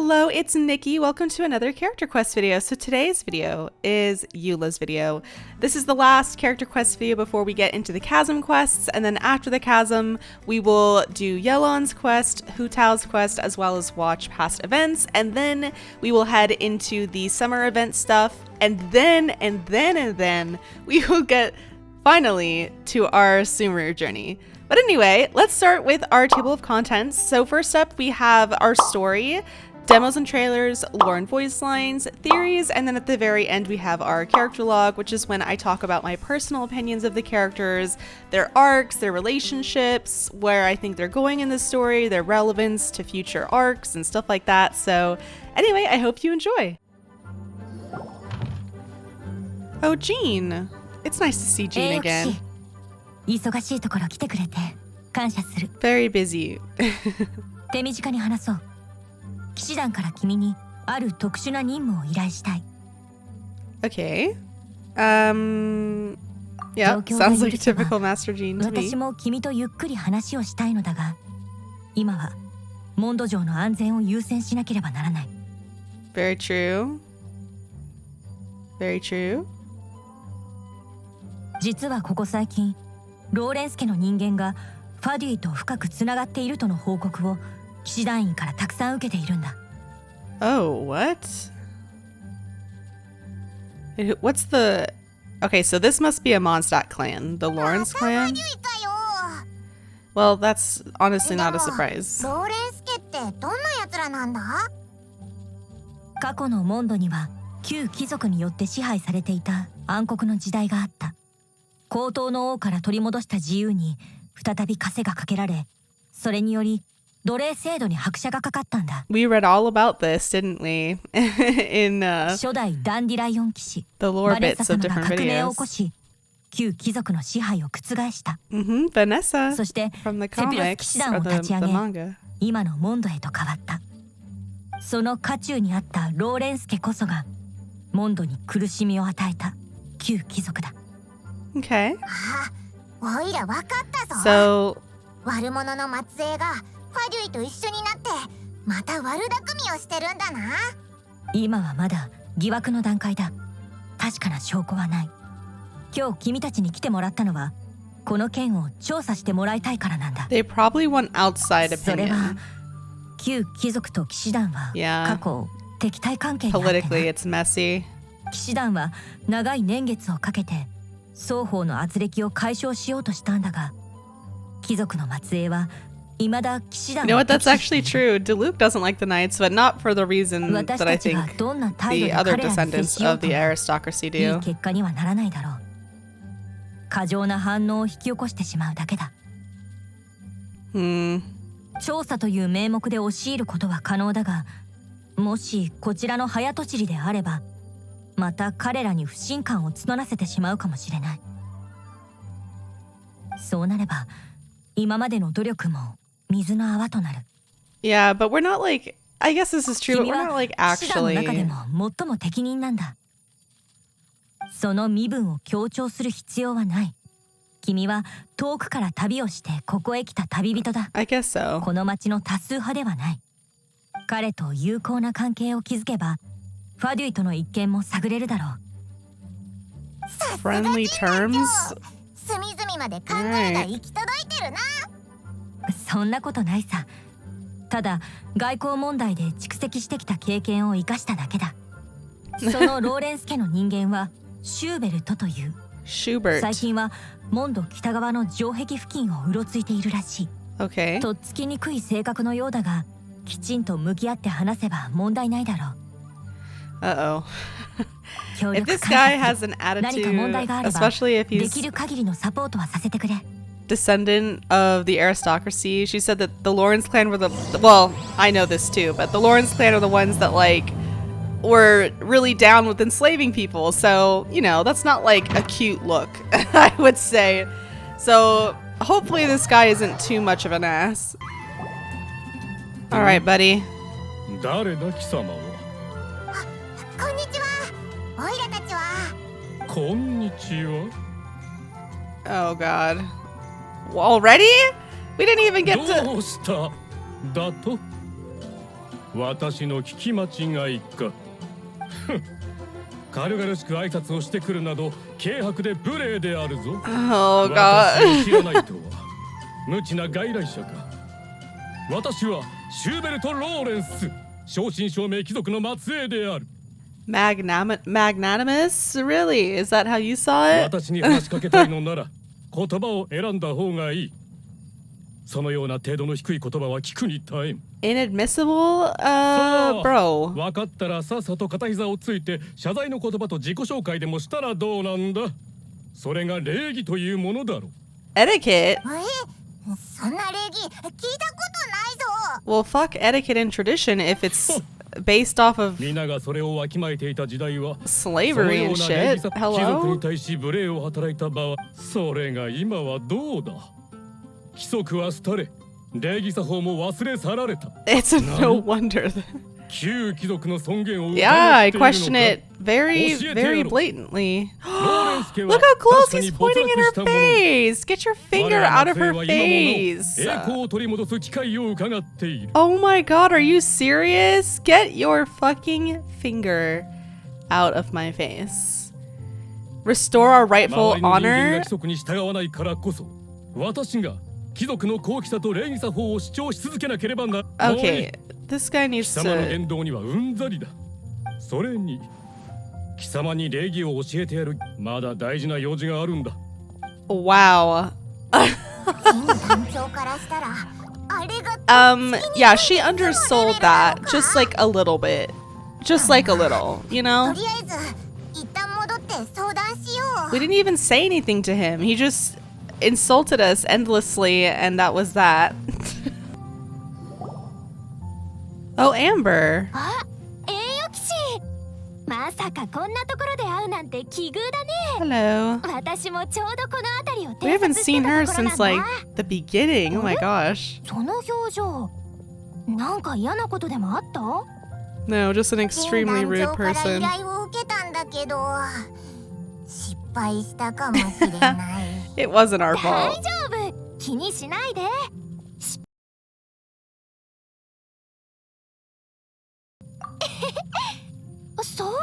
Hello, it's Nikki. Welcome to another Character Quest video. So today's video is Eula's video. This is the last Character Quest video before we get into the Chasm quests, and then after the Chasm, we will do Yelan's quest, Hu Tao's quest, as well as watch past events, and then we will head into the summer event stuff, and then we will get finally to our Sumeru journey. But anyway, let's start with our table of contents. So first up, we have our story, demos and trailers, lore and voice lines, theories, and then at the very end we have our character log, which is when I talk about my personal opinions of the characters, their arcs, their relationships, where I think they're going in the story, their relevance to future arcs, and stuff like that. So anyway, I hope you enjoy. Oh, Jean. It's nice to see Jean again. Very busy. 手短に話そう。騎士団から君にある特殊な任務を依頼したい。Okay. Yeah, sounds like a typical Master Jean to me. 私も君とゆっくり話をしたいのだが、今はモンド城の安全を優先しなければならない。Very true. Very true. 実はここ最近、ローレンス家の人間がファデュイと深くつながっているとの報告を騎士団員からたくさん受けているんだ。Oh, what? What's the... Okay, so this must be a Mondstadt clan. The Lawrence clan? Well, that's honestly not a surprise. ローレンス家ってどんな奴らなんだ？過去のモンドには旧貴族によって支配されていた暗黒の時代があった。高等の王から取り戻した自由に再び枷がかけられ、それにより奴隷制度に拍車がかかったんだ。We read all about this, didn't we? In 初代ダンディライオン騎士 the lore バネッサ bits of 様が different 革命を起こ videos. し、旧貴族の支配を覆した。Vanessa そして from the セピロス騎士 comics 団 or を the 立ち上 the げ、 manga. 今のモンドへと変わった。その渦中にあったローレンス家こそがモンドに苦しみを与えた旧貴族だ。Okay. あ、おいらわかったぞ。 So 悪者の末裔がファデュイと一緒になってまた悪巧みをしてるんだな。今はまだ疑惑の段階だ。確かな証拠はない。今日君たちに来てもらったのはこの件を調査してもらいたいからなんだ。 they probably want outside それは opinion. 旧貴族と騎士団は Yeah. 過去敵対関係にあってな。 Politically, it's messy. 騎士団は長い年月をかけて双方の圧力を解消しようとしたんだが、貴族の末裔は未だ騎士団 You know を what? 敵 That's 視してい actually る。 true. Diluc doesn't like the Knights, but not for the reason 私 that I たちが think どんな態度 the で other 彼らに接 descendants しよう of と the も aristocracy いい do. 結果にはならないだろう。過剰な反応を引き起こしてしまうだけだ。調査という名目で押し入ることは可能だが、もしこちらの早とちりであれば、また彼らに不信感を募らせてしまうかもしれない。そうなれば、今までの努力も水の泡となる。Yeah, but we're not like... I guess this is true, but 君 we're は not like 騎士団の中で actually... も最も適任なんだ。その身分を強調する必要はない。君は遠くから旅をしてここへ来た旅人だ。 I guess so. この町の多数派ではない。彼と友好な関係を築けば、ファデュイとの一見も探れるだろう。 Friendly terms? 隅々まで考えが行き届いてるな。そんなことないさ。ただ外交問題で蓄積してきた経験を生かしただけだ。そのローレンス家の人間はシューベルトという。Schubert. 最近はモンド北側の城壁付近をうろついているらしい。 Okay. とっつきにくい性格のようだが、きちんと向き合って話せば問題ないだろう。 Uh-oh. 協 If 力 this 関 guy 係 has an 何か問題があ attitude, れば especially if で he's きる限りのサポートはさせてくれ。 descendant of the aristocracy, she said that the Lawrence clan were the... Well, I know this too, but the Lawrence clan are the ones that, like, were really down with enslaving people. So, you know, that's not, like, a cute look, I would say. So, hopefully this guy isn't too much of an ass. Alright, buddy. 誰だ貴様は。こんにちは。おいらたちは。こんにちは。 Oh, God. Already? We didn't even get to... どうしただと。私の聞き間違いか。軽々しく挨拶をしてくるなど軽薄で無礼であるぞ。Oh 私 god. を知らないとは無知な外来者か。私はシューベルト・ローレンス、正真正銘貴族の末裔である。Magnanimous? Really? Is that how you saw it? 私に話しかけたいのなら言葉を選んだ方がいい。そのような程度の低い言葉は聞くに耐えん。Inadmissible? Bro. 分かったらさっさと片膝をついて謝罪の言葉と自己紹介でもしたらどうなんだ。それが礼儀というものだろ。Etiquette? そんな礼儀聞いたことないぞ。 Well, fuck etiquette and tradition if it's based off of 皆がそれをわきまえていた時代は slavery and そのような礼儀 shit. さ貴族 Hello? に対し無礼を働いた場合、それが今はどうだ。規則は廃れ、礼儀作法も忘れ去られた。 It's no wonder. 旧貴族の尊厳を Yeah, I 疑っているのか。 question it very, 教えて very やろう。 blatantly. ローレンス家は Look how close 確かに he's 没 pointing 落 at し her たものの face. Get your 我 finger ら out of 末裔 her は今もの face. 栄光を取り戻す機会を伺っている。 Oh my god, are you serious? Get your fucking finger out of my face. Restore our 周 rightful りの人間が honor? 規則に従わないからこそ、私が貴族の高貴さと礼儀作法を主張し続けなければな。 Okay, this guy 貴 needs 様の to... 言動にはうんざりだ。それに貴様に礼儀を教えてやる。まだ大事な用事があるんだ。 Wow. 金団長からしたらあれが Yeah, she undersold that just like a little bit. Just like a little, you と know? りあえず一旦戻って相談しよう。 We didn't even say anything to him. He just insulted us endlessly, and that was that. Oh, Amber. あ、栄誉騎士。まさかこんなところで会うなんて奇遇だね。 Hello. 私もちょうどこの辺りを We 偵 haven't 察して seen た her ところなん since だ。 like the beginning. Oh my gosh. その表情、なんか嫌なことでもあった？ No, just an 金 extremely 団 rude 長から person. 依頼を受けたんだけど失敗したかもしれない。It wasn't our 大 fault. 丈夫、気にしないで。そうだ、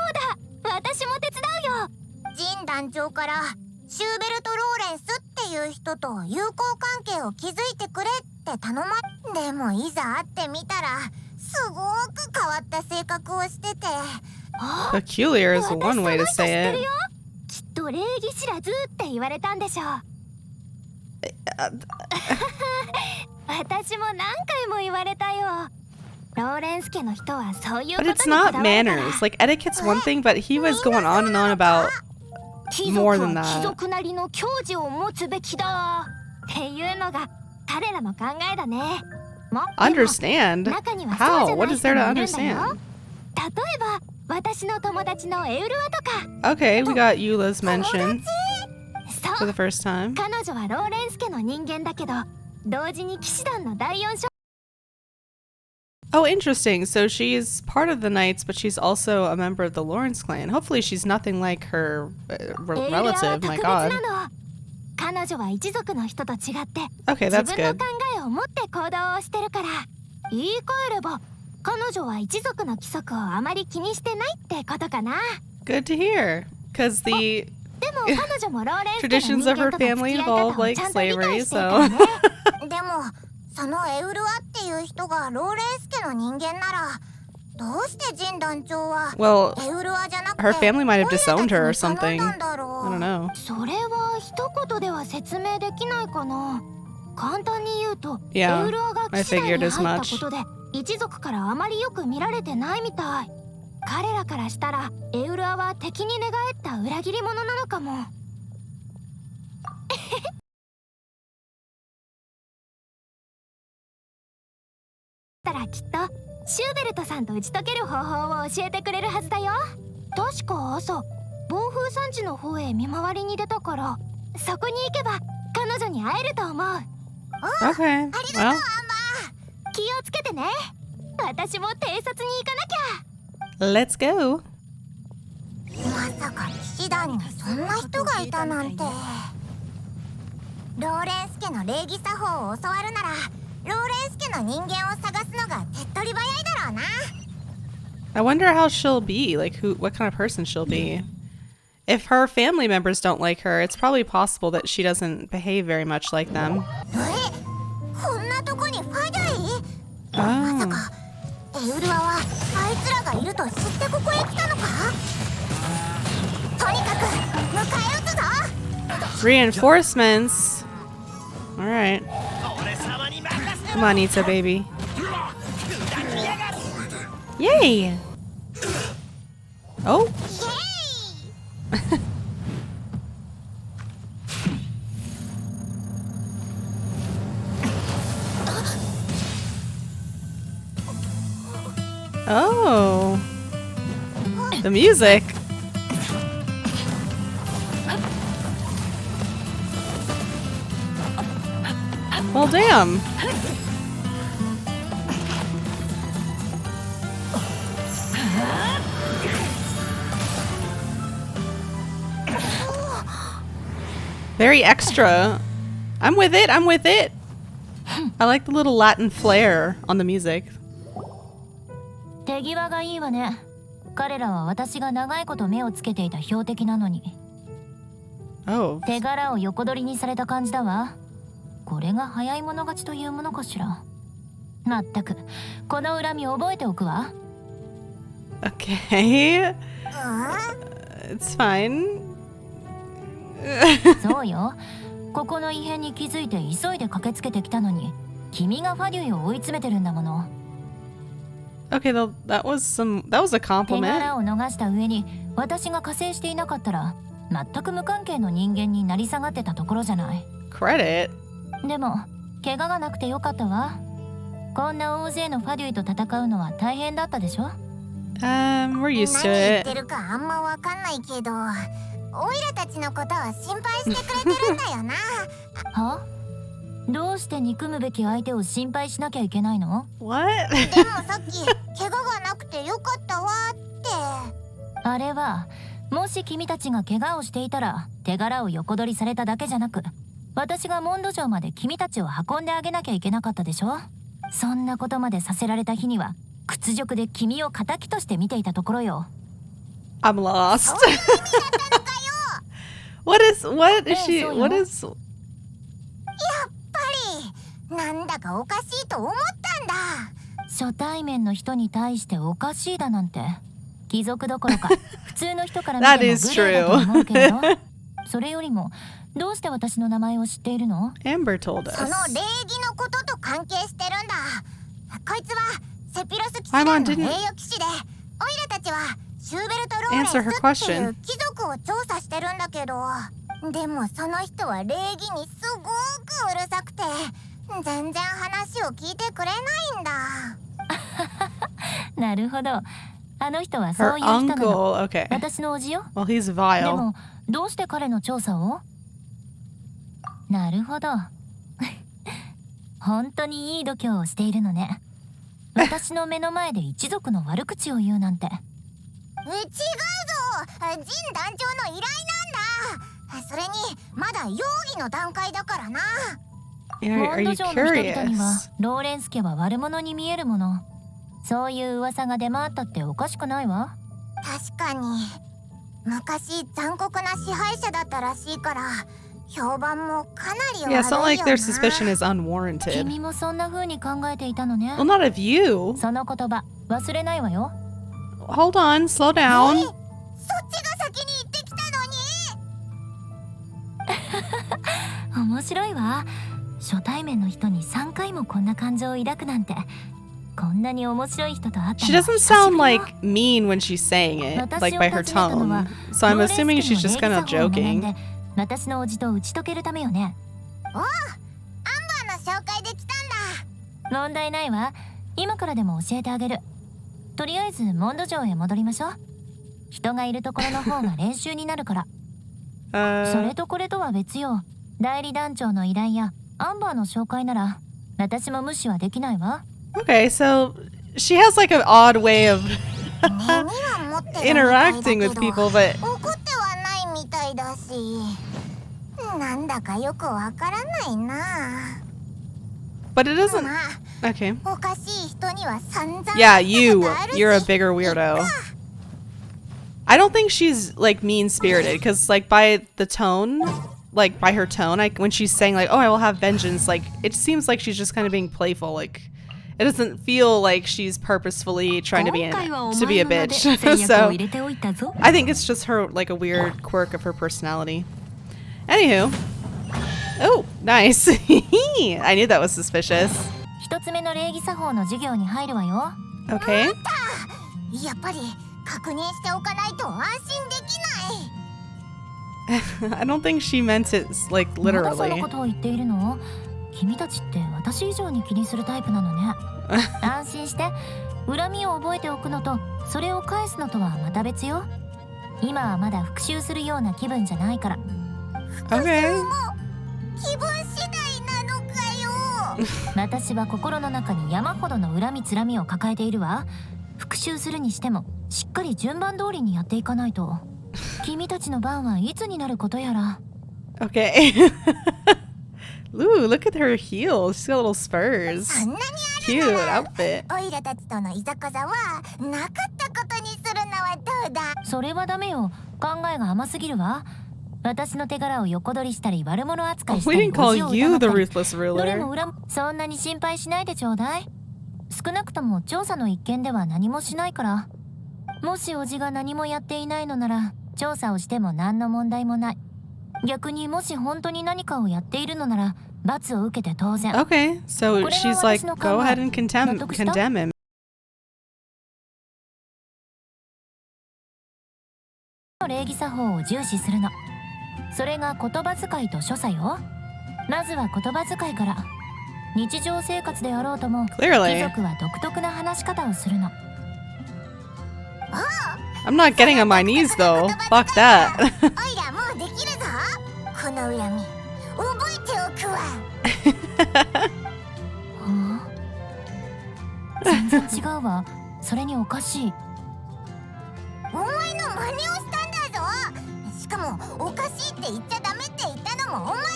私も手伝うよ。ジン団長からシューベルト・ローレンスっていう人と友好関係を築いてくれって頼まれ。でもいざ会ってみたらすごく変わった性格をしてて。 Peculiar is one way to 私その人知って say る it. よ。きっと礼儀知らずって言われたんでしょう。私も何回も言われたよ。ローレンス家の人はそういうこ But とに it's こだわ not るから manners. Like etiquette's one thing, but he was going on and on about 貴族 more than は that. 貴族なりの矜持を持つべきだっていうのが彼らの考えだね。ま、でも understand. 中にはそうじゃ How? ない What is 人 there も to いるんだよ。 understand? 例えば私の友達のエウルアとか。 Okay, we got Eula's mention そ for う、 the first time. 彼女はローレンス家の人間だけど同時に騎士団の第4章。 Oh, interesting. So she's part of the Knights, but she's also a member of the Lawrence clan. Hopefully she's nothing like her エウルアは relative. 特 My 別 god. なの。彼女は一族の人と違って Okay, 自 that's 分の good. 考えを持って行動をしてるから。言い換えれば彼女は一族の規則をあまり気にしてないってことかな。 Good to hear. Because the でも彼女もローレンス家 traditions の of 人 her 間との付 family き合い involve 方を like ちゃんと理 slavery, 解してるか so らね。でもそのエウルアっていう人がローレンス家の人間ならどうしてジン団長は well, エウルアじゃなくて her family might have オイラたち disowned her or に頼 something. んだんだろ I don't う。 know. それは一言では説明できないかな。簡単に言うと、 Yeah, エウルアが I 騎士団 figured に as 入った much. ことで一族からあまりよく見られてないみたい。彼らからしたらエウルアは敵に寝返った裏切り者なのかも。たらきっとシューベルトさんと打ち解ける方法を教えてくれるはずだよ。確か朝暴風山地の方へ見回りに出たからそこに行けば彼女に会えると思う。 Okay. Well, 気をつけてね。私も偵察に行かなきゃ。 let's go. まさか騎士団にそんな人がいたなんて。ローレンス家の礼儀作法を教わるならローレンス家の人間を探すのが手っ取り早いだろうな。I wonder how she'll be. Like, what kind of person she'll be. If her family members don't like her, it's probably possible that she doesn't behave very much like them. こんなとこにファギャイ？ まさ Oh. かエウルアはあいつらがいると知ってここへ来たのか？とにかく迎え撃つぞ！ Reinforcements. All right. Come on, Nita, baby. Yay! Oh. イエーイ！ Oh. The music. Well, damn. Very extra. I'm with it. I'm with it. I like the little Latin flair on the music. 手際がいいわね。彼らは私が長いこと目をつけていた標的なのに。 Oh. 手柄を横取りにされた感じだわ。これが早い者勝ちというものかしら。まったくこの恨み覚えておくわ。 Okay. It's fine. そうよ。ここの異変に気づいて急いで駆けつけてきたのに、君がファデュイを追い詰めてるんだもの。 Okay, that was a 手 compliment. 柄を逃した上に私が加勢していなかったら全く無関係の人間になり下がってたところじゃない。 Credit. でも怪我がなくてよかったわ。こんな大勢のファデュイと戦うのは大変だったでしょ。 We're used 何 to 言っ it. てるかあんまわかんないけど、オイラたちのことは心配してくれてるんだよな。は？どうして憎むべき相手を心配しなきゃいけないの？ What? でもさっき怪我がなくてよかったわって。あれはもし君たちが怪我をしていたら手柄を横取りされただけじゃなく、私がモンド城まで君たちを運んであげなきゃいけなかったでしょ。そんなことまでさせられた日には屈辱で君を敵として見ていたところよ。 I'm lost. What is she? What is? やっぱりなんだかおかしいと思ったんだ。初対面の人に対しておかしいだなんて貴族どころか普通の人から見ても That is 無礼だと思うけれど、それよりもどうして私の名前を知っているの？ Amber told その us. 礼儀のことと関係してるんだ。こいつはセピロス騎士 I'm 団 on の didn't 名誉騎士で、オイラたちはシューベルト・ローレンス answer her っていう question. 貴族を調査してるんだけど、でもその人は礼儀にすごくうるさくて全然話を聞いてくれないんだ。なるほど。あの人はそ Her ういう人なの。 uncle. Okay. 私のおじよ。 Well, he's で vile. もどうして彼の調査を？なるほど。本当にいい度胸をしているのね。私の目の前で一族の悪口を言うなんて。違うぞ、ジン団長の依頼なんだ。それにまだ容疑の段階だからな。Yeah, モ are ンド you 城の人々には curious? ローレンス家は悪者に見えるもの。そういう噂が出回ったっておかしくないわ。確かに昔残酷な支配者だったらしいから評判もかなり悪い Yeah, よ it's な。 not like their suspicion is unwarranted. 君もそんな風に考えていたのね。 Well, not of you. その言葉忘れないわよ。 Hold on, slow down. そっちが先に行ってきたのに。面白いわ。初対面の人に3回もこんな感情を抱くなんて。こんなに面白い人と会った She のは doesn't 久しぶ sound りよ。 like mean when she's saying it, 私 like を by 訪 her ねたのは tone. So I'm ローレンス assuming 家 she's の just kind of 礼儀作法を学ん joking. で私のおじと打ち解けるためよね。おう、アンバーの紹介できたんだ。問題ないわ。今からでも教えてあげる。とりあえずモンド城へ戻りましょう。人がいるところの方が練習になるから。それ Uh, とこれとは別よ。代理団長の依頼やアンバーの紹介なら私も無視はできないわ。 okay, so she has like an odd way of 根には持ってるみたいだ interacting け with ど people, but 怒ってはないみたいだし、なんだかよくわからないな。 it doesn't. まあ Okay. おかしい人 Yeah, you're a bigger weirdo. I don't think she's like mean-spirited, because like by the tone, like by her tone, when she's saying like, oh, I will have vengeance, like it seems like she's just kind of being playful. Like it doesn't feel like she's purposefully trying to be a bitch. So I think it's just her, like a weird quirk of her personality. Anywho, oh, nice. I knew that was suspicious. Okay. やっぱり確認しておかないと安心できない。 I don't think she meant it like literally. 君たちって私以上に気にするタイプなのね。安心して。恨みを覚えておくのとそれを返すのとはまた別よ。今はまだ復讐するような気分じゃないから。Okay. 気分次第なのかよ。私は心の中に山ほどの恨みつらみを抱えているわ。復讐するにしてもしっかり順番通りにやっていかないと。君たちの番はいつになることやら。Okay. Ooh, look at her heels. She's got little spurs. Cute outfit. オイラたちとのいざこざはなかったことにするのはどうだ。それはダメよ。考えが甘すぎるわ。私の手柄を横取りしたり悪者扱いした We り didn't call you the ruthless どれ ruler. もそんなに心配しないでちょうだい。少なくとも調査の一件では何もしないから。もしおじが何もやっていないのなら調査をしても何の問題もない。逆にもし本当に何かをやっているのなら罰を受けて当然。 Okay, so she's like, go ahead and condemn him. 礼儀作法を重視するの。それが言葉遣いと所作よ。まずは言葉遣いから。日常生活であろうとも貴 Clearly. 族は独特な話し方をするの。 I'm not getting on my knees though. Fuck that. オイラもうできるぞ。この恨み覚えておくわ。はあ、全然違うわ。それにおかしい。お前の真似をしたんだぞ。しかもおかしいって言っちゃダメって言ったのもお前だ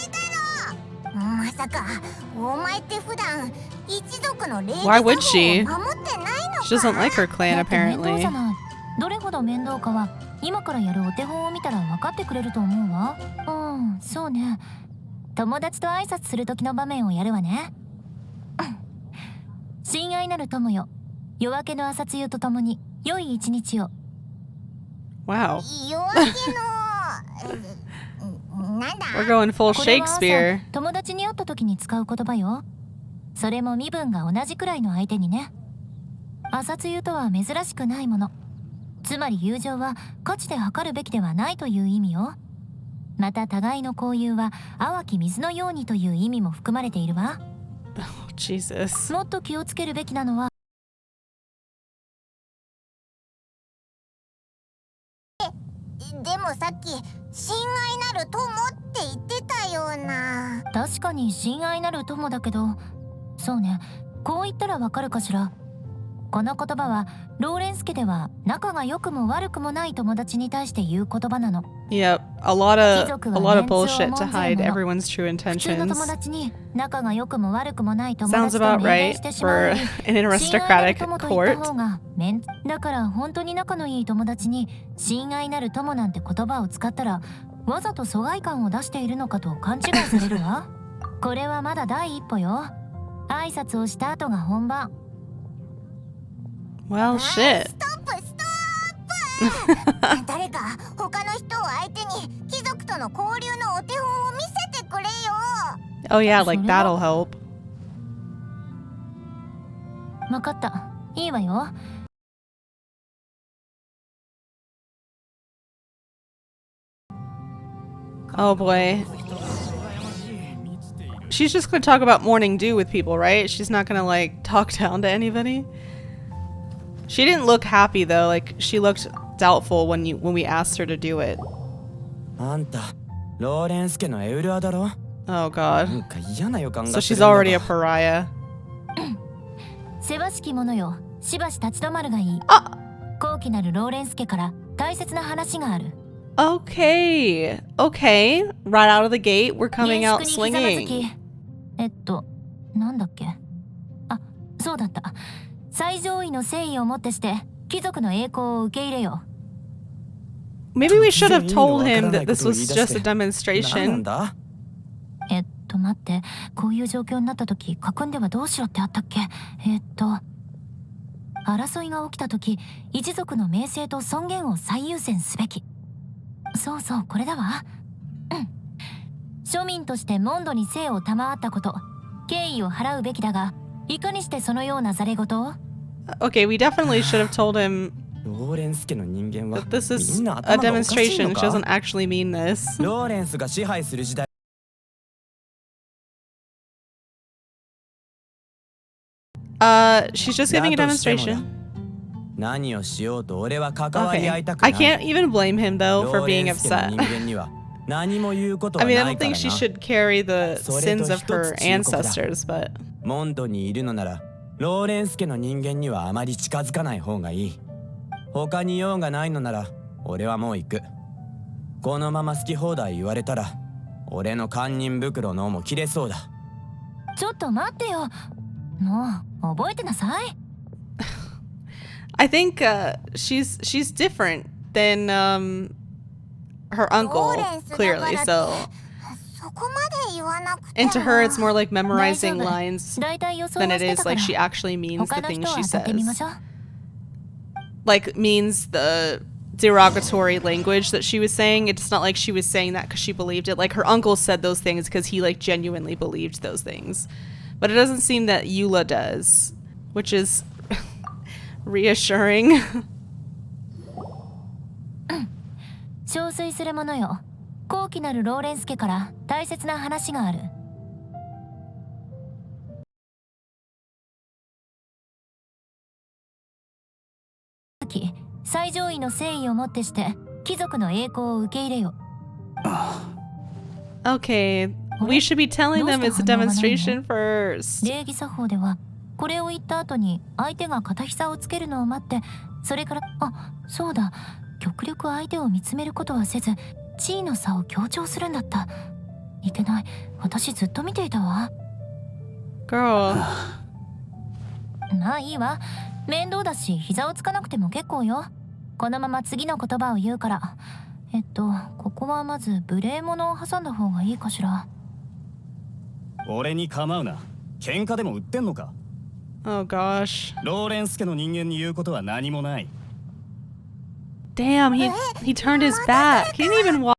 ろ。まさかお前って普段一族の礼儀作法を Why would she? 守ってないのか。 She doesn't like her clan だって面倒 apparently. じゃない。どれほど面倒かは今からやるお手本を見たら分かってくれると思うわ。うん、そうね。友達と挨拶する時の場面をやるわね。親愛なる友よ、夜明けの朝露とともに良い一日を。 Wow. 夜明けのなんだ。 We're going full これは朝 Shakespeare. 友達に会った時に使う言葉よ。それも身分が同じくらいの相手にね。朝露とは珍しくないもの。つまり友情は価値で測るべきではないという意味よ。また互いの交友は淡き水のようにという意味も含まれているわ。 Oh, Jesus. もっと気をつけるべきなのは。でもさっき親愛なる友って言ってたような。確かに親愛なる友だけど、そうね、こう言ったらわかるかしら。この言葉はローレンス家では仲が良くも悪くもない友達に対して言う言葉なの。 Yep, a lot of bullshit to hide everyone's true 普通の友 intentions. 達に仲が良くも悪くもない友 Sounds 達と about 命令 right してしまう for より an 親愛な aristocratic る友と言った court. 方がだから本当に仲のいい友達に親愛なる友なんて言葉を使ったらわざと疎外感を出しているのかと勘違いされるわ。これはまだ第一歩よ。挨拶をした後が本番。 Well, shit. ストップストップ。誰か他の人を相手に貴族との交流のお手本を見せてくれよ。 Oh yeah, like that'll help. 分かった。いいわよ。 Oh boy. She's just gonna talk about morning dew with people, right? She's not gonna like talk down to anybody. She didn't look happy though. Like she looked doubtful when we asked her to do it. あんた、ローレンス家のエウルアだろ。 Oh な god. んか嫌な予感 So がす she's るんだが already a pariah. せわしき者よ、しばし立ち止まるがいい。あ高貴なるローレンス家から大切な話がある。 Okay. Okay. Right out of the gate, we're coming 厳 out 粛にひざまず swinging. きなんだっけ。あ、そうだった。最上位の誠意をもってして貴族の栄光を受け入れよ。 Maybe we should have told him that this was just a 何なん demonstration. だ？待って、こういう状況になった時書くんではどうしろってあったっけ。争いが起きた時、一族の名声と尊厳を最優先すべき。そうそう、これだわ。庶民としてモンドに生を賜ったこと、敬意を払うべきだが、いかにしてそのようなざれ言を。 Okay, we definitely should have told him ローレンス家の人間は that this み is んな a 頭がおかしい demonstration. の She か？ doesn't actually mean this. ローレンスが支配する時代 She's just giving a だとしてもだ demonstration. 何をしようと俺は関わり Okay. 合いたくな I い。 can't even blame him though ロ for ーレ being ンス家の upset. 人間には何も言うこと I は mean, I ない don't から think she な。 should carry the それと sins of her 一つ忠告だ。 ancestors, but モンドにいるのならローレンス家の人間にはあまり近づかない方がいい。他に用がないのなら俺はもう行く。このまま好き放題言われたら俺の堪忍袋の緒も切れそうだ。ちょっと待ってよ。もう覚えてなさい。 I think she's different than her uncle, clearly. So, そこまで言わなくても and to her, it's more like memorizing 大丈夫。 lines 大体予想 than は it してた is から like she actually means 他 the の things 人は she 当たってみま says. しょう。 Like means the derogatory language that she was saying. It's not like she was saying that because she believed it. Like her uncle said those things because he like genuinely believed those things. But it doesn't seem that Eula does, which is reassuring. 憔悴する者よ。高貴なるローレンス家から大切な話がある。最上位の誠意をもってして貴族の栄光を受け入れよ。 Okay, we should be telling them it's a demonstration first. 礼儀作法ではこれを言った後に相手が片膝をつけるのを待って、それからそうだ、極力相手を見つめることはせず地位の差を強調するんだった。いけない、私ずっと見ていたわ。 Girl. まあいいわ、面倒だし膝をつかなくても結構よ。このまま次の言葉を言うから。ここはまず無礼者を挟んだ方がいいかしら。俺に構うな。喧嘩でも売ってんのか。 Oh gosh. ローレンス家の人間に言うことは何もない。 Damn, he turned his back. He didn't even walk.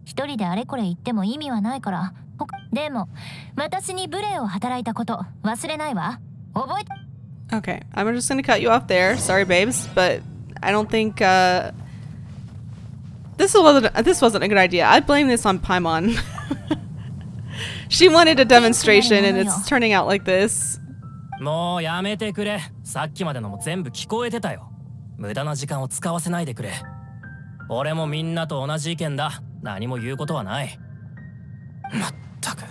一人であれこれ言っても意味はないから。でも私に無礼を働いたこと忘れないわ。覚えて。 Okay, I'm just gonna cut you off there. Sorry, babes, but I don't think this wasn't a good idea. I blame this on Paimon. She wanted a demonstration, and it's turning out like this. もうやめてくれ。さっきまでのも全部聞こえてたよ。無駄な時間を使わせないでくれ。俺もみんなと同じ意見だ。何も言うことはない。まったく、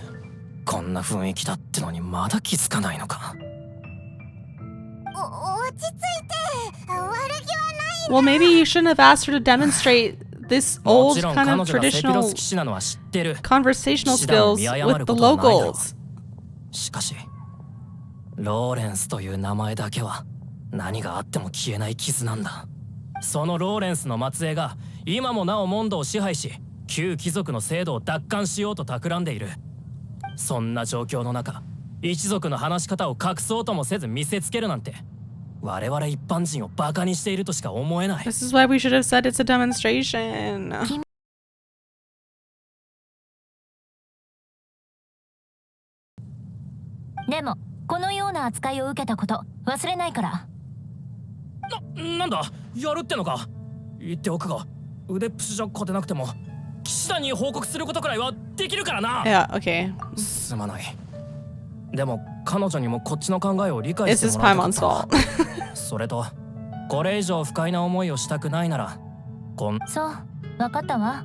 こんな雰囲気だってのにまだ気づかないのか。落ち着いて、悪気はない。 Well, maybe you shouldn't have asked her to demonstrate this も old ちろん kind 彼 of 女がセピロ traditional ス騎士なのは知ってる。 conversational 騎士団を skills 見誤 with る the ことはないだろう。 locals. しかし、ローレンスという名前だけは何があっても消えない傷なんだ。そのローレンスの末裔が今もなおモンドを支配し、旧貴族の制度を奪還しようと企んでいる。そんな状況の中、一族の話し方を隠そうともせず見せつけるなんて、我々一般人をバカにしているとしか思えない。 This is why we should have said it's a demonstration. でもこのような扱いを受けたこと忘れないから。なんだ、やるってのか。言っておくが、腕っぷしじゃ勝てなくても騎士団に報告することくらいはできるからな。 Yeah, okay. すまない。でも彼女にもこっちの考えを理解 This して is もらいたか Paimon's った。 fault. それとこれ以上不快な思いをしたくないならそう、分かったわ。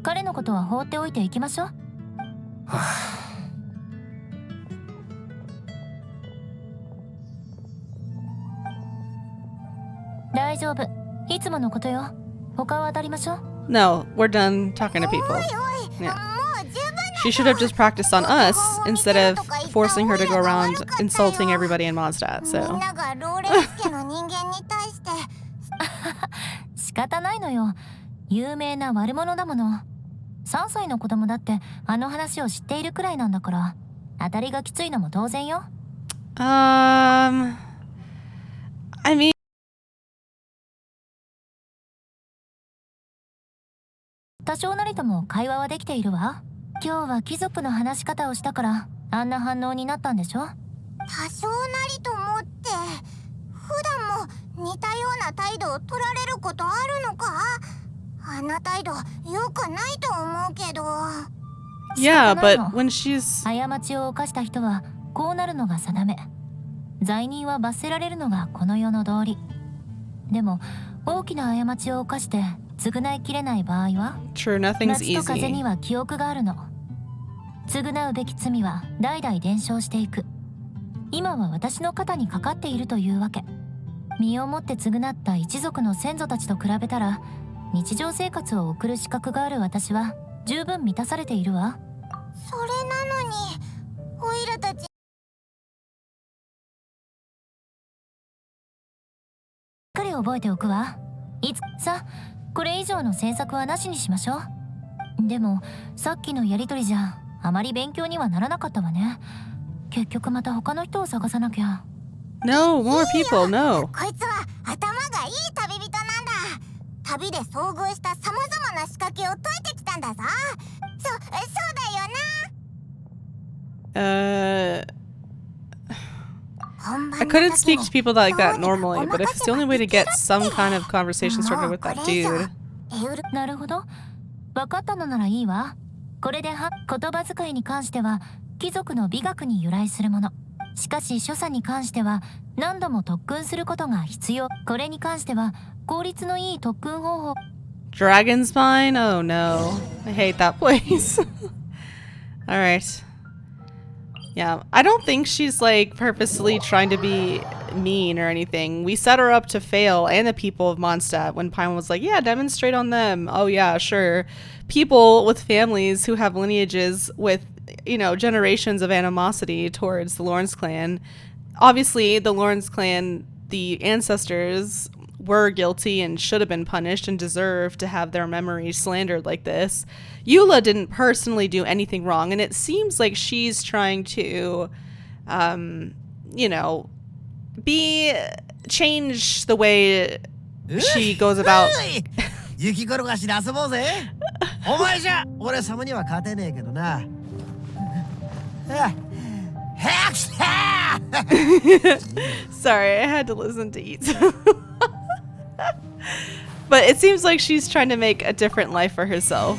彼のことは放っておいていきましょう。大丈夫、いつものことよ。他は当たりましょう。 No, we're done talking to people. おいおい、 Yeah. もう十分 She should have just practiced on us instead of forcing her to go around insulting everybody in Mondstadt. みん So ながローレンス家の人間に対して仕方ないのよ。有名な悪者だもの。3歳の子供だってあの話を知っているくらいなんだから、当たりがきついのも当然よ。I mean, 多少なりとも会話はできているわ。今日は貴族の話し方をしたからあんな反応になったんでしょ。多少なりともって普段も似たような態度を取られることあるのか？あんな態度良くないと思うけど。 yeah, 仕方ない but の。 when she's 過ちを犯した人はこうなるのが定め。罪人は罰せられるのがこの世の道理。でも大きな過ちを犯して償いきれない場合は、 true, nothing's 夏と風に easy. は記憶があるの。償うべき罪は代々伝承していく。今は私の肩にかかっているというわけ。身をもって償った一族の先祖たちと比べたら、日常生活を送る資格がある私は十分満たされているわ。それなのにオイラたちしっかり覚えておくわ。いつさ、これ以上の詮索はなしにしましょう。でもさっきのやりとりじゃあまり勉強にはならなかったわね。結局また他の人を探さなきゃ。 No, more people, no. こいつは頭がいい旅人なんだ。旅で遭遇した様々な仕掛けを解いてきたんだぞ。そうだよな。 I couldn't speak to people like that normally, but if it's the only way to get some kind of conversation started with that dude. なるほど。分かったのならいいわ。これで言葉遣いに関しては貴族の美学に由来するもの。しかし所作に関しては何度も特訓することが必要。これに関しては効率のいい特訓方法。 Dragon's Mine? Oh no. I hate that place. Alright. Yeah, I don't think she's like purposely trying to be mean or anything. We set her up to fail and the people of Mondstadt when Paimon was like, yeah, demonstrate on them. Oh yeah, sure. People with families who have lineages with, you know, generations of animosity towards the Lawrence clan. Obviously, the Lawrence clan, the ancestors were guilty and should have been punished and deserved to have their memories slandered like this. Eula didn't personally do anything wrong, and it seems like she's trying to, you know, change the way she goes about. 雪転がしで遊ぼうぜ。お前じゃ俺様には勝てねえけどな。Sorry, I had to listen to eat. But it seems like she's trying to make a different life for herself.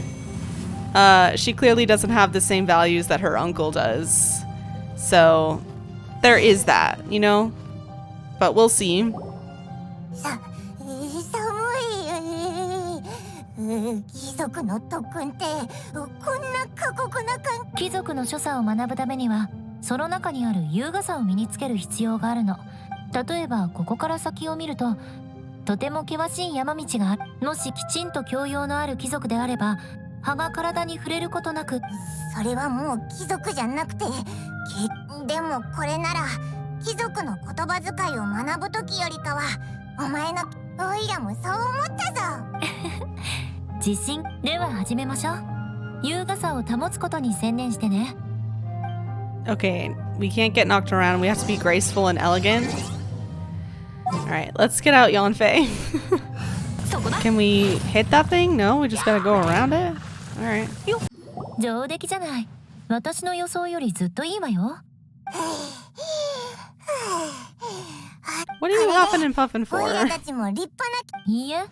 She clearly doesn't have the same values that her uncle does. So there is that, you know? But we'll see. 貴族の特訓ってこんな過酷な貴族の所作を学ぶためにはその中にある優雅さを身につける必要があるの。例えばここから先を見るととても険しい山道がある。もしきちんと教養のある貴族であれば葉が体に触れることなく。それはもう貴族じゃなくてでもこれなら貴族の言葉遣いを学ぶ時よりかはお前のオイラもそう思ったぞ。自信では始めましょう。優雅さを保つことに専念してね。 Okay, we can't get knocked around. We have to be graceful and elegant. Alright, let's get out Yanfei. Can we hit that thing? No, we just gotta go around it? Alright. 上出来じゃない。私の予想よりずっといいわよ。 What are you huffing and puffing オイラ for? たちも立派ないいえ、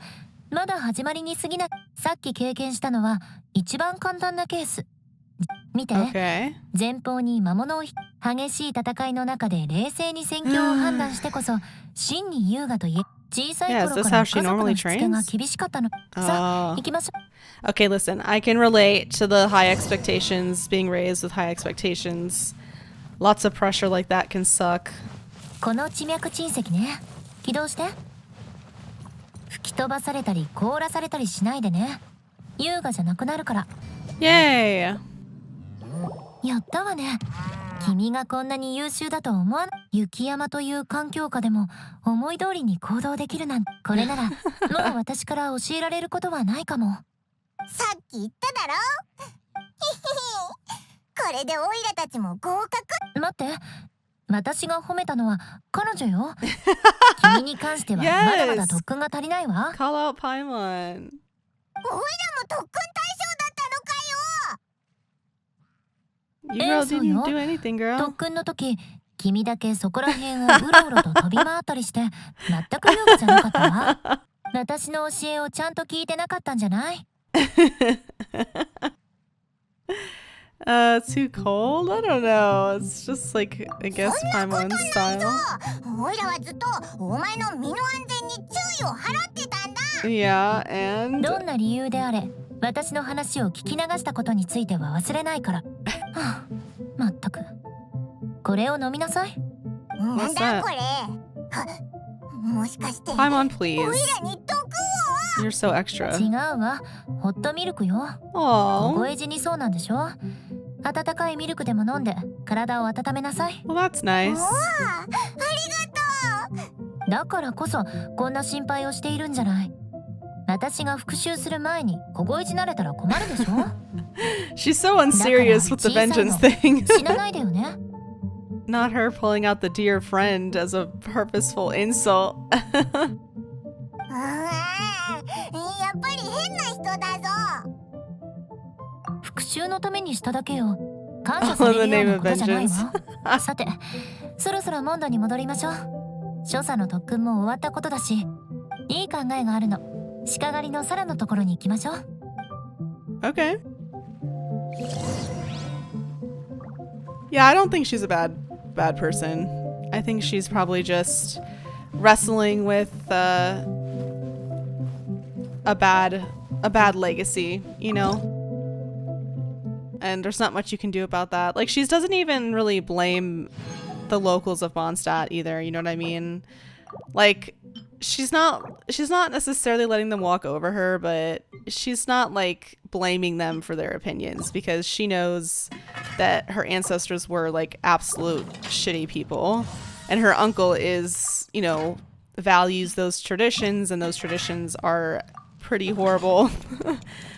まだ始まりに過ぎない。さっき経験したのは一番簡単なケース。見て、 Okay. 前方に魔物を激しい戦いの中で冷静に戦況を判断してこそ真に優雅と言え。小さい Yeah, 頃 is this から how 家 she 族の normally しつけが trains? 厳しかったの。さあ、行きましょう。 Okay, listen, I can relate to the high expectations, being raised with high expectations. Lots of pressure like that can suck. この地脈沈石ね。起動して。吹き飛ばされたり凍らされたりしないでね。優雅じゃなくなるから。Yay! やったわね。君がこんなに優秀だと思わない。雪山という環境下でも思い通りに行動できるなんて、これならもう私から教えられることはないかも。さっき言っただろ。これでオイラたちも合格。待って、私が褒めたのは彼女よ。君に関してはまだまだ特訓が足りないわ。Call out Paimon. オイラも特訓対象だったのかよ。You girl didn't do anything, 特 girl. 訓の時、君だけそこら辺をうろうろと飛び回ったりして全く優雅じゃなかったわ。私の教えをちゃんと聞いてなかったんじゃない？ Too cold? I don't know. It's just like, I guess Paimon's style. オイラはずっとお前の身の安全に注意を払ってたんだ。Yeah, and どんな理由であれ、私の話を聞き流したことについては忘れないから。はあ、まったく。これを飲みなさい。なんだこれ。もしかして Paimon, please. オイラに毒を。 You're so extra. 違うわ。ホットミルクよ。凍 Aww. え死にそうなんでしょ。温かいミルクでも飲んで体を温めなさい。 Well, that's nice. ありがとう。だからこそこんな心配をしているんじゃない。私が復讐する前に凍え死なれたら困るでしょ。 She's so unserious with the vengeance thing. 死なないでよね。Not her pulling out the dear friend as a purposeful insult. やっぱり変な人だぞ。復讐のためにしただけよ。感謝されるようなことじゃないわ。さて、そろそろモンドに戻りましょう。所作の特訓も終わったことだし、いい考えがあるの。鹿狩りのサラのところに行きましょう。 Okay. Yeah, I don't think she's a bad person. I think she's probably just wrestling with a bad legacy, you know? And there's not much you can do about that. Like, she doesn't even really blame the locals of Mondstadt either, you know what I mean? Like, she's not necessarily letting them walk over her, but she's not like blaming them for their opinions because she knows that her ancestors were like absolute shitty people, and her uncle is, you know, values those traditions, and those traditions are pretty horrible.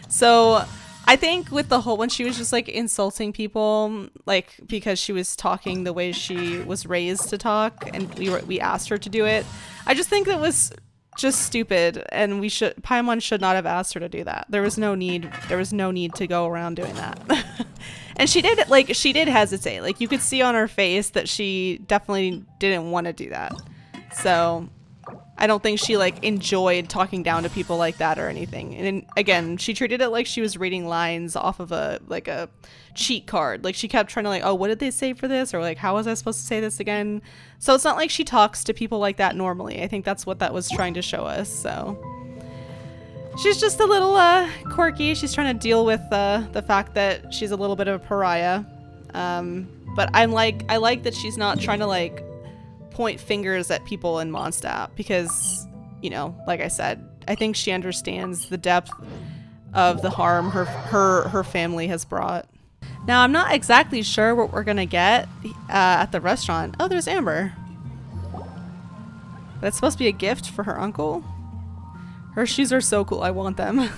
So I think with the whole, when she was just like insulting people, like because she was talking the way she was raised to talk, and we asked her to do it, I just think it was just stupid, and Paimon should not have asked her to do that. There was no need to go around doing that. And she did hesitate. Like, you could see on her face that she definitely didn't want to do that. So I don't think she like enjoyed talking down to people like that or anything. And again, she treated it like she was reading lines off of a cheat card. Like, she kept trying to like, oh, what did they say for this? Or like, how was I supposed to say this again? So it's not like she talks to people like that normally. I think that's what that was trying to show us. So she's just a little quirky. She's trying to deal with the fact that she's a little bit of a pariah. But I like that she's not trying to like point fingers at people in Mondstadt, because, you know, like I said, I think she understands the depth of the harm her family has brought. Now, I'm not exactly sure what we're gonna get at the restaurant. Oh, there's Amber. That's supposed to be a gift for her uncle. Her shoes are so cool. I want them.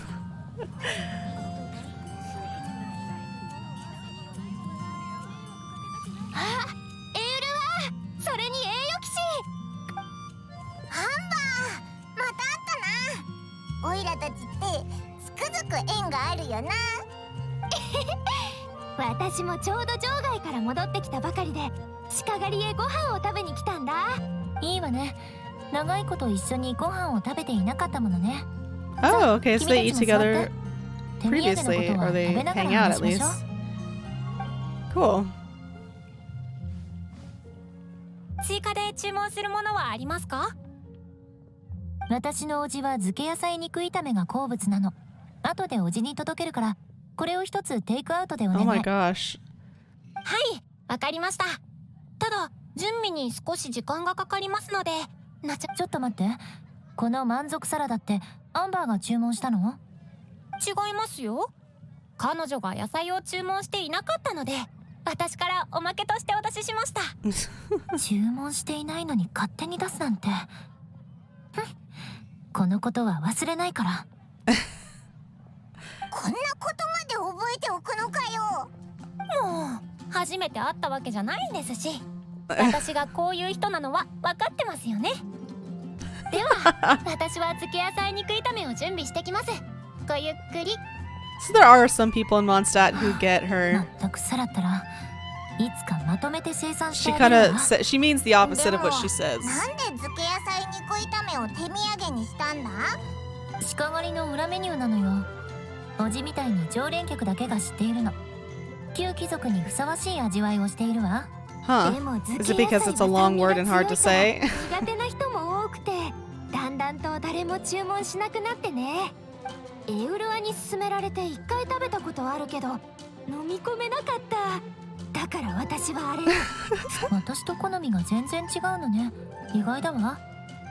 Oh, okay, so they eat together previously, or they hang out at least. Cool. 追加で注文するものはありますか？私のおじは漬け野菜肉炒めが好物なの。後でおじに届けるから、これを一つテイクアウトでお願い。 Oh my gosh. はい、わかりました。ただ、準備に少し時間がかかりますので、ちょっと待って。この満足サラダってアンバーが注文したの？違いますよ。彼女が野菜を注文していなかったので。私からおまけとしてお出ししました。注文していないのに勝手に出すなんて。ふん、このことは忘れないから。こんなことまで覚えておくのかよ。もう初めて会ったわけじゃないんですし、私がこういう人なのは分かってますよね。では私は漬け野菜肉炒めを準備してきます。ごゆっくり。 So there are some people in Mondstadt who get her. 全くさらったらいつかまとめて生産して She あげる kind わ。 of she means the opposite of what she says. なんで漬け野菜肉炒めを手土産にしたんだ？鹿狩りの裏メニューなのよ。おじみたいに常連客だけが知っているの。旧貴族にふさわしい味わいをしているわ。Huh? Is it because it's a long word and hard to say? 苦手な人も多くて、だんだんと誰も注文しなくなってね。エウルアに勧められて一回食べたことあるけど飲み込めなかった。だから私はあれ私と好みが全然違うのね。意外だわ。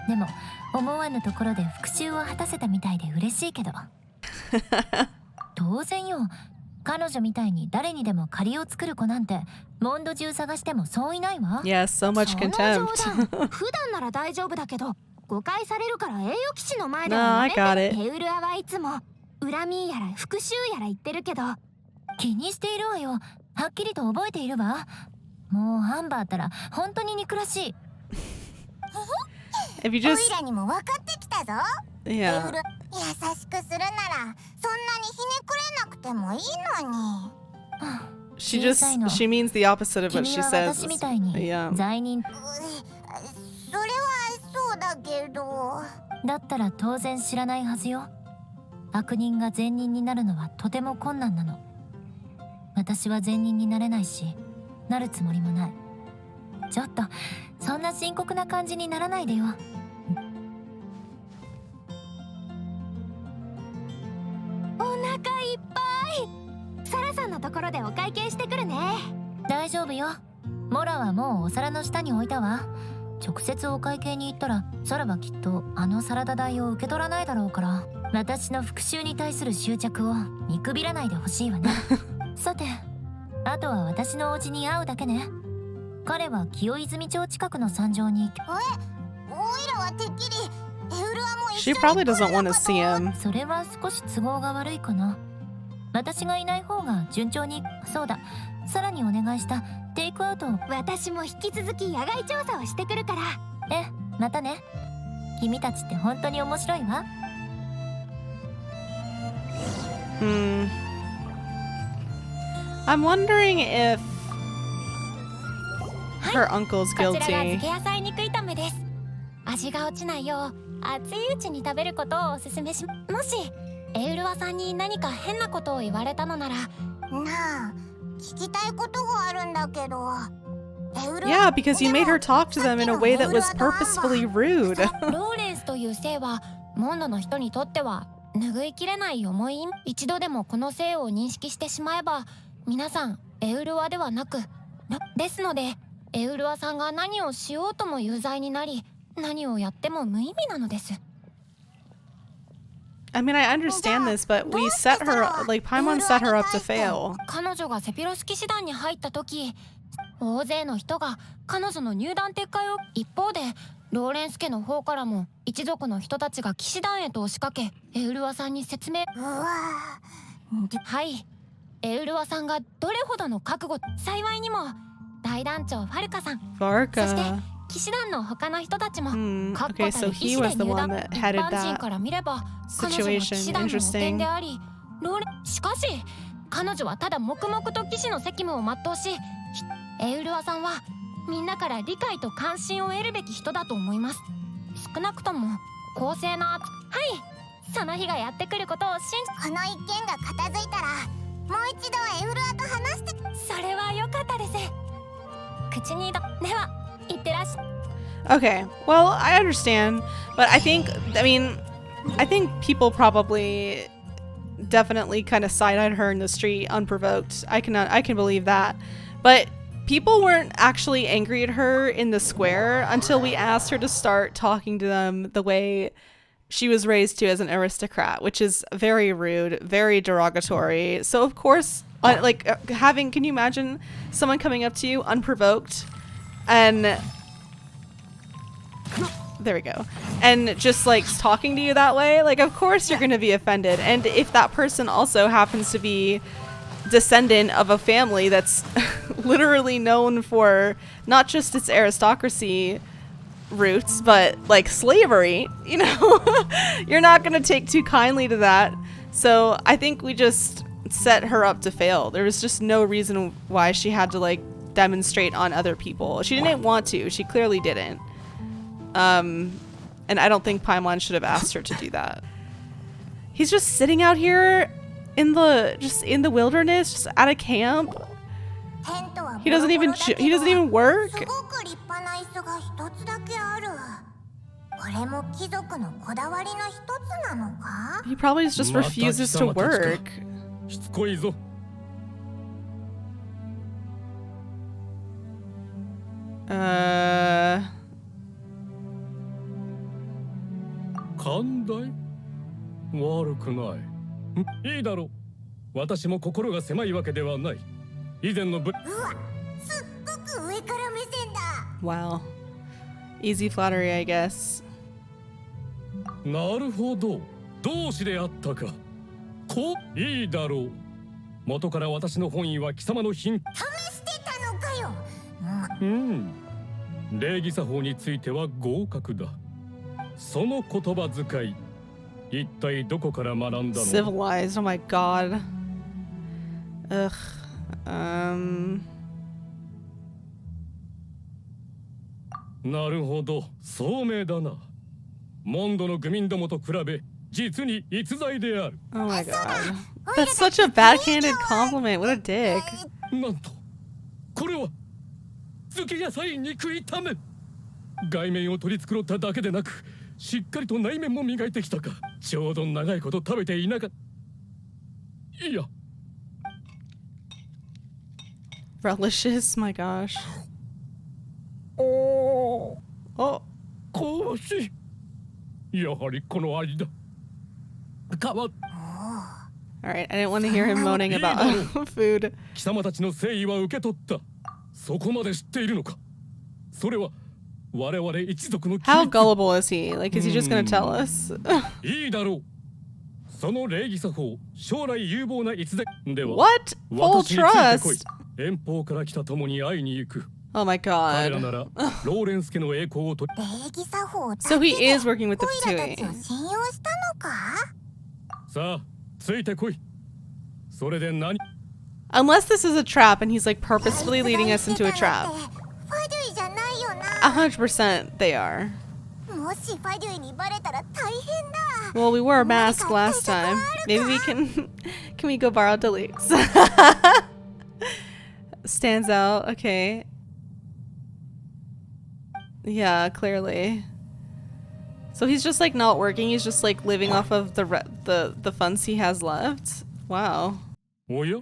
でも思わぬところで復讐を果たせたみたいで嬉しいけど。当然よ。彼女みたいに誰にでも借りを作る子なんてモンド中探してもそういないわ。 Yes, so much その冗 contempt. 談普段なら大丈夫だけど誤解されるから栄養騎士の前で No, は I やめ got て。 it. エウルアはいつも恨みやら復讐やら言ってるけど、気にしているわよ。はっきりと覚えているわ。もうハンバーったら本当に憎らしい。 If you オイ just ラにも分かってきたぞ。エ yeah. ウル、優しくするならそんなにひねくれなくてもいいのに。She just she means the opposite of what 君 she は says. 私みたいに Yeah. 罪人それはそうだけど。だったら当然知らないはずよ。悪人が善人になるのはとても困難なの。私は善人になれないし、なるつもりもない。ちょっとそんな深刻な感じにならないでよ。お腹いっぱい。サラさんのところでお会計してくるね。大丈夫よ。モラはもうお皿の下に置いたわ。直接お会計に行ったらサラはきっとあのサラダ代を受け取らないだろうから、私の復讐に対する執着を見くびらないでほしいわね。さて、あとは私のお家に会うだけね。彼は清泉町近くの山上に。オイラはてっきりエウルアも一 She 緒に probably doesn't want to see him. それは少し都合が悪いかな。私がいない方が順調に。そうだ、さらにお願いしたテイクアウトを。私も引き続き野外調査をしてくるから。またね。君たちって本当に面白いわ。Hmm. I'm wondering if her uncle's こちらが guilty. 漬け野菜肉炒めです。味が落ちないよう熱いうちに食べることをおすすめし。もしエウルワさんに何か変なことを言われたのなら。なあ、聞きたいことがあるんだけど。 Yeah, because you made her talk to them in a way that was purposefully rude. ローレンスという姓はモンドの人にとっては拭いきれない重い。一度でもこの姓を認識してしまえば皆さんエウルワではなくですので、エウルワさんが何をしようとも有罪になり、何をやっても無意味なのです。 I mean, I understand this, but we set her, like, Paimon set her up to fail. 彼女がセピロス騎士団に入った時、大勢の人が彼女の入団撤回を。一方でローレンス家の方からも一族の人たちが騎士団へと押しかけ、エウルワさんに説明。はい、エウルワさんがどれほどの覚悟。幸いにも大団長ファルカさん、そして Varka. 騎士団の他の人たちも Okay, 確固た so る騎 he 士で was the 入 one 団。 that 一 headed 般人 that から見れば彼女は騎 situation. 士団の汚点 Interesting. であり、しかし彼女はただ黙々と騎士の責務を全うし、エウルワさんはみんなから理解と関心を得るべき人だと思います。少なくとも公正な。はい、その日がやってくることを信じ。この一件が片付いたらもう一度エウルアと話して。それは良かったです。口にでは行ってらっしゃい。 Okay, well, I understand, but I think people probably definitely kind of side-eyed her in the street unprovoked. I can believe that. But people weren't actually angry at her in the square until we asked her to start talking to them the way she was raised to as an aristocrat, which is very rude, very derogatory. So of course like having, can you imagine someone coming up to you unprovoked and there we go, and just like talking to you that way? Like, of course you're gonna be offended. And if that person also happens to be descendant of a family that's literally known for not just its aristocracy roots, but like slavery, you know, you're not gonna take too kindly to that. So I think we just set her up to fail. There was just no reason why she had to like demonstrate on other people. She didn't want to. She clearly didn't. And I don't think Paimon should have asked her to do that. He's just sitting out here in the wilderness, just at a camp. He doesn't even work. He probably just refuses to work. Wow. Easy flattery, I guess. なるほど。同志であったか。いいだろう。元から私の本意は貴様の品。試してたのかよ。礼儀作法については合格だ。その言葉遣い、一体どこから学んだの？ Civilized. Oh my god. Ugh. なるほど、聡明だな。モンドの愚民どもと比べ、実に逸材である。Oh my god. That's such a backhanded compliment. What a dick. なんと、これは月野菜肉炒め。外面を取り繕っただけでなく、しっかりと内面も磨いてきたか。ちょうど長いこと食べていなかった。いや。Relicious, my gosh. おお、こうし。やはりこの味だ。Alright, I didn't want to hear him moaning about food. 貴様たちの誠意は受け取った。そこまで知っているのか。それは我々一族の。How gullible is he? Like, is he just gonna tell us? いいだろう。その礼儀作法、将来有望な逸材では。What? Full trust. 遠方から来た友に会いに行く。Oh my god. 彼らならローレンス家の栄光をと。So he is working with the Fatui. さあ、ついてこい。それで何？ Unless this is a trap and he's like purposefully leading us into a trap. 100% they are. Well, we wore a mask last time. Maybe we can we go borrow Deluxe? Stands out. Okay. Yeah, clearly. So he's just like not working. He's just like living off of the funds he has left. Wow. おや？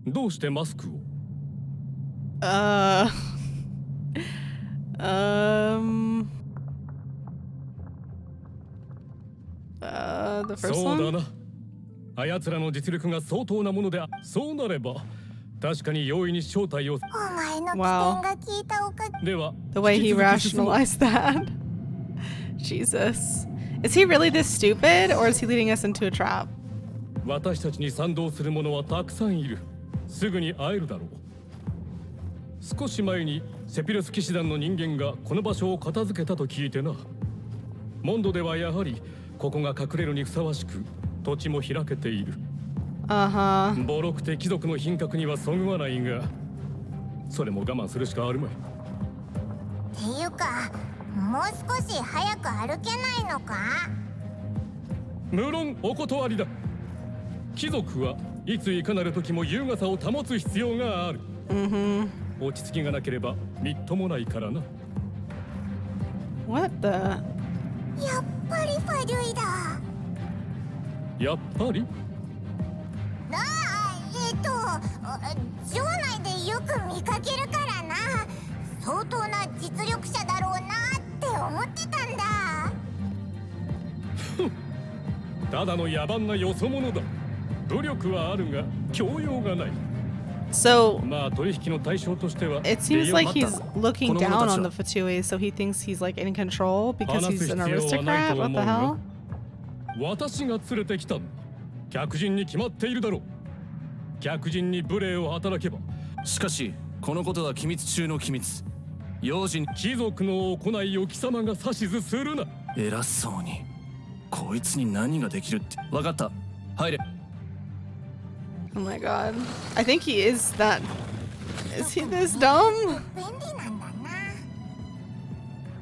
どうしてマスクを？ The first そうだ one? な。あやつらの実力が相当なもので、そうなれば確かに容易に正体を。Wow. では、 The way he rationalized that. Jesus. Is he really this stupid, or is he leading us into a trap? 私たちに賛同する者はたくさんいる。すぐに会えるだろう。少し前にセピロス騎士団の人間がこの場所を片付けたと聞いてな。モンドではやはりここが隠れるにふさわしく、土地も開けている。ボロくて貴族の品格にはそぐわないが、それも我慢するしかあるまい。っていうか、もう少し早く歩けないのか？無論お断りだ。貴族はいついかなる時も優雅さを保つ必要がある。落ち着きがなければみっともないからな。What the? やっぱりファデュイだ。やっぱり？城内でよく見かけるからな。相当な実力者だろうなって思ってたんだ。ただの野蛮なよそ者だ。武力はあるが教養がない。 So まあ取引の対象としては it seems like he's looking down on the Fatui, so he thinks he's like in control because he's an aristocrat. What the hell? 私が連れてきたんだ。客人に決まっているだろう。客人に無礼を働けば。しかしこのことは機密中の機密。用心。貴族の行いを貴様が指図するな。偉そうに。こいつに何ができるって。分かった。入れ。 Oh my god. I think he is that. Is he this dumb? 便利なんだな。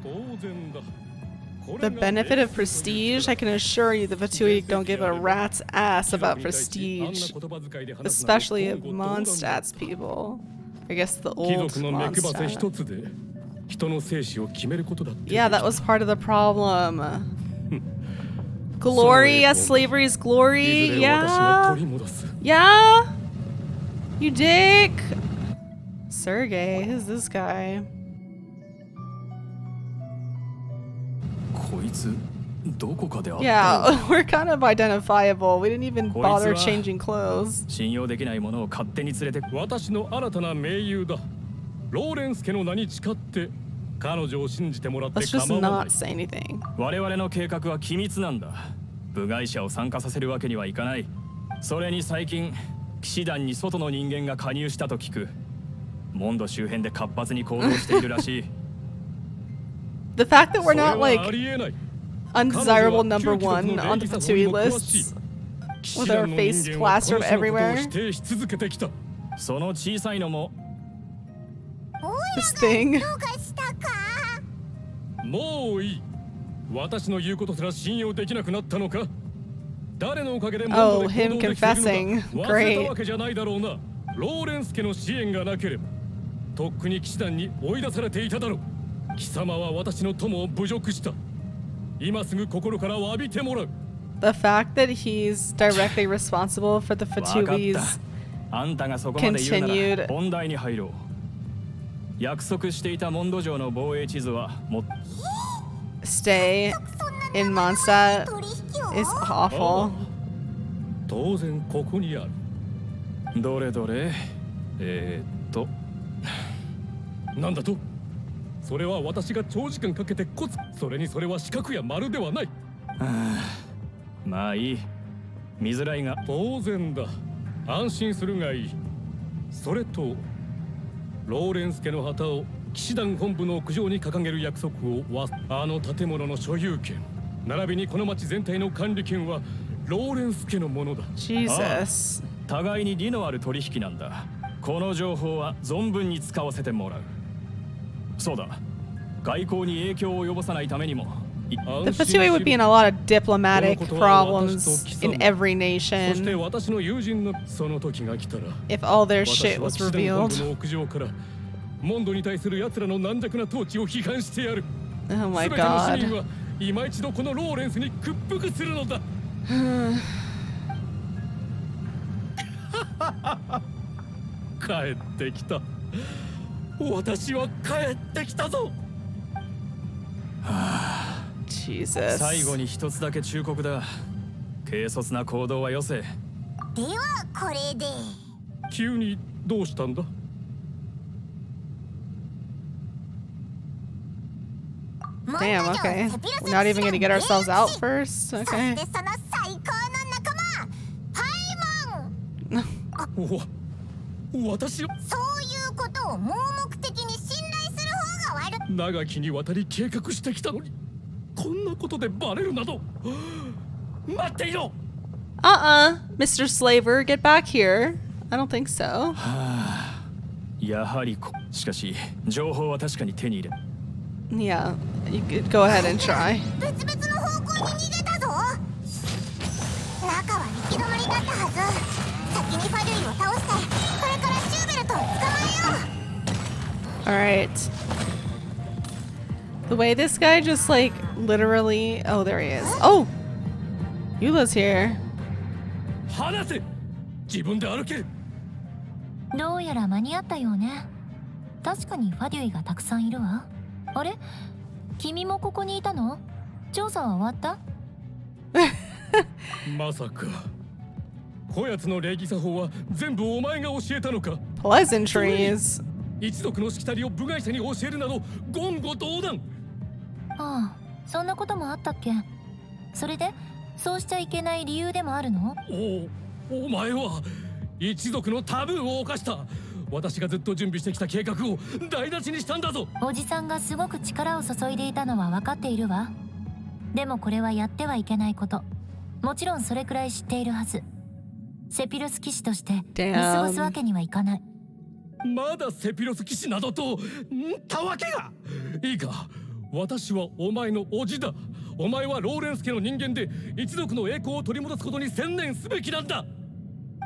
当然だ。 The benefit of prestige? I can assure you the Fatui don't give a rat's ass about prestige. Especially of Mondstadt's people. I guess the old Mondstadt. Yeah, that was part of the problem. Glory, yes, slavery is glory. Yeah. Yeah. You dick. Sergey, who's this guy? こいつどこかで会った。 Yeah, we're kind of identifiable. We didn't even bother changing clothes. 信用できないものを勝手に連れて。私の新たな盟友だ。ローレンス家の名に誓って彼女を信じてもらって Let's just 構わない。 not say anything. 我々の計画は機密なんだ。部外者を参加させるわけにはいかない。それに最近騎士団に外の人間が加入したと聞く。モンド周辺で活発に行動しているらしい。The fact that we're not like undesirable number one on the Fatui lists with our face plastered everywhere. その小さいのも This thing. どうかしたか？もういい。私の言うことすら信用できなくなったのか？誰のおかげでモンドで行動できているのか忘れたわけじゃないだろうな。ローレンス家の支援がなければとっくに騎士団に追い出されていただろう。貴様は私の友を侮辱した。今すぐ心から詫びてもらう。 The fact that he's directly responsible for the 分かった。 Fatui's あんたがそこまで言うな continued ら本題に入ろう。約束していたモンド城の防衛地図はも stay in Mondstadt is awful. 当然ここにある。どれどれなんだと？それは私が長時間かけてコツ。それにそれは四角や丸ではない。まあいい。見づらいが当然だ。安心するがいい。それとローレンス家の旗を騎士団本部の屋上に掲げる約束をあの建物の所有権並びにこの町全体の管理権はローレンス家のものだ。 Jesus. 互いに利のある取引なんだ。この情報は存分に使わせてもらう。そうだ。外交に影響を及ぼさないためにも。The Fatui would be in a lot of diplomatic problems in every そして nation 私の友人のその時が来たら if all their shit was 私は騎士団本部 revealed. の屋上からモンドに対する奴らの軟弱な統治を批判してやる。 Oh my 全ての市民 god. は今一度このローレンスに屈服するのだ。帰ってきた。私は帰ってきたぞ。Jesus. 最後に一つだけ忠告だ。軽率な行動はよせ。ではこれで。急にどうしたんだ？ Damn, okay. We're not even gonna get ourselves out first. Okay. そしてその最高の仲間パイモン。私をそういうことを盲目的に信頼する方が悪い。長きにわたり計画してきたのにこんなことでバレるなど。待っていろ。 Mr. Slaver, get back here. I don't think so. やはりしかし情報は確かに手に入れ。 Yeah, you could go ahead and try. 別々の方向に逃げたぞ。中は行き止まりだったはず。先にファデュイを倒してこれからシューベルトを捕まえよう。 Alright. The way this guy just like literally. Oh, there he is. Oh! Eula's here. 離せ。自分で歩ける。どうやら間に合ったようね。確かにファデュイがたくさんいるわ。あれ、君もここにいたの？調査は終わった？まさかこやつの礼儀作法は全部お前が教えたのか。 Pleasantries. 一族のしきたりを部外者に教えるなど言語道断。ああ、そんなこともあったっけ。それでそうしちゃいけない理由でもあるの？お前は一族のタブーを犯した。私がずっと準備してきた計画を台無しにしたんだぞ。おじさんがすごく力を注いでいたのは分かっているわ。でもこれはやってはいけないこと。もちろんそれくらい知っているはず。セピロス騎士として見過ごすわけにはいかない。まだセピロス騎士などとたわけが。いいか、私はお前の叔父だ。お前はローレンス家の人間で一族の栄光を取り戻すことに専念すべきなんだ。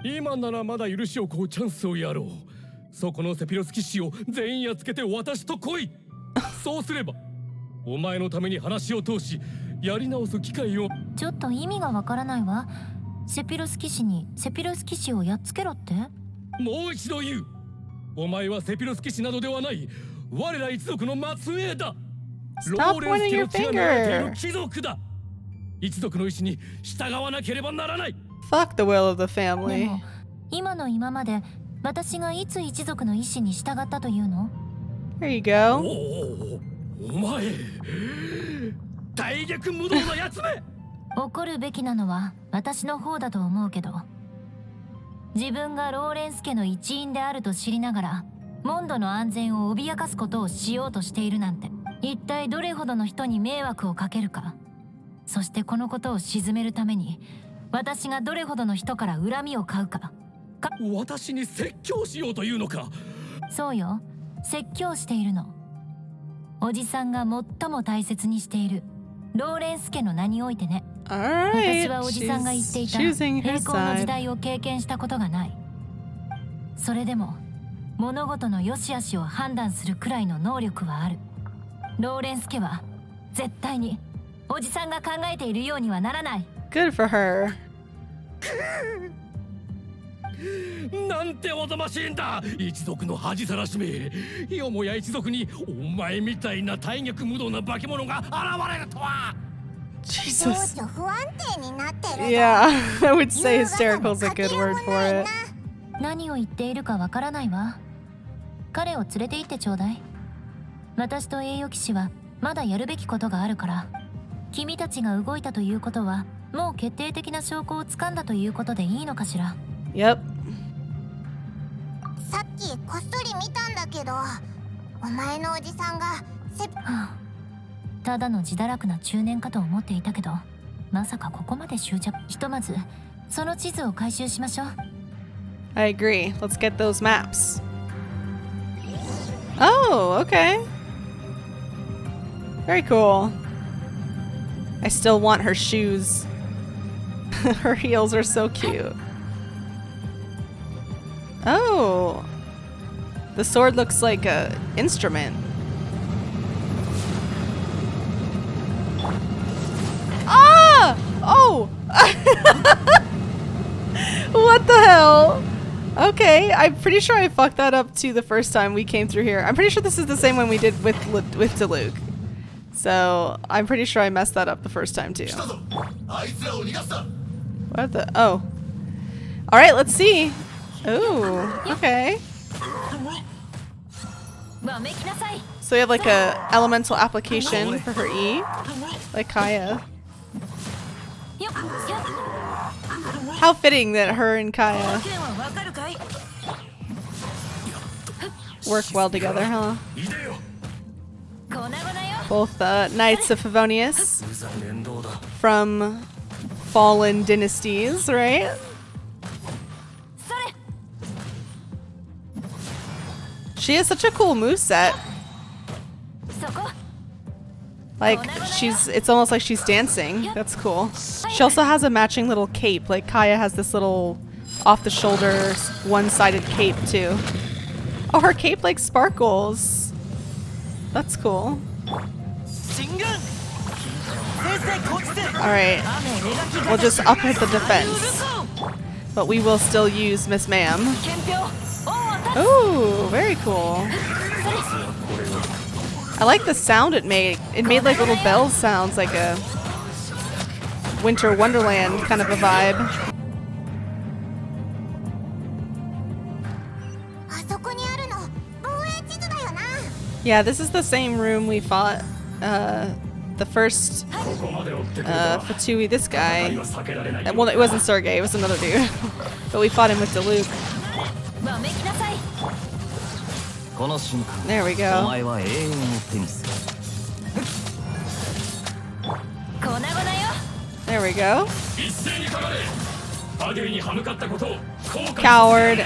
今ならまだ許しを請うチャンスをやろう。そこのセピロス騎士を全員やっつけて私と来い。そうすればお前のために話を通しやり直す機会を。ちょっと意味がわからないわ。セピロス騎士にセピロス騎士をやっつけろって？もう一度言う。お前はセピロス騎士などではない。我ら一族の末裔だ。ロ Stop ーレンス pointing 家の血が流れてい your る貴族だ。一族の意志に従わなければならない。 Fuck the will of the で family. も今の今まで私がいつ一族の意志に従ったというの？ There you go. お前大逆無道なやつめ。怒るべきなのは私の方だと思うけど、自分がローレンス家の一員であると知りながらモンドの安全を脅かすことをしようとしているなんて、一体どれほどの人に迷惑をかけるか。そしてこのことを鎮めるために私がどれほどの人から恨みを買うか。私に説教しようというのか。そうよ、説教しているの。おじさんが最も大切にしているローレンス家の名においてね。 Alright. 私はおじさんが言っていた choosing 栄 his 光の時 side. 代を経験したことがない。それでも物事の良し悪しを判断するくらいの能力はある。ローレンス家は絶対におじさんが考えているようにはならない。 Good for her. なんておぞましいんだ、一族の恥さらしめ。よもや一族にお前みたいな大逆無道な化け物が現れるとは。情 Jesus. 緒不安定になってるぞ。 Yeah, I would say hysterical is a good word for it. 何を言っているかわからないわ。彼を連れて行ってちょうだい。私と栄誉騎士はまだやるべきことがあるから。君たちが動いたということはもう決定的な証拠をつかんだということでいいのかしら。 Yep. さっきこっそり見たんだけど、お前のおじさんがただの自堕落な中年かと思っていたけど、まさかここまで執着。ひとまずその地図を回収しましょう。 I agree. Let's get those maps. Oh, okay. Very cool. I still want her shoes. Her heels are so cute. Oh. The sword looks like a instrument. Ah! Oh! What the hell? Okay, I'm pretty sure I fucked that up too the first time we came through here. I'm pretty sure this is the same one we did with Diluc. So, I'm pretty sure I messed that up the first time too. What the? Oh. Alright, let's see. Ooh, okay. So we have like a elemental application for her E, like Kaya. How fitting that her and Kaya work well together, huh? Both Knights of Favonius from fallen dynasties, right? She has such a cool moveset. Like, it's almost like she's dancing. That's cool. She also has a matching little cape. Like, Kaya has this little off-the-shoulder, one-sided cape, too. Oh, her cape, like, sparkles. That's cool. Alright. We'll just up hit the defense. But we will still use Miss Ma'am. Ooh, very cool. I like the sound it made. It made like little bell sounds, like a Winter Wonderland kind of a vibe. Yeah, this is the same room we fought the first Fatui, this guy. Well, it wasn't Sergey, it was another dude. But we fought him with Diluc. There we go. There we go. Coward.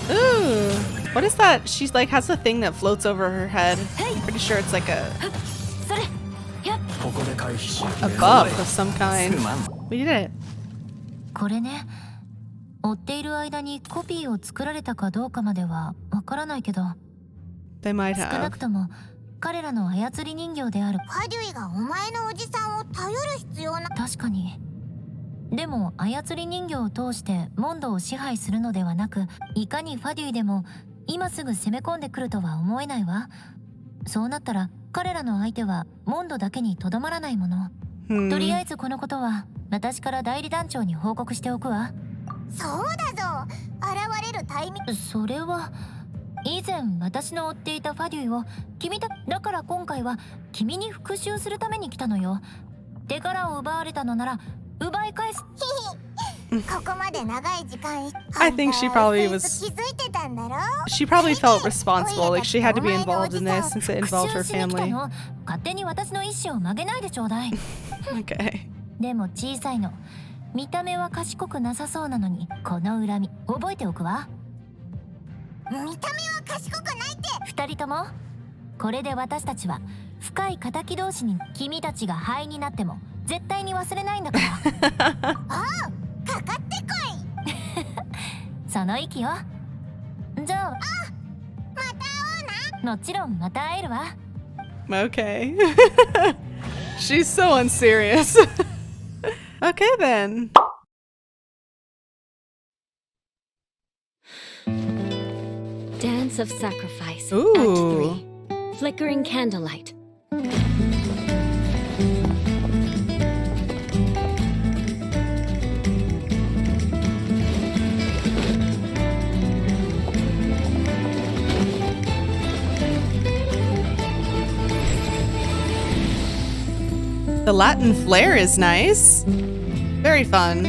Ooh, what is that? She's like has a thing that floats over her head. I'm pretty sure it's like a buff of some kind. We did it. これね、追っている間にコピーを作られたかどうかまではわからないけど、 They might 少な have. くとも彼らの操り人形である。ファデュイがお前のおじさんを頼る必要な。確かに。でも操り人形を通してモンドを支配するのではなく、いかにファデュイでも今すぐ攻め込んでくるとは思えないわ。そうなったら彼らの相手はモンドだけにとどまらないもの。とりあえずこのことは私から代理団長に報告しておくわ。そうだぞ、現れるタイミング。それは以前私の追っていたファデュイをだから今回は君に復讐するために来たのよ。手柄を奪われたのなら奪い返す。ここまで長い時間。 I think she probably was. 気づいてたんだろ。 She probably felt responsible, like she had to be involved in this since it involved her 復讐しに来た family. の。勝手に私の意思を曲げないでちょうだい。 Okay. でも小さいの。見た目は賢くなさそうなのに、この恨み覚えておくわ。見た目は賢くないって。二人ともこれで私たちは深い敵同士に。君たちが灰になっても絶対に忘れないんだから。おう、かかってこい。その意気よ。じゃあ、また会おうな。もちろんまた会えるわ。 Okay. She's so unserious. Okay then. Dance of Sacrifice. Ooh. Act 3. Flickering Candlelight. The Latin flair is nice. Very fun.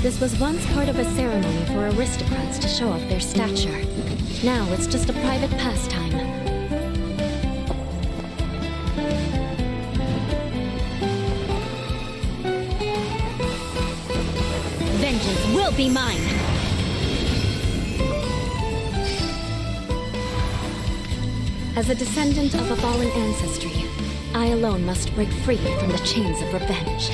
This was once part of a ceremony for aristocrats to show off their stature. Now it's just a private pastime. Vengeance will be mine! As a descendant of a fallen ancestry, I alone must break free from the chains of revenge.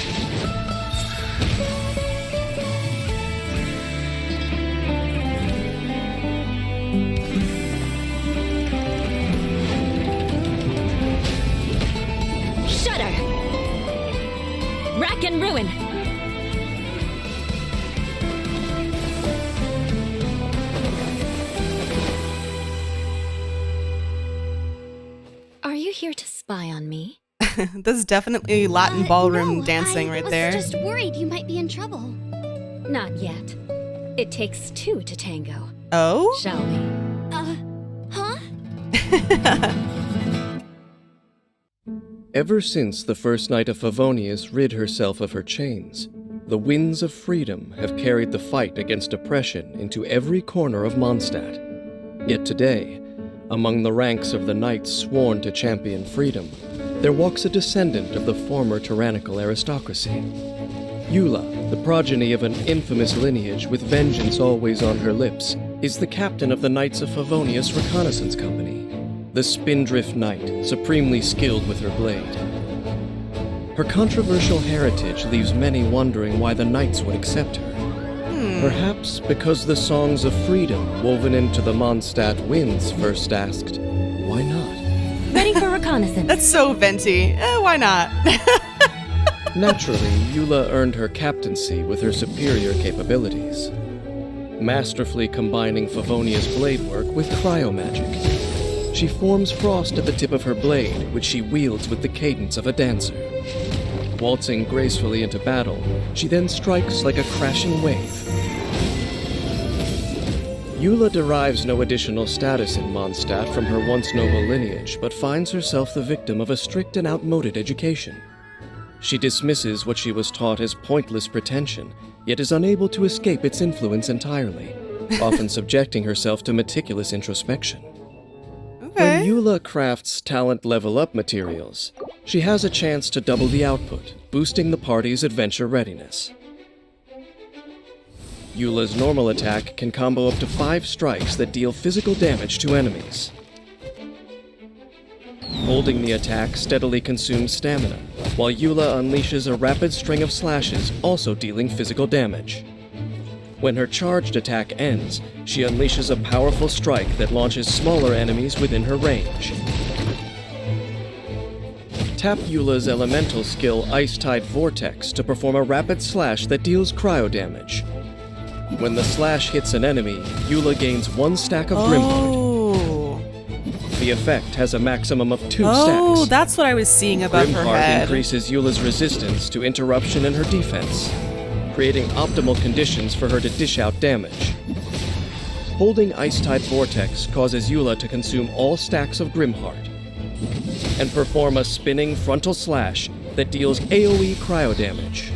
Shudder! Rack and ruin! Are you here to spy on me? This is definitely Latin ballroom dancing right there. I was just worried you might be in trouble. Not yet. It takes two to tango. Oh? Shall we? Huh? Ever since the first night of Favonius rid herself of her chains, the winds of freedom have carried the fight against oppression into every corner of Mondstadt. Yet today, among the ranks of the knights sworn to champion freedom, there walks a descendant of the former tyrannical aristocracy. Eula, the progeny of an infamous lineage with vengeance always on her lips, is the captain of the Knights of Favonius Reconnaissance Company, the Spindrift Knight, supremely skilled with her blade. Her controversial heritage leaves many wondering why the Knights would accept her. Perhaps because the songs of freedom woven into the Mondstadt winds first asked, why not? Ready for reconnaissance. That's so venti. Why not? Naturally, Eula earned her captaincy with her superior capabilities. masterfully combining Favonia's blade work with cryomagic. She forms frost at the tip of her blade, which she wields with the cadence of a dancer. Waltzing gracefully into battle, she then strikes like a crashing wave. Eula derives no additional status in Mondstadt from her once noble lineage, but finds herself the victim of a strict and outmoded education. She dismisses what she was taught as pointless pretension, yet is unable to escape its influence entirely, often subjecting herself to meticulous introspection. When Eula crafts talent level up materials, she has a chance to double the output, boosting the party's adventure readiness. Eula's normal attack can combo up to 5 strikes that deal physical damage to enemies. Holding the attack steadily consumes stamina, while Eula unleashes a rapid string of slashes, also dealing physical damage. When her charged attack ends, she unleashes a powerful strike that launches smaller enemies within her range. Tap Eula's elemental skill Ice-Tide Vortex to perform a rapid slash that deals cryo damage. When the slash hits an enemy, Eula gains 1 stack of Grimheart. The effect has a maximum of 2 stacks. Oh, that's what I was seeing above her Grimheart head. increases Eula's resistance to interruption in her defense, creating optimal conditions for her to dish out damage. Holding Ice-Tide Vortex causes Eula to consume all stacks of Grimheart and perform a spinning frontal slash that deals AoE cryo damage.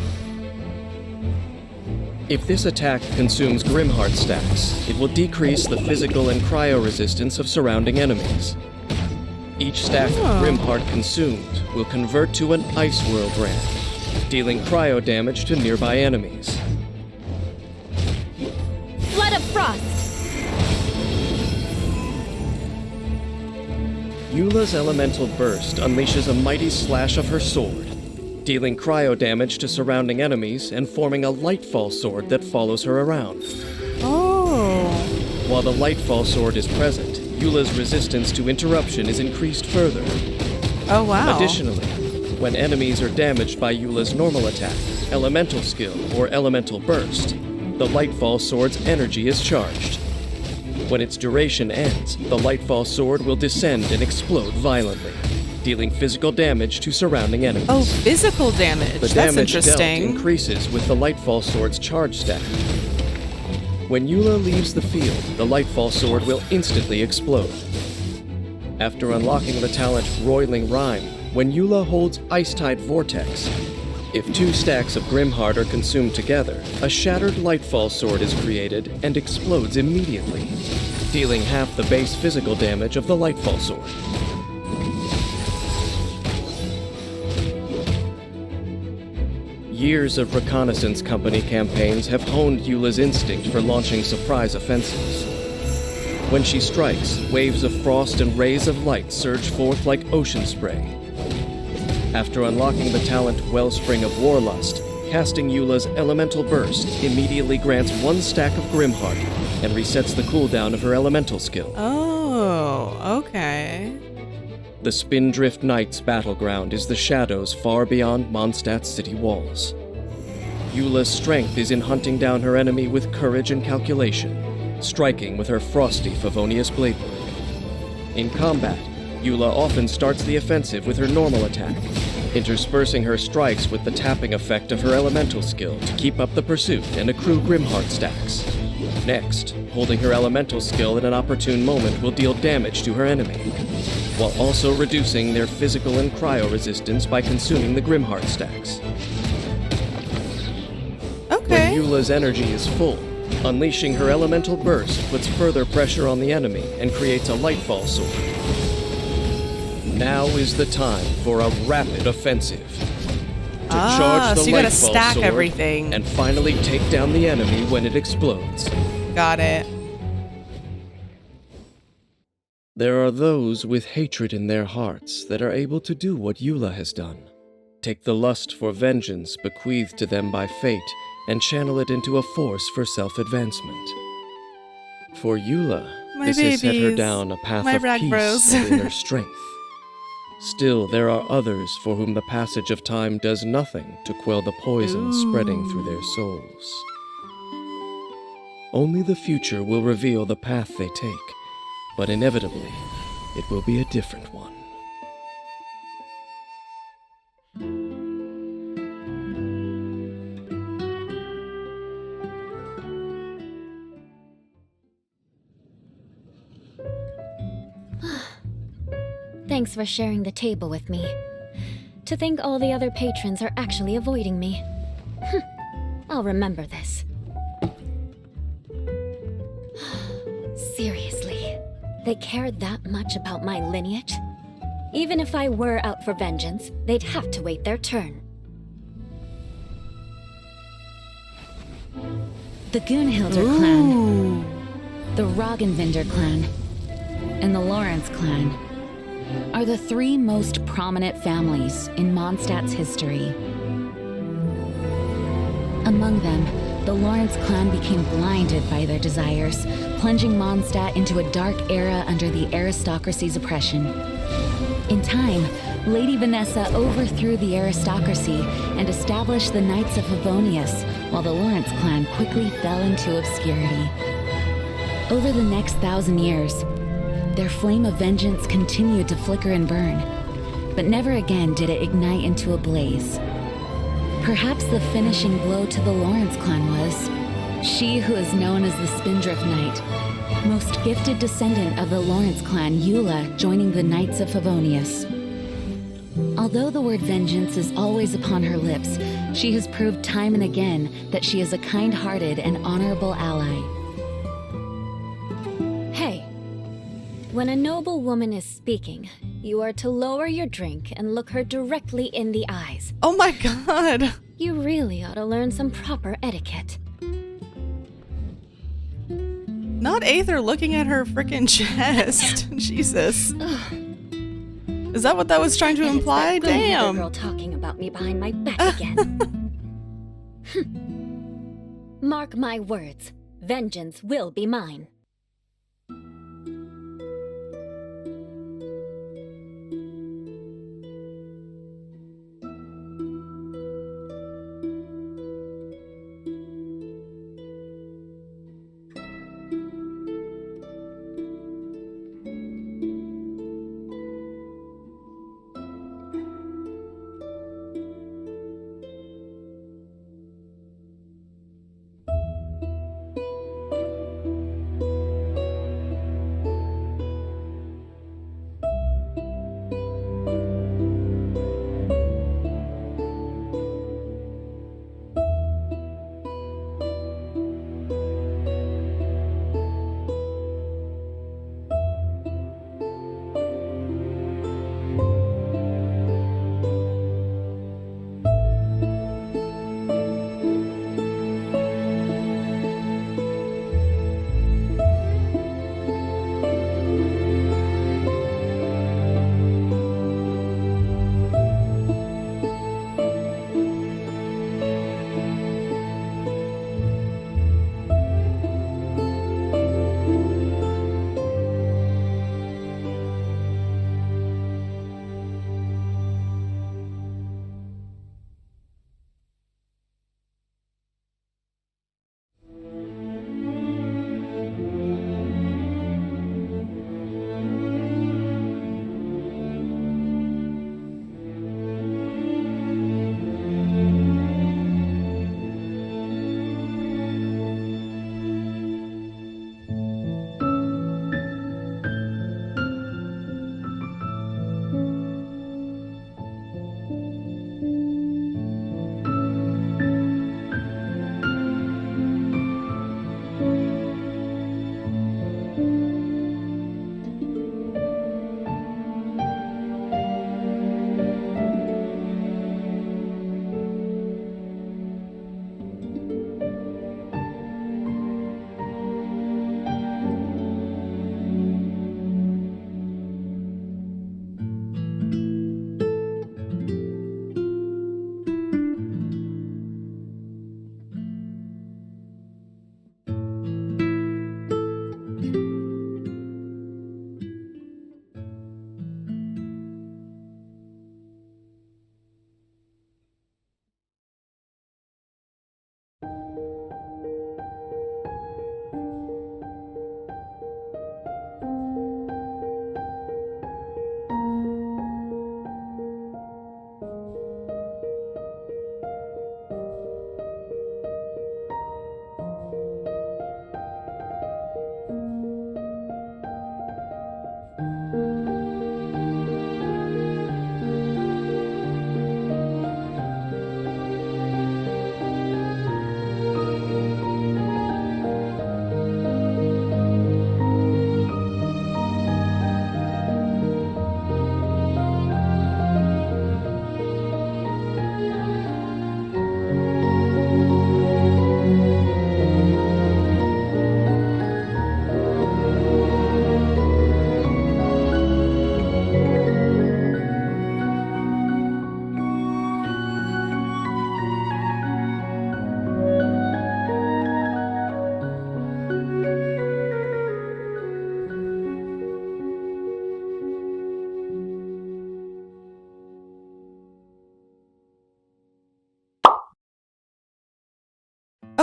If this attack consumes Grimheart stacks, it will decrease the physical and cryo resistance of surrounding enemies. Each stack of Grimheart consumed will convert to an Ice Whirl brand, dealing cryo damage to nearby enemies. Flood of Frost! Eula's elemental burst unleashes a mighty slash of her sword, dealing cryo damage to surrounding enemies and forming a Lightfall sword that follows her around. Oh. While the Lightfall sword is present, Eula's resistance to interruption is increased further. Oh, wow. Additionally, when enemies are damaged by Eula's normal attack, elemental skill, or elemental burst, the Lightfall sword's energy is charged. When its duration ends, the Lightfall sword will descend and explode violently, dealing physical damage to surrounding enemies. Oh, physical damage. The That's damage dealt interesting. increases with the Lightfall sword's charge stack. When Eula leaves the field, the Lightfall sword will instantly explode. After unlocking the talent Roiling Rhyme, when Eula holds Ice-Tide Vortex, if 2 stacks of Grimheart are consumed together, a shattered Lightfall sword is created and explodes immediately, dealing half the base physical damage of the Lightfall sword. Years of reconnaissance company campaigns have honed Eula's instinct for launching surprise offensives. When she strikes, waves of frost and rays of light surge forth like ocean spray. After unlocking the talent Wellspring of Warlust, casting Eula's Elemental Burst immediately grants 1 stack of Grimheart and resets the cooldown of her elemental skill. Oh, okay. The Spindrift Knight's battleground is the shadows far beyond Mondstadt's city walls. Eula's strength is in hunting down her enemy with courage and calculation, striking with her frosty Favonius blade work. In combat, Eula often starts the offensive with her normal attack, interspersing her strikes with the tapping effect of her elemental skill to keep up the pursuit and accrue Grimheart stacks. Next, holding her elemental skill at an opportune moment will deal damage to her enemy, while also reducing their physical and cryo resistance by consuming the Grimheart stacks. Okay. When Eula's energy is full, unleashing her elemental burst puts further pressure on the enemy and creates a Lightfall sword. Now is the time for a rapid offensive. To charge the so you gotta Lightfall stack sword everything. and finally take down the enemy when it explodes. Got it. There are those with hatred in their hearts that are able to do what Eula has done. Take the lust for vengeance bequeathed to them by fate and channel it into a force for self-advancement. For Eula, My this has set her babies. down a path My of rag peace bros. and inner strength. Still, there are others for whom the passage of time does nothing to quell the poison spreading through their souls. Only the future will reveal the path they take, but inevitably, it will be a different one. Thanks for sharing the table with me. To think all the other patrons are actually avoiding me. I'll remember this. Seriously, they care that much about my lineage? Even if I were out for vengeance, they'd have to wait their turn. The Gunhilder clan, the Roggenvinder clan, and the Lawrence clan are the three most prominent families in Mondstadt's history. Among them, the Lawrence clan became blinded by their desires, plunging Mondstadt into a dark era under the aristocracy's oppression. In time, Lady Vanessa overthrew the aristocracy and established the Knights of Favonius, while the Lawrence clan quickly fell into obscurity. Over the next 1,000 years, their flame of vengeance continued to flicker and burn, but never again did it ignite into a blaze. Perhaps the finishing blow to the Lawrence clan was she who is known as the Spindrift Knight, most gifted descendant of the Lawrence clan, Eula, joining the Knights of Favonius. Although the word vengeance is always upon her lips, she has proved time and again that she is a kind-hearted and honorable ally. Hey, when a noble woman is speaking, you are to lower your drink and look her directly in the eyes. Oh my god! You really ought to learn some proper etiquette. Not Aether looking at her freaking chest. Jesus. Is that what that was trying to imply? Damn. Girl talking about me behind my back again. Mark my words. Vengeance will be mine.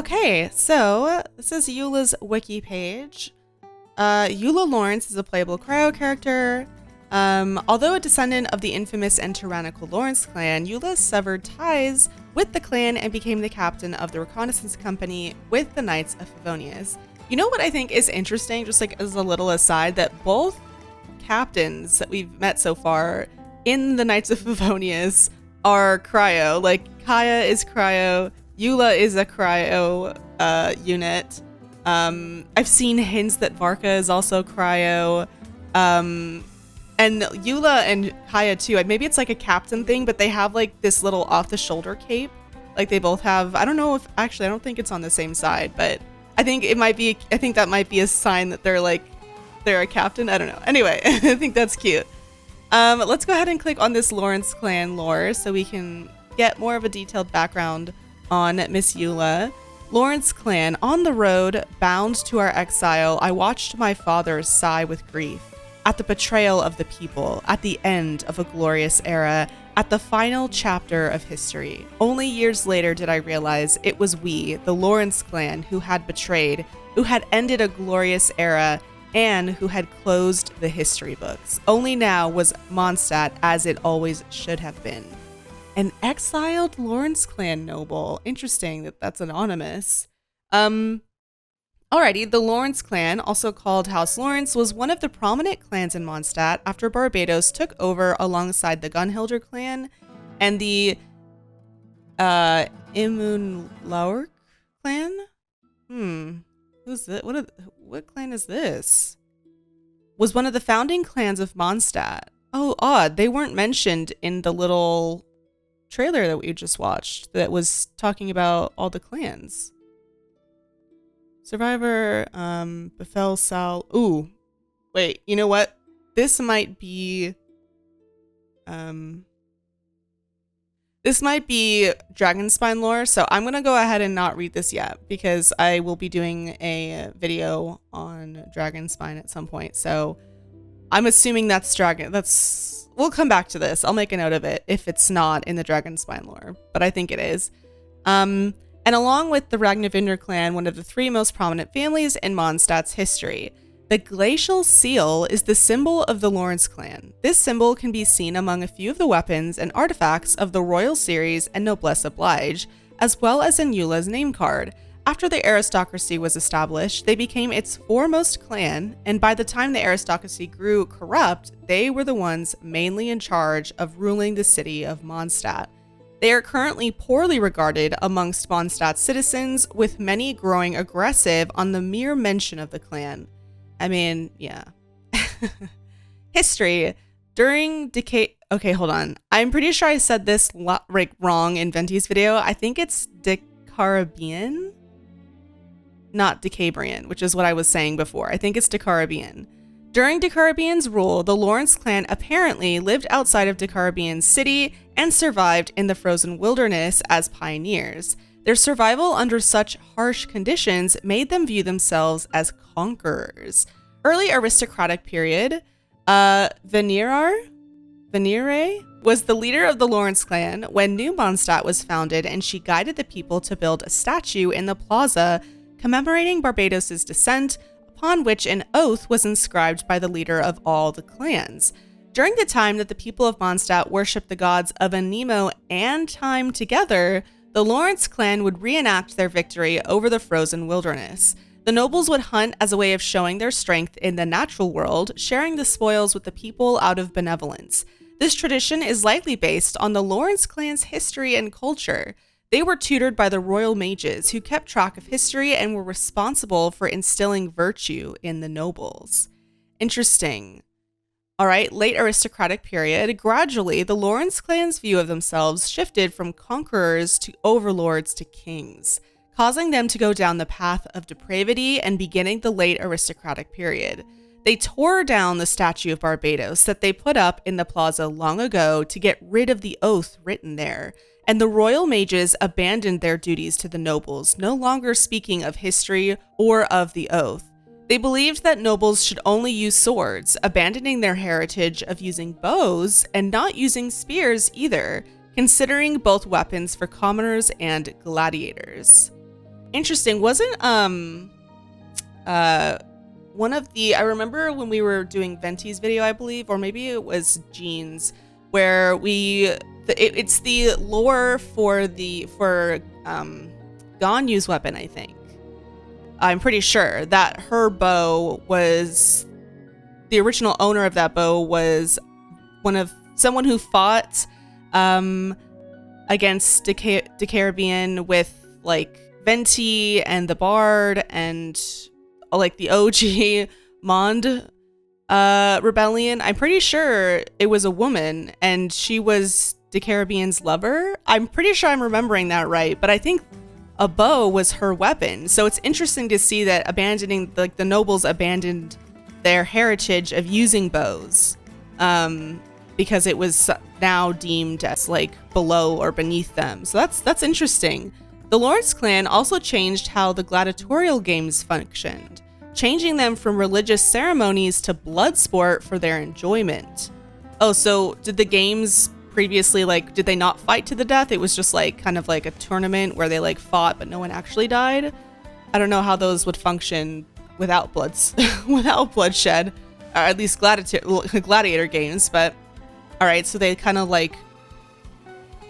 Okay, so this is Eula's wiki page. Eula Lawrence is a playable cryo character. Although a descendant of the infamous and tyrannical Lawrence clan, Eula severed ties with the clan and became the captain of the reconnaissance company with the Knights of Favonius. You know what I think is interesting, just like as a little aside, that both captains that we've met so far in the Knights of Favonius are cryo. Like, Kaya is cryo, Eula is a cryo unit. I've seen hints that Varka is also cryo. And Eula and Kaya too. Maybe it's like a captain thing, but they have like this little off-the-shoulder cape. Like they both have, I don't know if, actually I don't think it's on the same side, but I think it might be, I think that might be a sign that they're a captain. I don't know. Anyway, I think that's cute. Let's go ahead and click on this Lawrence clan lore so we can get more of a detailed background on Miss Eula. Lawrence clan. On the road, bound to our exile, I watched my father sigh with grief at the betrayal of the people, at the end of a glorious era, at the final chapter of history. Only years later did I realize it was we, the Lawrence clan, who had betrayed, who had ended a glorious era, and who had closed the history books. Only now was Mondstadt as it always should have been. An exiled Lawrence clan noble. Interesting that that's anonymous. Alrighty, the Lawrence clan, also called House Lawrence, was one of the prominent clans in Mondstadt after Barbados took over alongside the Gunhilder clan and the Immunlaurk clan? Who's that? What clan is this? Was one of the founding clans of Mondstadt. Oh, odd. They weren't mentioned in the little trailer that we just watched that was talking about all the clans. Survivor, Befel Sal. Ooh, wait, you know what? This might be Dragonspine lore, so I'm gonna go ahead and not read this yet because I will be doing a video on Dragonspine at some point. So I'm assuming that's we'll come back to this. I'll make a note of it if it's not in the Dragonspine lore, but I think it is. And along with the Ragnavinder clan, one of the three most prominent families in Mondstadt's history. The glacial seal is the symbol of the Lawrence clan. This symbol can be seen among a few of the weapons and artifacts of the Royal Series and Noblesse Oblige, as well as in Eula's name card. After the aristocracy was established, they became its foremost clan, and by the time the aristocracy grew corrupt, they were the ones mainly in charge of ruling the city of Mondstadt. They are currently poorly regarded amongst Mondstadt's citizens, with many growing aggressive on the mere mention of the clan. I mean, yeah. History. During decay... Okay, hold on. I'm pretty sure I said this wrong in Venti's video. I think it's Decarabian? Not Decabrian, which is what I was saying before. I think it's Decarabian. During Decarabian's rule, the Lawrence clan apparently lived outside of Decarabian city and survived in the frozen wilderness as pioneers. Their survival under such harsh conditions made them view themselves as conquerors. Early aristocratic period, Venire was the leader of the Lawrence clan when New Mondstadt was founded, and she guided the people to build a statue in the plaza commemorating Barbados' descent, upon which an oath was inscribed by the leader of all the clans. During the time that the people of Mondstadt worshipped the gods of Anemo and time together, the Lawrence clan would reenact their victory over the frozen wilderness. The nobles would hunt as a way of showing their strength in the natural world, sharing the spoils with the people out of benevolence. This tradition is likely based on the Lawrence clan's history and culture. They were tutored by the royal mages who kept track of history and were responsible for instilling virtue in the nobles. Interesting. All right, late aristocratic period. Gradually, the Lawrence clan's view of themselves shifted from conquerors to overlords to kings, causing them to go down the path of depravity and beginning the late aristocratic period. They tore down the statue of Barbados that they put up in the plaza long ago to get rid of the oath written there, and the royal mages abandoned their duties to the nobles, no longer speaking of history or of the oath. They believed that nobles should only use swords, abandoning their heritage of using bows and not using spears either, considering both weapons for commoners and gladiators. interesting. Wasn't one of the, I remember when we were doing Venti's video, I believe, or maybe it was Jean's, where it's the lore for Ganyu's weapon, I think. I'm pretty sure that her bow was, the original owner of that bow was someone who fought against the Caribbean with like Venti and the Bard and like the OG Mond rebellion. I'm pretty sure it was a woman and she was the Caribbean's lover. I'm pretty sure I'm remembering that right, but I think a bow was her weapon. So it's interesting to see that the nobles abandoned their heritage of using bows because it was now deemed as like below or beneath them. So that's interesting. The Lawrence clan also changed how the gladiatorial games functioned, changing them from religious ceremonies to blood sport for their enjoyment. Oh, so did the games previously, like, did they not fight to the death? It was just like kind of like a tournament where they like fought but no one actually died. I don't know how those would function without without bloodshed, or at least gladiator games. But all right, so they kind of like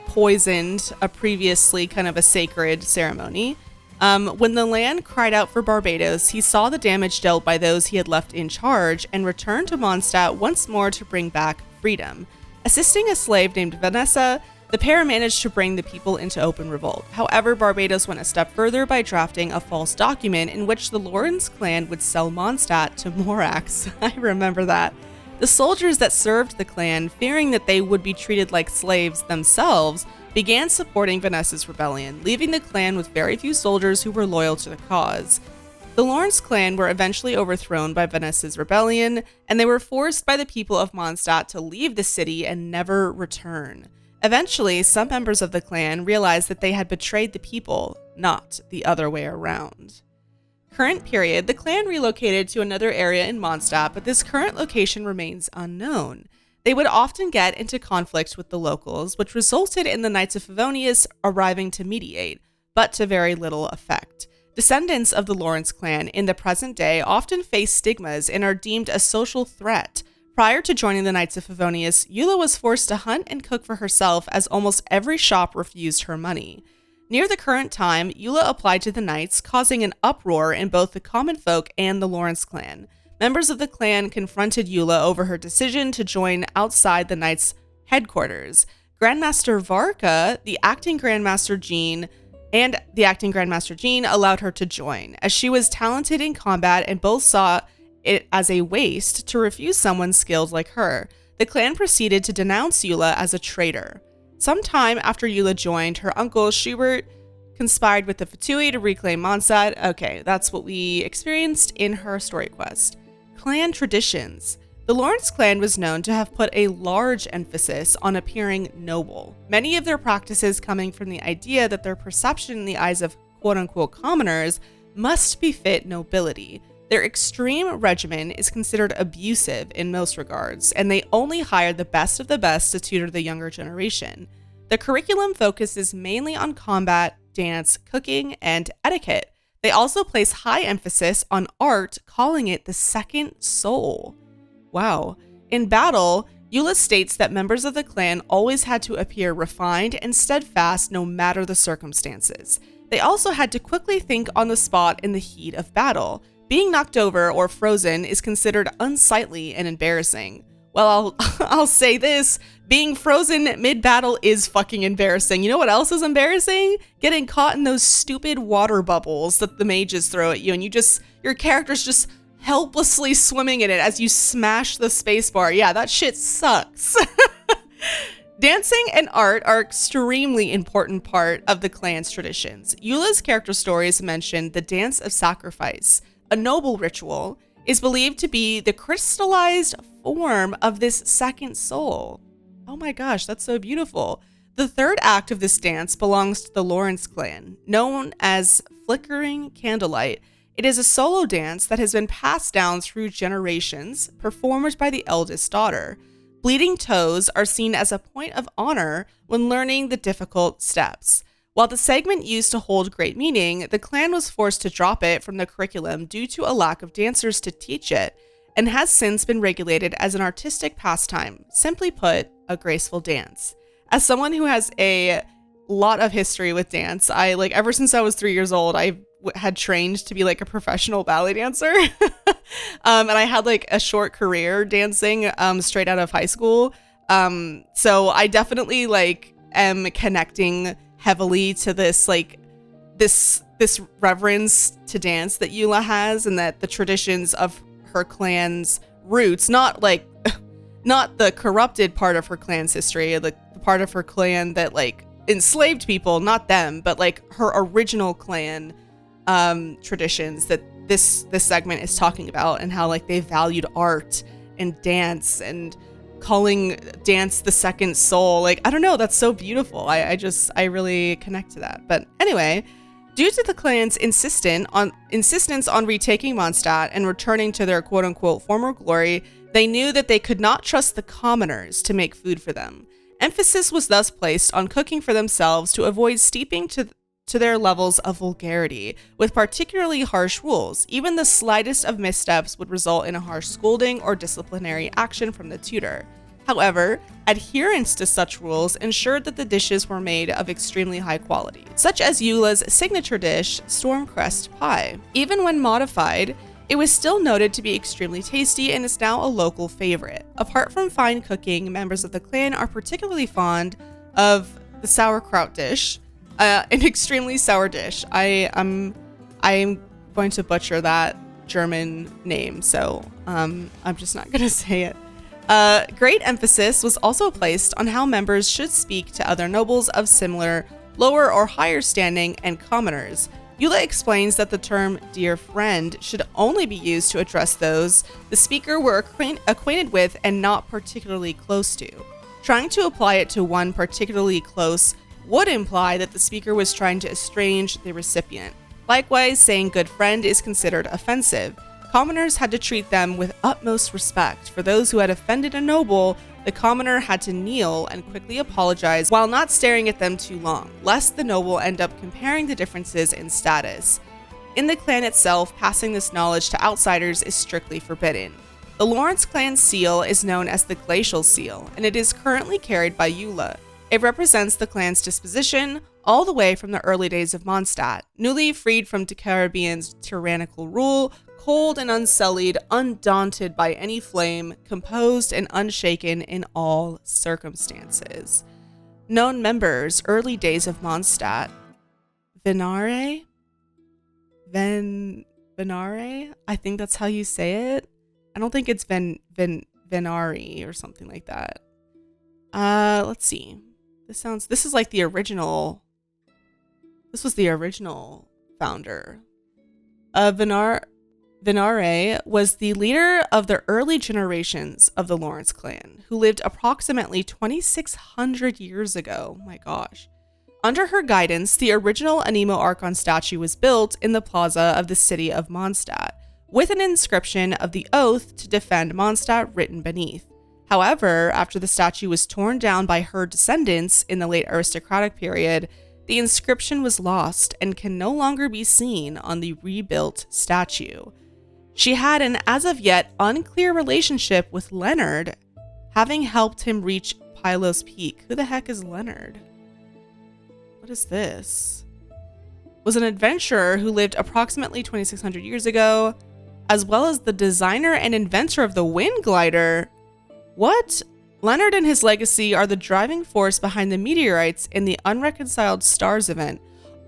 poisoned a previously kind of a sacred ceremony. When the land cried out for Barbados, he saw the damage dealt by those he had left in charge and returned to Mondstadt once more to bring back freedom. Assisting a slave named Vanessa, the pair managed to bring the people into open revolt. However, Barbados went a step further by drafting a false document in which the Lawrence clan would sell Mondstadt to Morax. I remember that. The soldiers that served the clan, fearing that they would be treated like slaves themselves, began supporting Vanessa's rebellion, leaving the clan with very few soldiers who were loyal to the cause. The Lawrence clan were eventually overthrown by Vanessa's rebellion, and they were forced by the people of Mondstadt to leave the city and never return. Eventually, some members of the clan realized that they had betrayed the people, not the other way around. Current period, the clan relocated to another area in Mondstadt, but this current location remains unknown. They would often get into conflict with the locals, which resulted in the Knights of Favonius arriving to mediate, but to very little effect. Descendants of the Lawrence clan in the present day often face stigmas and are deemed a social threat. Prior to joining the Knights of Favonius, Eula was forced to hunt and cook for herself as almost every shop refused her money. Near the current time, Eula applied to the Knights, causing an uproar in both the common folk and the Lawrence clan. Members of the clan confronted Eula over her decision to join outside the Knights' headquarters. Grandmaster Varka, the acting Grandmaster Jean allowed her to join, as she was talented in combat and both saw it as a waste to refuse someone skilled like her. The clan proceeded to denounce Eula as a traitor. Sometime after Eula joined, her uncle Schubert conspired with the Fatui to reclaim Mondstadt. Okay, that's what we experienced in her story quest. Clan traditions. The Lawrence clan was known to have put a large emphasis on appearing noble, many of their practices coming from the idea that their perception in the eyes of quote-unquote commoners must befit nobility. Their extreme regimen is considered abusive in most regards, and they only hire the best of the best to tutor the younger generation. The curriculum focuses mainly on combat, dance, cooking, and etiquette. They also place high emphasis on art, calling it the second soul. Wow. In battle, Eula states that members of the clan always had to appear refined and steadfast no matter the circumstances. They also had to quickly think on the spot in the heat of battle. Being knocked over or frozen is considered unsightly and embarrassing. Well, I'll say this, being frozen mid-battle is fucking embarrassing. You know what else is embarrassing? Getting caught in those stupid water bubbles that the mages throw at you, and your character's just helplessly swimming in it as you smash the spacebar. Yeah, that shit sucks. Dancing and art are extremely important part of the clan's traditions. Eula's character stories mention the Dance of Sacrifice, a noble ritual, is believed to be the crystallized form of this second soul. Oh my gosh, that's so beautiful. The third act of this dance belongs to the Lawrence clan, known as Flickering Candlelight. It is a solo dance that has been passed down through generations, performed by the eldest daughter. Bleeding toes are seen as a point of honor when learning the difficult steps. While the segment used to hold great meaning, the clan was forced to drop it from the curriculum due to a lack of dancers to teach it, and has since been regulated as an artistic pastime, simply put, a graceful dance. As someone who has a lot of history with dance, ever since I was 3 years old, I had trained to be like a professional ballet dancer. And I had like a short career dancing straight out of high school. So I definitely am connecting heavily to this this reverence to dance that Eula has, and that the traditions of her clan's roots, not the corrupted part of her clan's history, the part of her clan that enslaved people, not them, but her original clan traditions that this segment is talking about, and how they valued art and dance and calling dance the second soul. I don't know, that's so beautiful. I really connect to that. But anyway, due to the clan's insistence on retaking Mondstadt and returning to their quote-unquote former glory, they knew that they could not trust the commoners to make food for them. Emphasis was thus placed on cooking for themselves to avoid steeping to their levels of vulgarity, with particularly harsh rules. Even the slightest of missteps would result in a harsh scolding or disciplinary action from the tutor. However, adherence to such rules ensured that the dishes were made of extremely high quality, such as Eula's signature dish, Stormcrest Pie. Even when modified, it was still noted to be extremely tasty and is now a local favorite. Apart from fine cooking, members of the clan are particularly fond of the sauerkraut dish, an extremely sour dish. I am going to butcher that German name, so I'm just not gonna say it. Great emphasis was also placed on how members should speak to other nobles of similar lower or higher standing and commoners. Eula explains that the term dear friend should only be used to address those the speaker were acquainted with and not particularly close to. Trying to apply it to one particularly close would imply that the speaker was trying to estrange the recipient. Likewise, saying good friend is considered offensive. Commoners had to treat them with utmost respect. For those who had offended a noble, the commoner had to kneel and quickly apologize while not staring at them too long, lest the noble end up comparing the differences in status. In the clan itself, passing this knowledge to outsiders is strictly forbidden. The Lawrence clan seal is known as the Glacial Seal, and it is currently carried by Eula. It represents the clan's disposition all the way from the early days of Mondstadt, newly freed from the Caribbean's tyrannical rule, cold and unsullied, undaunted by any flame, composed and unshaken in all circumstances. Known members, early days of Mondstadt: Venare? Venare? I think that's how you say it. I don't think it's Venari or something like that. Let's see. This is like the original. This was the original founder. Venare was the leader of the early generations of the Lawrence clan, who lived approximately 2,600 years ago. My gosh. Under her guidance, the original Anemo Archon statue was built in the plaza of the city of Mondstadt, with an inscription of the oath to defend Mondstadt written beneath. However, after the statue was torn down by her descendants in the late aristocratic period, the inscription was lost and can no longer be seen on the rebuilt statue. She had an as of yet unclear relationship with Leonard, having helped him reach Pylos Peak. Who the heck is Leonard? What is this? Was an adventurer who lived approximately 2,600 years ago, as well as the designer and inventor of the Wind Glider. What? Leonard and his legacy are the driving force behind the meteorites in the Unreconciled Stars event.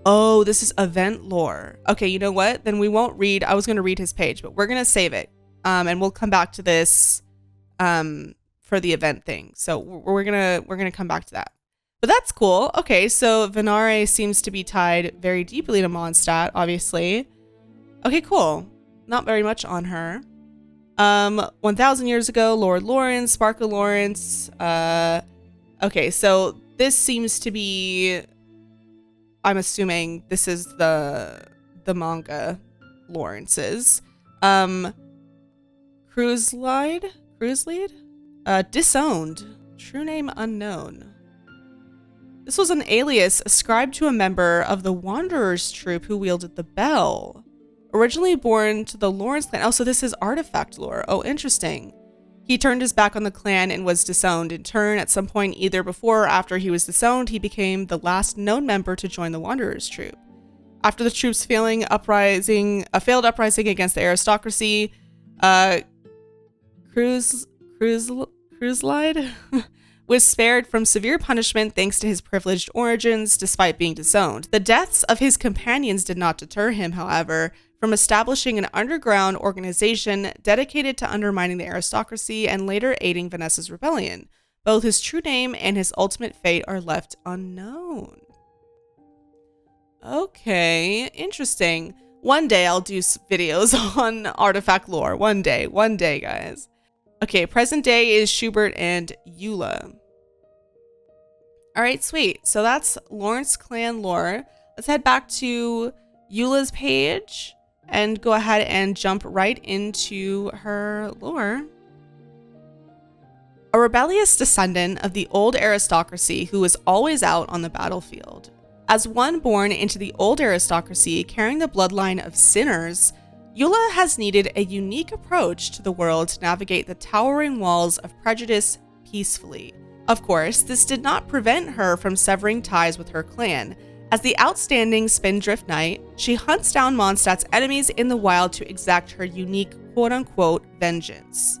Oh, this is event lore. Okay, you know what? Then we won't read. I was going to read his page, but we're going to save it. And we'll come back to this for the event thing. So we're going to come back to that. But that's cool. Okay, so Venare seems to be tied very deeply to Mondstadt, obviously. Okay, cool. Not very much on her. 1,000 years ago, Lord Lawrence, Sparkle Lawrence. Okay, so this seems to be, I'm assuming this is the manga Lawrence's. Cruise lead? Disowned. True name unknown. This was an alias ascribed to a member of the Wanderers troupe who wielded the bell. Originally born to the Lawrence clan. Oh, so this is artifact lore. Oh, interesting. He turned his back on the clan and was disowned. In turn, at some point either before or after he was disowned, he became the last known member to join the Wanderers troupe. After the troupe's failed uprising against the aristocracy, Cruiselide was spared from severe punishment thanks to his privileged origins despite being disowned. The deaths of his companions did not deter him, however, from establishing an underground organization dedicated to undermining the aristocracy and later aiding Vanessa's rebellion. Both his true name and his ultimate fate are left unknown. Okay, interesting. One day I'll do videos on artifact lore. One day, guys. Okay, present day is Schubert and Eula. All right, sweet. So that's Lawrence clan lore. Let's head back to Eula's page and go ahead and jump right into her lore. A rebellious descendant of the old aristocracy who was always out on the battlefield. As one born into the old aristocracy carrying the bloodline of sinners, Eula has needed a unique approach to the world to navigate the towering walls of prejudice peacefully. Of course, this did not prevent her from severing ties with her clan. As the outstanding Spindrift Knight, she hunts down Mondstadt's enemies in the wild to exact her unique quote-unquote vengeance.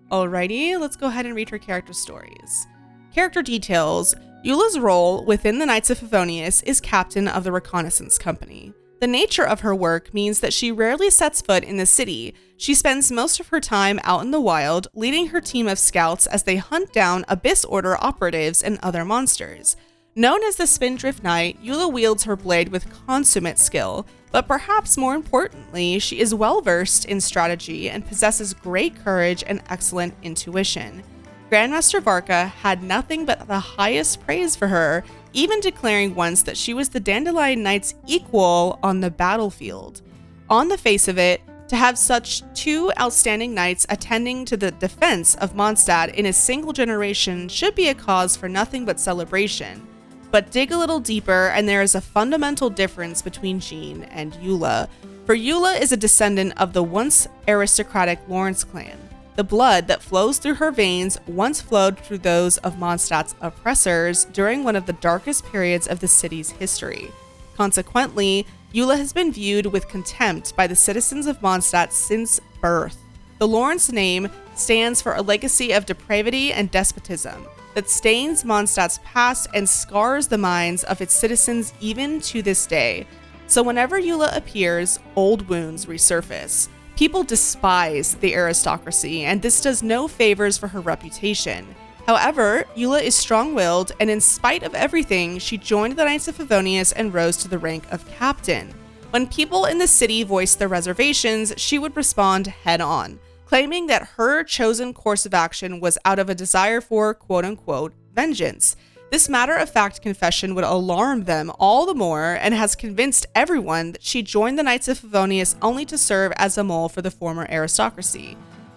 Alrighty, let's go ahead and read her character stories. Character details. Eula's role within the Knights of Favonius is captain of the reconnaissance company. The nature of her work means that she rarely sets foot in the city. She spends most of her time out in the wild, leading her team of scouts as they hunt down Abyss Order operatives and other monsters. Known as the Spindrift Knight, Eula wields her blade with consummate skill, but perhaps more importantly, she is well versed in strategy and possesses great courage and excellent intuition. Grandmaster Varka had nothing but the highest praise for her, even declaring once that she was the Dandelion Knight's equal on the battlefield. On the face of it, to have such two outstanding knights attending to the defense of Mondstadt in a single generation should be a cause for nothing but celebration. But dig a little deeper and there is a fundamental difference between Jean and Eula. For Eula is a descendant of the once aristocratic Lawrence clan. The blood that flows through her veins once flowed through those of Mondstadt's oppressors during one of the darkest periods of the city's history. Consequently, Eula has been viewed with contempt by the citizens of Mondstadt since birth. The Lawrence name stands for a legacy of depravity and despotism that stains Mondstadt's past and scars the minds of its citizens even to this day. So whenever Eula appears, old wounds resurface. People despise the aristocracy, and this does no favors for her reputation. However, Eula is strong-willed, and in spite of everything, she joined the Knights of Favonius and rose to the rank of captain. When people in the city voiced their reservations, she would respond head-on, claiming that her chosen course of action was out of a desire for quote-unquote vengeance. This matter-of-fact confession would alarm them all the more and has convinced everyone that she joined the Knights of Favonius only to serve as a mole for the former aristocracy.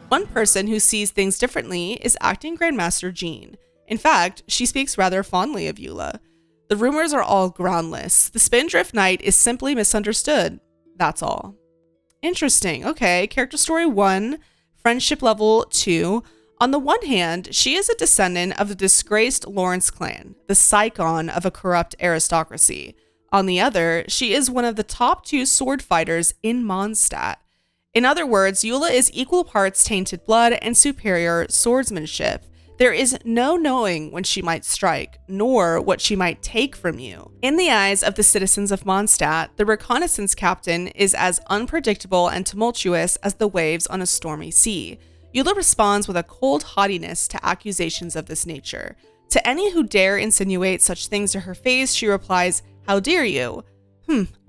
One person who sees things differently is acting Grandmaster Jean. In fact, she speaks rather fondly of Eula. The rumors are all groundless. The Spindrift Knight is simply misunderstood. That's all. Interesting. Okay, character story 1, friendship level 2. On the one hand, she is a descendant of the disgraced Lawrence clan, the scion of a corrupt aristocracy. On the other, she is one of the top 2 sword fighters in Mondstadt. In other words, Eula is equal parts tainted blood and superior swordsmanship. There is no knowing when she might strike, nor what she might take from you. In the eyes of the citizens of Mondstadt, the reconnaissance captain is as unpredictable and tumultuous as the waves on a stormy sea. Eula responds with a cold haughtiness to accusations of this nature. To any who dare insinuate such things to her face, she replies, "How dare you?"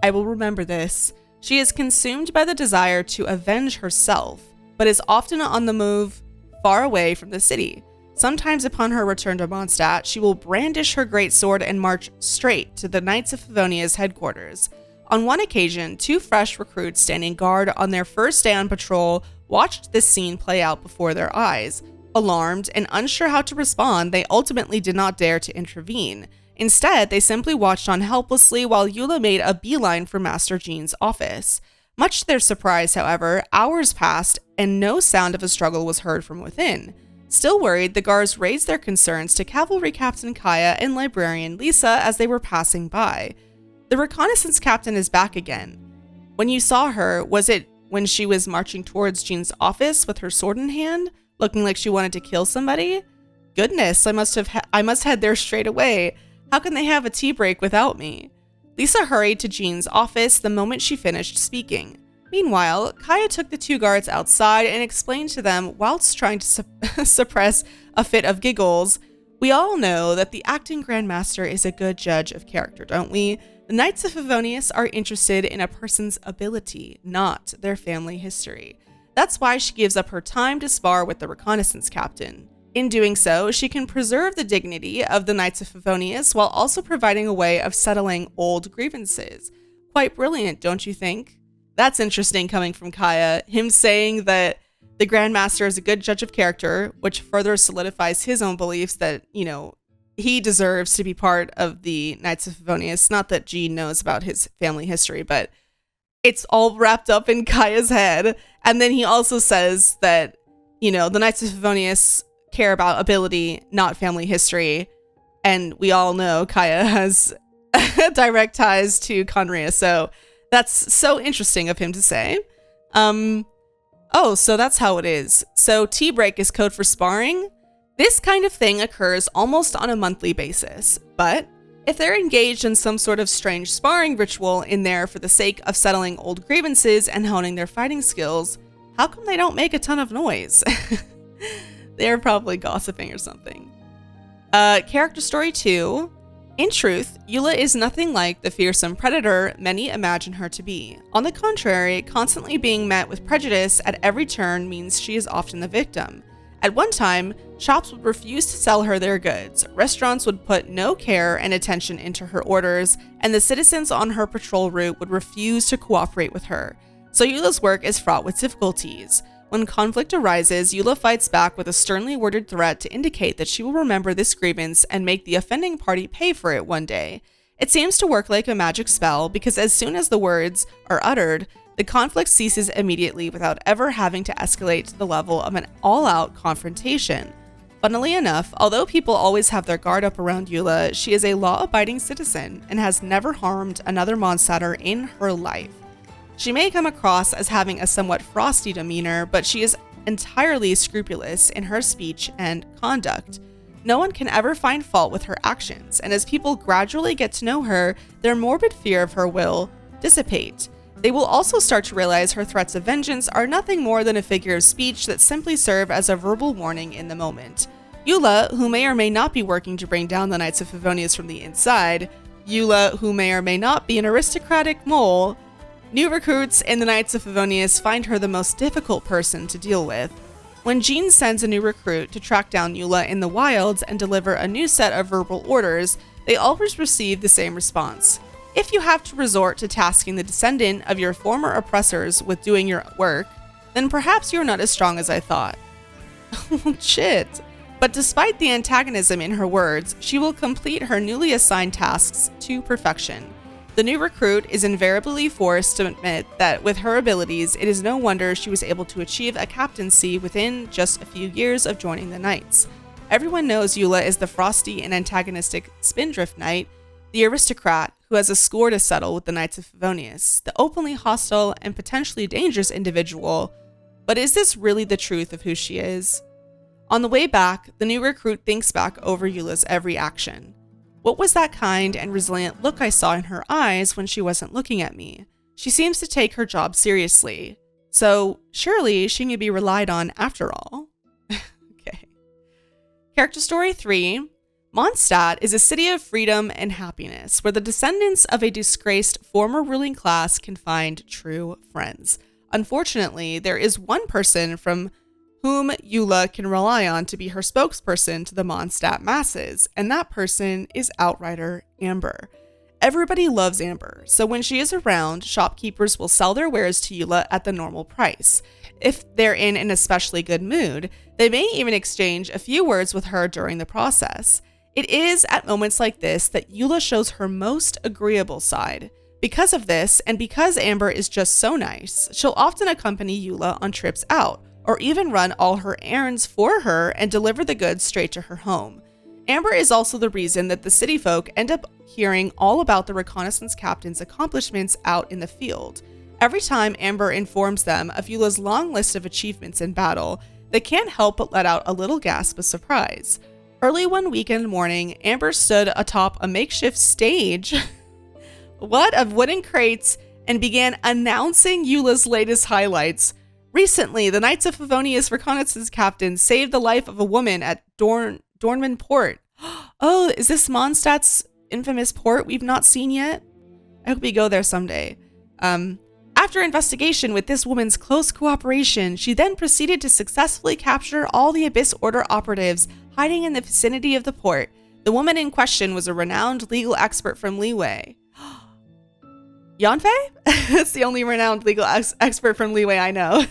I will remember this. She is consumed by the desire to avenge herself, but is often on the move far away from the city. Sometimes upon her return to Mondstadt, she will brandish her great sword and march straight to the Knights of Favonius headquarters. On one occasion, 2 fresh recruits standing guard on their first day on patrol watched this scene play out before their eyes. Alarmed and unsure how to respond, they ultimately did not dare to intervene. Instead, they simply watched on helplessly while Eula made a beeline for Master Jean's office. Much to their surprise, however, hours passed and no sound of a struggle was heard from within. Still worried, the guards raised their concerns to Cavalry Captain Kaya and Librarian Lisa as they were passing by. The reconnaissance captain is back again. When you saw her, was it when she was marching towards Jean's office with her sword in hand, looking like she wanted to kill somebody? Goodness, I must head there straight away. How can they have a tea break without me? Lisa hurried to Jean's office the moment she finished speaking. Meanwhile, Kaya took the two guards outside and explained to them, whilst trying to suppress a fit of giggles, "We all know that the acting Grandmaster is a good judge of character, don't we? The Knights of Favonius are interested in a person's ability, not their family history. That's why she gives up her time to spar with the reconnaissance captain. In doing so, she can preserve the dignity of the Knights of Favonius while also providing a way of settling old grievances. Quite brilliant, don't you think?" That's interesting coming from Kaya, him saying that the Grandmaster is a good judge of character, which further solidifies his own beliefs that, he deserves to be part of the Knights of Favonius. Not that Jean knows about his family history, but it's all wrapped up in Kaya's head. And then he also says that, the Knights of Favonius care about ability, not family history. And we all know Kaya has direct ties to Conria, so that's so interesting of him to say. So that's how it is. So tea break is code for sparring? This kind of thing occurs almost on a monthly basis, but if they're engaged in some sort of strange sparring ritual in there for the sake of settling old grievances and honing their fighting skills, how come they don't make a ton of noise? They're probably gossiping or something. Character story 2. In truth, Eula is nothing like the fearsome predator many imagine her to be. On the contrary, constantly being met with prejudice at every turn means she is often the victim. At one time, shops would refuse to sell her their goods, restaurants would put no care and attention into her orders, and the citizens on her patrol route would refuse to cooperate with her. So Eula's work is fraught with difficulties. When conflict arises, Eula fights back with a sternly worded threat to indicate that she will remember this grievance and make the offending party pay for it one day. It seems to work like a magic spell because as soon as the words are uttered, the conflict ceases immediately without ever having to escalate to the level of an all-out confrontation. Funnily enough, although people always have their guard up around Eula, she is a law-abiding citizen and has never harmed another Mondstadter in her life. She may come across as having a somewhat frosty demeanor, but she is entirely scrupulous in her speech and conduct. No one can ever find fault with her actions, and as people gradually get to know her, their morbid fear of her will dissipate. They will also start to realize her threats of vengeance are nothing more than a figure of speech that simply serve as a verbal warning in the moment. Eula, who may or may not be working to bring down the Knights of Favonius from the inside, Eula, who may or may not be an aristocratic mole, new recruits in the Knights of Favonius find her the most difficult person to deal with. When Jean sends a new recruit to track down Eula in the wilds and deliver a new set of verbal orders, they always receive the same response. If you have to resort to tasking the descendant of your former oppressors with doing your work, then perhaps you're not as strong as I thought. Shit. But despite the antagonism in her words, she will complete her newly assigned tasks to perfection. The new recruit is invariably forced to admit that with her abilities, it is no wonder she was able to achieve a captaincy within just a few years of joining the Knights. Everyone knows Eula is the frosty and antagonistic Spindrift Knight, the aristocrat who has a score to settle with the Knights of Favonius, the openly hostile and potentially dangerous individual. But is this really the truth of who she is? On the way back, the new recruit thinks back over Eula's every action. What was that kind and resilient look I saw in her eyes when she wasn't looking at me? She seems to take her job seriously. So surely she can be relied on after all. Okay. Character story 3. Mondstadt is a city of freedom and happiness, where the descendants of a disgraced former ruling class can find true friends. Unfortunately, there is one person from whom Eula can rely on to be her spokesperson to the Mondstadt masses, and that person is Outrider Amber. Everybody loves Amber, so when she is around, shopkeepers will sell their wares to Eula at the normal price. If they're in an especially good mood, they may even exchange a few words with her during the process. It is at moments like this that Eula shows her most agreeable side. Because of this, and because Amber is just so nice, she'll often accompany Eula on trips out, or even run all her errands for her and deliver the goods straight to her home. Amber is also the reason that the city folk end up hearing all about the reconnaissance captain's accomplishments out in the field. Every time Amber informs them of Eula's long list of achievements in battle, they can't help but let out a little gasp of surprise. Early one weekend morning, Amber stood atop a makeshift stage of wooden crates and began announcing Eula's latest highlights. Recently, the Knights of Favonius reconnaissance captain saved the life of a woman at Dornman Port. Oh, is this Mondstadt's infamous port we've not seen yet? I hope we go there someday. After investigation with this woman's close cooperation, she then proceeded to successfully capture all the Abyss Order operatives hiding in the vicinity of the port. The woman in question was a renowned legal expert from Liyue. Yanfei? That's the only renowned legal expert from Liyue I know.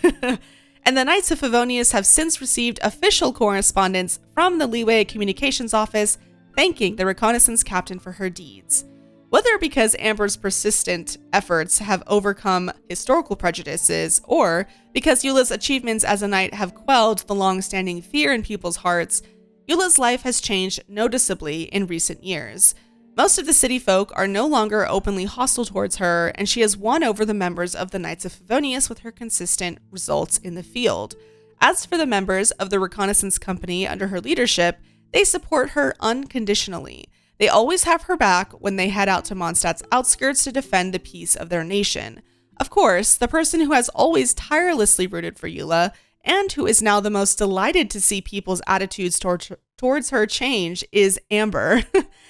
And the Knights of Favonius have since received official correspondence from the Liyue Communications Office thanking the reconnaissance captain for her deeds. Whether because Amber's persistent efforts have overcome historical prejudices, or because Eula's achievements as a knight have quelled the long-standing fear in people's hearts, Eula's life has changed noticeably in recent years. Most of the city folk are no longer openly hostile towards her, and she has won over the members of the Knights of Favonius with her consistent results in the field. As for the members of the reconnaissance company under her leadership, they support her unconditionally. They always have her back when they head out to Mondstadt's outskirts to defend the peace of their nation. Of course, the person who has always tirelessly rooted for Eula, and who is now the most delighted to see people's attitudes towards her change, is Amber.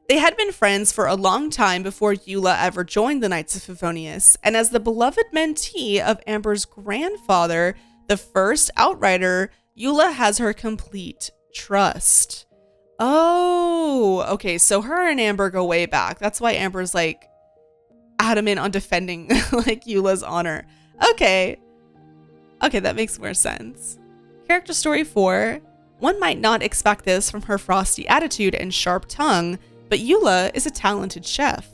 They had been friends for a long time before Eula ever joined the Knights of Favonius, and as the beloved mentee of Amber's grandfather, the first Outrider, Eula has her complete trust. Oh, okay, so her and Amber go way back. That's why Amber's like adamant on defending like Eula's honor. Okay, that makes more sense. Character story 4. One might not expect this from her frosty attitude and sharp tongue, but Eula is a talented chef.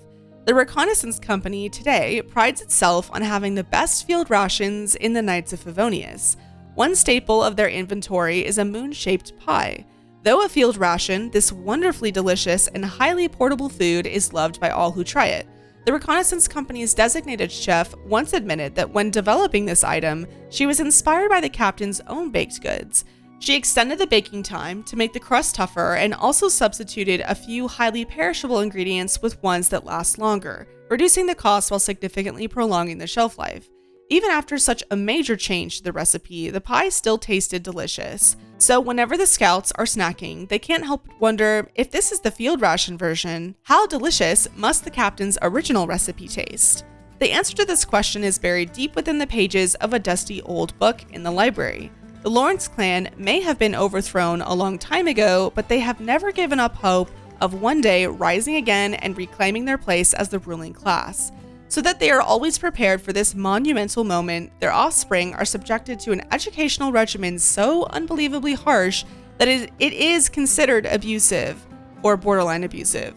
The reconnaissance company today prides itself on having the best field rations in the Knights of Favonius. One staple of their inventory is a moon-shaped pie. Though a field ration, this wonderfully delicious and highly portable food is loved by all who try it. The reconnaissance company's designated chef once admitted that when developing this item, she was inspired by the captain's own baked goods. She extended the baking time to make the crust tougher and also substituted a few highly perishable ingredients with ones that last longer, reducing the cost while significantly prolonging the shelf life. Even after such a major change to the recipe, the pie still tasted delicious. So whenever the scouts are snacking, they can't help but wonder, if this is the field ration version, how delicious must the captain's original recipe taste? The answer to this question is buried deep within the pages of a dusty old book in the library. The Lawrence clan may have been overthrown a long time ago, but they have never given up hope of one day rising again and reclaiming their place as the ruling class. So that they are always prepared for this monumental moment, their offspring are subjected to an educational regimen so unbelievably harsh that it is considered abusive or borderline abusive.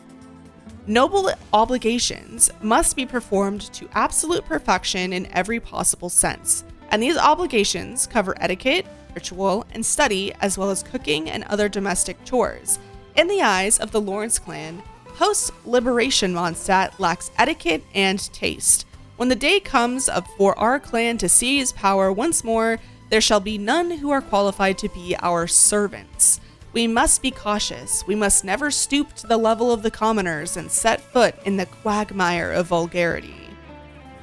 Noble obligations must be performed to absolute perfection in every possible sense, and these obligations cover etiquette, ritual, and study, as well as cooking and other domestic chores. In the eyes of the Lawrence clan, post-liberation Mondstadt lacks etiquette and taste. When the day comes up for our clan to seize power once more, there shall be none who are qualified to be our servants. We must be cautious. We must never stoop to the level of the commoners and set foot in the quagmire of vulgarity.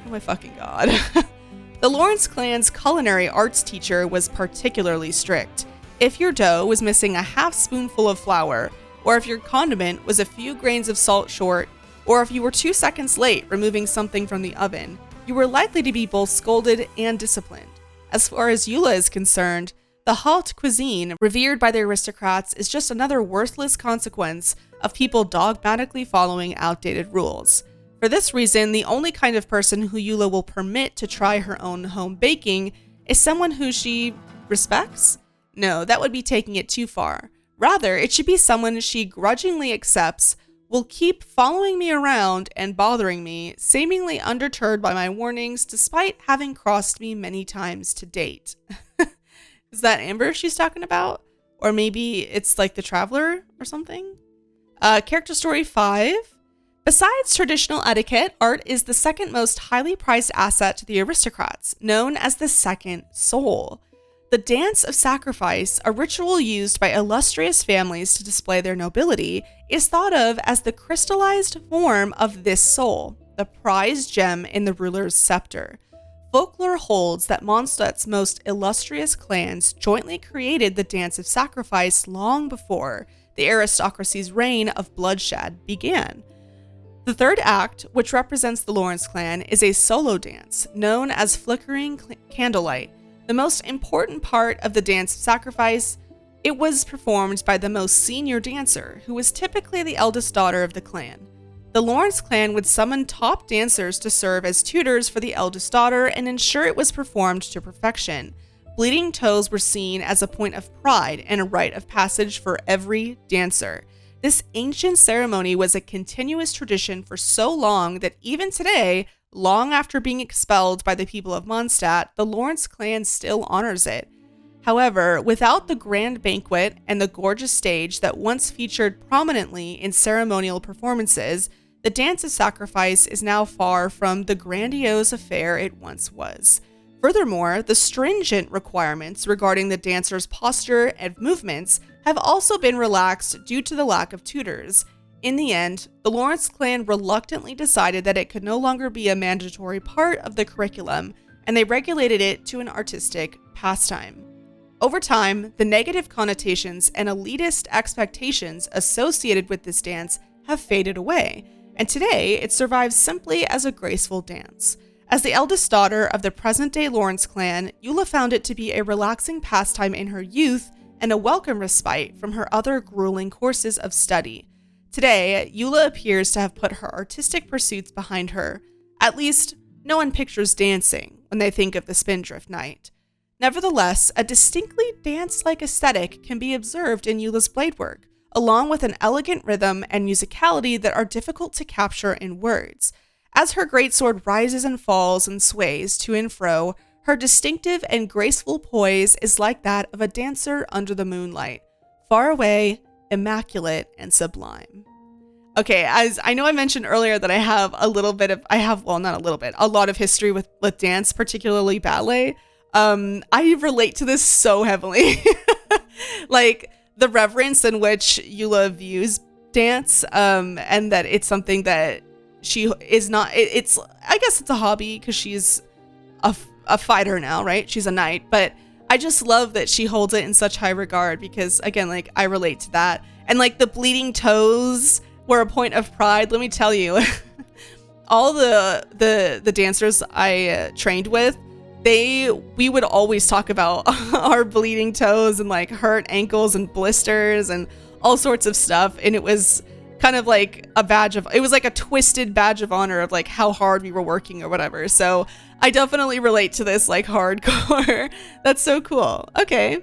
Oh my fucking god. The Lawrence clan's culinary arts teacher was particularly strict. If your dough was missing a half spoonful of flour, or if your condiment was a few grains of salt short, or if you were 2 seconds late removing something from the oven, you were likely to be both scolded and disciplined. As far as Eula is concerned, the haute cuisine, revered by the aristocrats, is just another worthless consequence of people dogmatically following outdated rules. For this reason, the only kind of person who Eula will permit to try her own home baking is someone who she respects? No, that would be taking it too far. Rather, it should be someone she grudgingly accepts will keep following me around and bothering me, seemingly undeterred by my warnings despite having crossed me many times to date. Is that Amber she's talking about? Or maybe it's like the Traveler or something? Character story 5. Besides traditional etiquette, art is the second most highly prized asset to the aristocrats, known as the second soul. The dance of sacrifice, a ritual used by illustrious families to display their nobility, is thought of as the crystallized form of this soul, the prized gem in the ruler's scepter. Folklore holds that Mondstadt's most illustrious clans jointly created the dance of sacrifice long before the aristocracy's reign of bloodshed began. The third act, which represents the Lawrence clan, is a solo dance known as flickering candlelight. The most important part of the dance of sacrifice, it was performed by the most senior dancer, who was typically the eldest daughter of the clan. The Lawrence clan would summon top dancers to serve as tutors for the eldest daughter and ensure it was performed to perfection. Bleeding toes were seen as a point of pride and a rite of passage for every dancer. This ancient ceremony was a continuous tradition for so long that even today, long after being expelled by the people of Mondstadt, the Lawrence clan still honors it. However, without the grand banquet and the gorgeous stage that once featured prominently in ceremonial performances, the dance of sacrifice is now far from the grandiose affair it once was. Furthermore, the stringent requirements regarding the dancer's posture and movements have also been relaxed due to the lack of tutors. In the end, the Lawrence clan reluctantly decided that it could no longer be a mandatory part of the curriculum, and they regulated it to an artistic pastime. Over time, the negative connotations and elitist expectations associated with this dance have faded away, and today it survives simply as a graceful dance. As the eldest daughter of the present-day Lawrence clan, Eula found it to be a relaxing pastime in her youth and a welcome respite from her other grueling courses of study. Today, Eula appears to have put her artistic pursuits behind her. At least, no one pictures dancing when they think of the Spindrift night. Nevertheless, a distinctly dance-like aesthetic can be observed in Eula's blade work, along with an elegant rhythm and musicality that are difficult to capture in words. As her greatsword rises and falls and sways to and fro, her distinctive and graceful poise is like that of a dancer under the moonlight, far away, immaculate, and sublime. Okay, as I know I mentioned earlier that I have a lot of history with dance, particularly ballet. I relate to this so heavily. Like, the reverence in which Eula views dance, and that it's something that she is not, I guess it's a hobby because she's a fighter now, right? She's a knight, but I just love that she holds it in such high regard because, again, like, I relate to that. And like the bleeding toes were a point of pride. Let me tell you, all the dancers I trained with, we would always talk about our bleeding toes and like hurt ankles and blisters and all sorts of stuff. And it was kind of like it was like a twisted badge of honor of like how hard we were working or whatever. So I definitely relate to this like hardcore. That's so cool. Okay.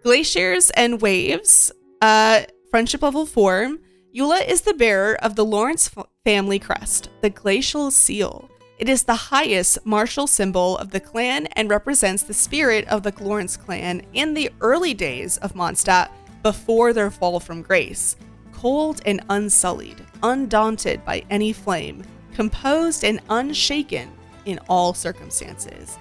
Glaciers and waves. Friendship level 4. Eula is the bearer of the Lawrence family crest, the glacial seal. It is the highest martial symbol of the clan and represents the spirit of the Lawrence clan in the early days of Mondstadt before their fall from grace. Cold and unsullied, undaunted by any flame, composed and unshaken in all circumstances.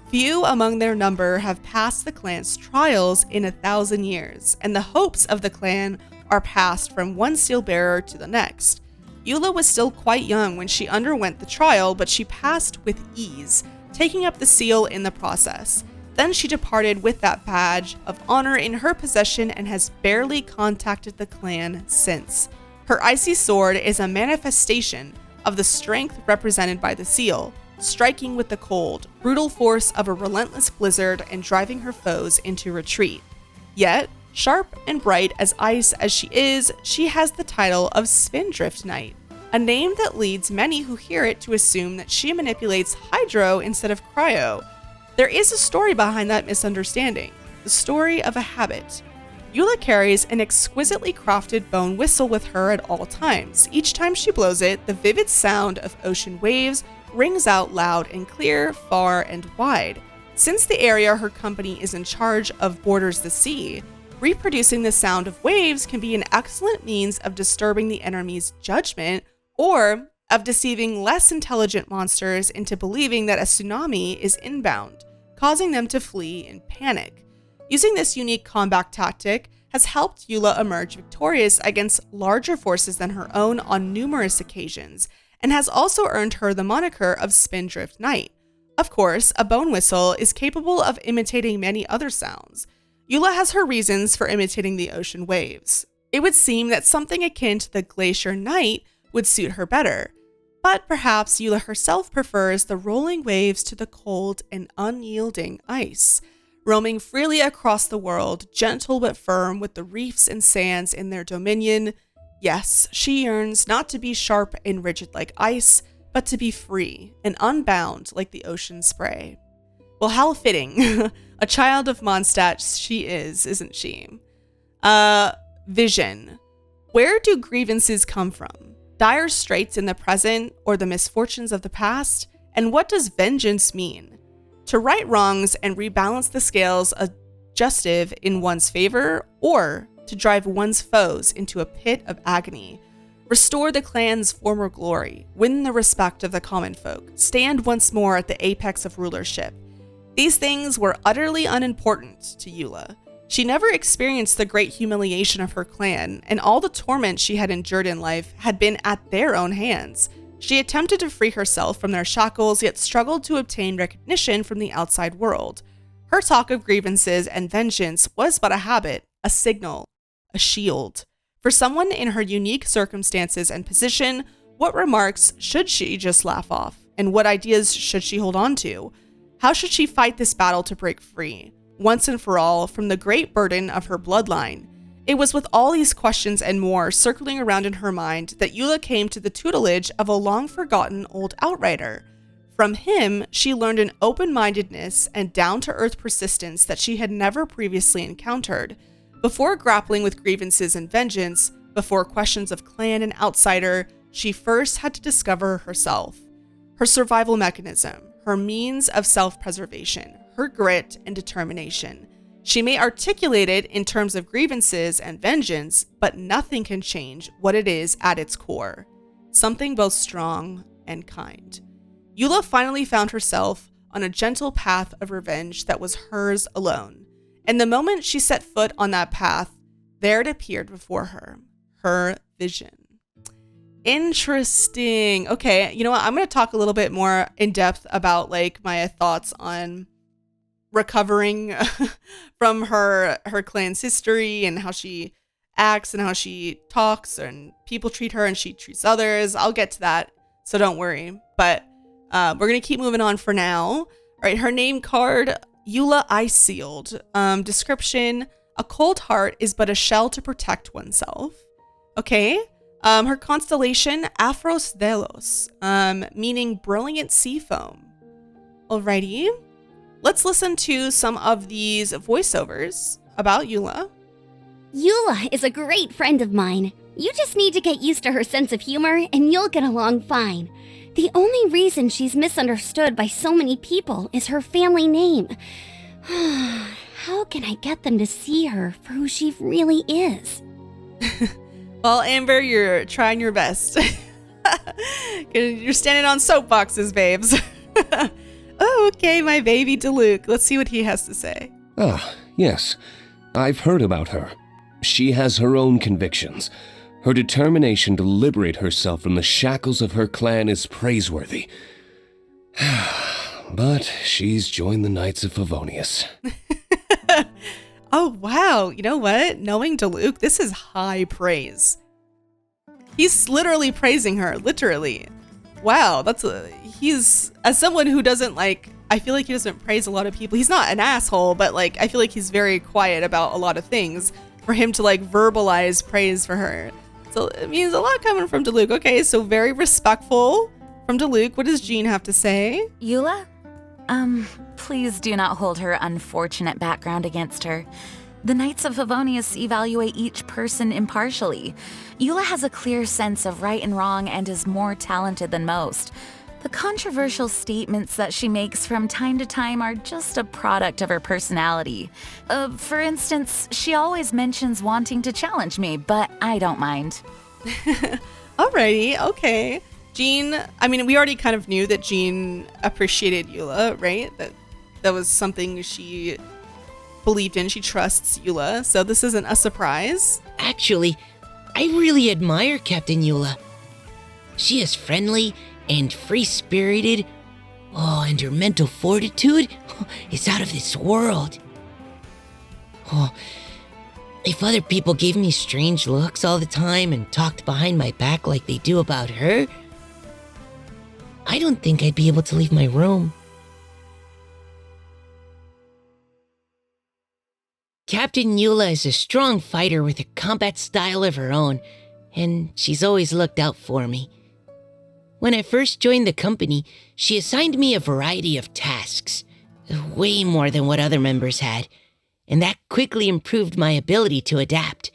Few among their number have passed the clan's trials in 1,000 years, and the hopes of the clan are passed from one seal bearer to the next. Eula was still quite young when she underwent the trial, but she passed with ease, taking up the seal in the process. Then she departed with that badge of honor in her possession and has barely contacted the clan since. Her icy sword is a manifestation of the strength represented by the seal, striking with the cold, brutal force of a relentless blizzard and driving her foes into retreat. Yet, sharp and bright as ice as she is, she has the title of Spindrift Knight, a name that leads many who hear it to assume that she manipulates hydro instead of cryo. There is a story behind that misunderstanding, the story of a habit. Eula carries an exquisitely crafted bone whistle with her at all times. Each time she blows it, the vivid sound of ocean waves rings out loud and clear, far and wide. Since the area her company is in charge of borders the sea, reproducing the sound of waves can be an excellent means of disturbing the enemy's judgment or of deceiving less intelligent monsters into believing that a tsunami is inbound, causing them to flee in panic. Using this unique combat tactic has helped Eula emerge victorious against larger forces than her own on numerous occasions, and has also earned her the moniker of Spindrift Knight. Of course, a bone whistle is capable of imitating many other sounds. Eula has her reasons for imitating the ocean waves. It would seem that something akin to the Glacier Knight would suit her better, but perhaps Eula herself prefers the rolling waves to the cold and unyielding ice. Roaming freely across the world, gentle but firm with the reefs and sands in their dominion, yes, she yearns not to be sharp and rigid like ice, but to be free and unbound like the ocean spray. Well, how fitting. A child of Mondstadt she is, isn't she? Vision. Where do grievances come from? Dire straits in the present or the misfortunes of the past? And what does vengeance mean? To right wrongs and rebalance the scales adjustive in one's favor, or to drive one's foes into a pit of agony. Restore the clan's former glory, win the respect of the common folk, stand once more at the apex of rulership. These things were utterly unimportant to Eula. She never experienced the great humiliation of her clan, and all the torment she had endured in life had been at their own hands. She attempted to free herself from their shackles, yet struggled to obtain recognition from the outside world. Her talk of grievances and vengeance was but a habit, a signal, a shield. For someone in her unique circumstances and position, what remarks should she just laugh off? And what ideas should she hold on to? How should she fight this battle to break free, once and for all, from the great burden of her bloodline? It was with all these questions and more circling around in her mind that Eula came to the tutelage of a long-forgotten old outrider. From him, she learned an open-mindedness and down-to-earth persistence that she had never previously encountered. Before grappling with grievances and vengeance, before questions of clan and outsider, she first had to discover herself, her survival mechanism, her means of self-preservation, her grit and determination. She may articulate it in terms of grievances and vengeance, but nothing can change what it is at its core, something both strong and kind. Eula finally found herself on a gentle path of revenge that was hers alone. And the moment she set foot on that path, there it appeared before her, her vision. Interesting. Okay, you know what? I'm going to talk a little bit more in depth about like my thoughts on recovering from her clan's history and how she acts and how she talks and people treat her and she treats others. I'll get to that, so don't worry. But we're going to keep moving on for now. All right, her name card, Eula Ice Sealed. Description, a cold heart is but a shell to protect oneself. Okay. Her constellation, Aphros Delos, meaning brilliant sea foam. Alrighty. Let's listen to some of these voiceovers about Eula. Eula is a great friend of mine. You just need to get used to her sense of humor and you'll get along fine. The only reason she's misunderstood by so many people is her family name. How can I get them to see her for who she really is? Well, Amber, you're trying your best. You're standing on soapboxes, babes. Oh, okay, my baby Diluc. Let's see what he has to say. Ah, yes. I've heard about her. She has her own convictions. Her determination to liberate herself from the shackles of her clan is praiseworthy. But she's joined the Knights of Favonius. Oh, wow. You know what? Knowing Diluc, this is high praise. He's literally praising her, literally. Wow, he's, as someone who doesn't like, I feel like he doesn't praise a lot of people. He's not an asshole, but like, I feel like he's very quiet about a lot of things. For him to like verbalize praise for her. So it means a lot coming from Diluc. Okay, so very respectful from Diluc. What does Jean have to say? Eula? Please do not hold her unfortunate background against her. The Knights of Favonius evaluate each person impartially. Eula has a clear sense of right and wrong and is more talented than most. The controversial statements that she makes from time to time are just a product of her personality. For instance, she always mentions wanting to challenge me, but I don't mind. Alrighty, okay. Jean, I mean, we already kind of knew that Jean appreciated Eula, right? That was something she believed in. She trusts Eula, so this isn't a surprise. Actually, I really admire Captain Eula. She is friendly and free-spirited. Oh, and her mental fortitude is out of this world. Oh, if other people gave me strange looks all the time and talked behind my back like they do about her, I don't think I'd be able to leave my room. Captain Eula is a strong fighter with a combat style of her own, and she's always looked out for me. When I first joined the company, she assigned me a variety of tasks, way more than what other members had, and that quickly improved my ability to adapt.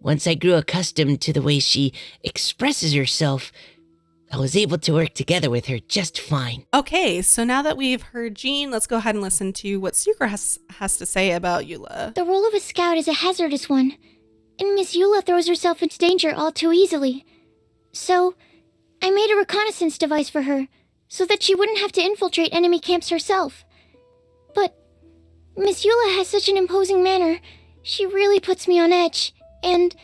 Once I grew accustomed to the way she expresses herself, I was able to work together with her just fine. Okay, so now that we've heard Jean, let's go ahead and listen to what Sucre has to say about Eula. The role of a scout is a hazardous one, and Miss Eula throws herself into danger all too easily. So, I made a reconnaissance device for her, so that she wouldn't have to infiltrate enemy camps herself. But Miss Eula has such an imposing manner, she really puts me on edge, and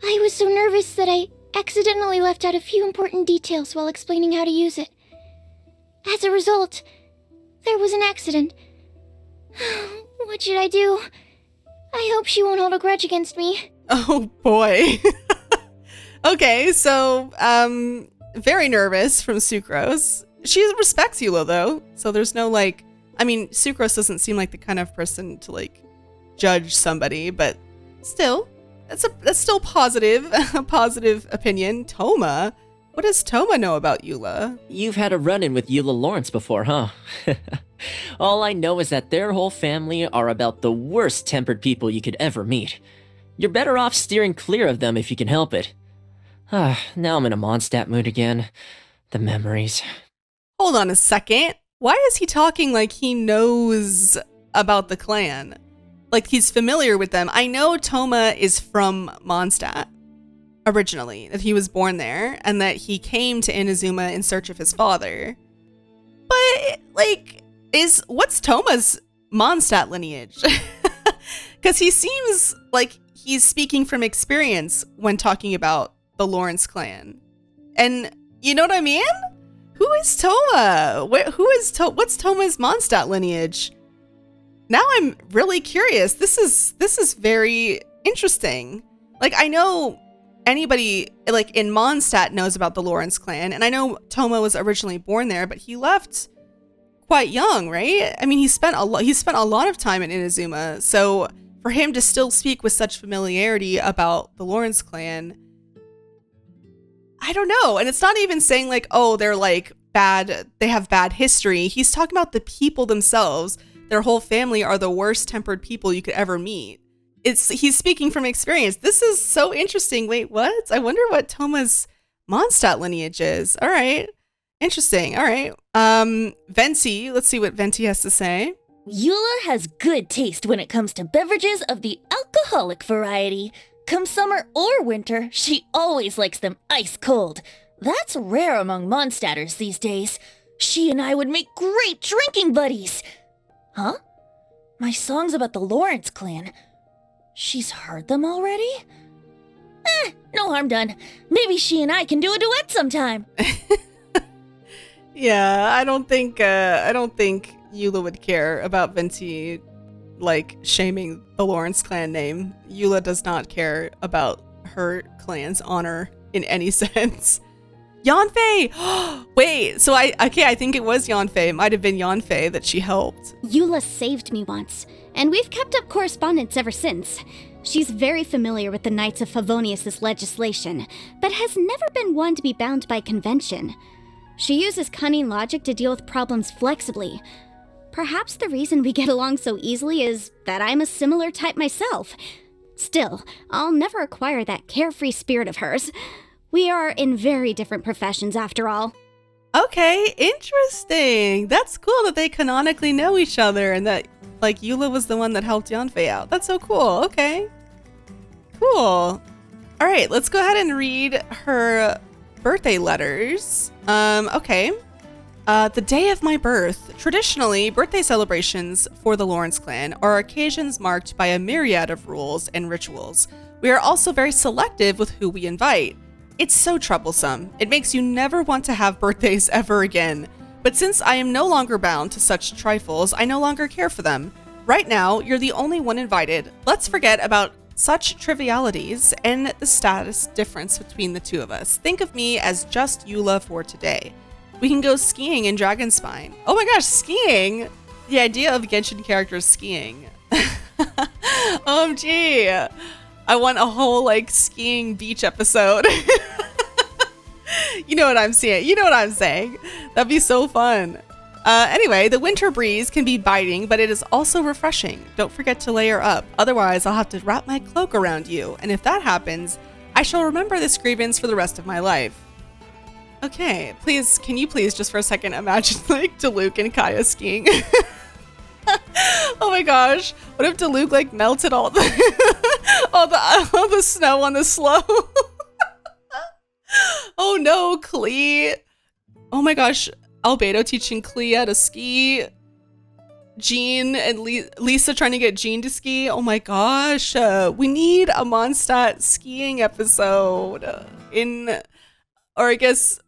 I was so nervous that I accidentally left out a few important details while explaining how to use it. As a result, there was an accident. What should I do? I hope she won't hold a grudge against me. Oh boy. Okay, so, very nervous from Sucrose. She respects Eula though, so there's no like, I mean, Sucrose doesn't seem like the kind of person to like judge somebody, but still, that's still positive, a positive opinion. Toma, what does Toma know about Eula? You've had a run-in with Eula Lawrence before, huh? All I know is that their whole family are about the worst-tempered people you could ever meet. You're better off steering clear of them if you can help it. Now I'm in a Mondstadt mood again. The memories. Hold on a second. Why is he talking like he knows about the clan? Like he's familiar with them. I know Toma is from Mondstadt originally, that he was born there, and that he came to Inazuma in search of his father. But, like, what's Toma's Mondstadt lineage? Because he seems like he's speaking from experience when talking about the Lawrence clan. And you know what I mean? Who is Toma? What's Toma's Mondstadt lineage? Now I'm really curious. This is very interesting. Like, I know anybody like in Mondstadt knows about the Lawrence clan, and I know Toma was originally born there, but he left quite young, right? I mean, he spent a lot of time in Inazuma, so for him to still speak with such familiarity about the Lawrence clan, I don't know. And it's not even saying like, oh, they're like bad, they have bad history. He's talking about the people themselves. Their whole family are the worst tempered people you could ever meet. He's speaking from experience. This is so interesting. Wait, what? I wonder what Toma's Mondstadt lineage is. All right. Interesting. All right. Venti, let's see what Venti has to say. Eula has good taste when it comes to beverages of the alcoholic variety. Come summer or winter, she always likes them ice cold. That's rare among Mondstadters these days. She and I would make great drinking buddies. Huh? My songs about the Lawrence clan. She's heard them already? No harm done. Maybe she and I can do a duet sometime. Yeah, I don't think Eula would care about Venti like shaming the Lawrence clan name. Eula does not care about her clan's honor in any sense. Yanfei! Wait, so I think it was Yanfei. It might have been Yanfei that she helped. Eula saved me once, and we've kept up correspondence ever since. She's very familiar with the Knights of Favonius' legislation, but has never been one to be bound by convention. She uses cunning logic to deal with problems flexibly. Perhaps the reason we get along so easily is that I'm a similar type myself. Still, I'll never acquire that carefree spirit of hers. We are in very different professions after all. Okay, interesting. That's cool that they canonically know each other and that, like, Eula was the one that helped Yanfei out. That's so cool. Okay. Cool. All right, let's go ahead and read her birthday letters. Okay. The day of my birth. Traditionally, birthday celebrations for the Lawrence clan are occasions marked by a myriad of rules and rituals. We are also very selective with who we invite. It's so troublesome. It makes you never want to have birthdays ever again. But since I am no longer bound to such trifles, I no longer care for them. Right now, you're the only one invited. Let's forget about such trivialities and the status difference between the two of us. Think of me as just Eula for today. We can go skiing in Dragonspine. Oh my gosh, skiing! The idea of Genshin characters skiing. OMG! I want a whole, like, skiing beach episode. You know what I'm saying. You know what I'm saying. That'd be so fun. Anyway, the winter breeze can be biting, but it is also refreshing. Don't forget to layer up. Otherwise, I'll have to wrap my cloak around you. And if that happens, I shall remember this grievance for the rest of my life. Okay, please, can you please just for a second imagine, like, Diluc and Kaya skiing? Oh my gosh, what if Diluc, like, melted all the all the snow on the slope? Oh no, Klee. Oh my gosh, Albedo teaching Klee how to ski. Jean and Lisa trying to get Jean to ski. Oh my gosh, we need a Mondstadt skiing episode or I guess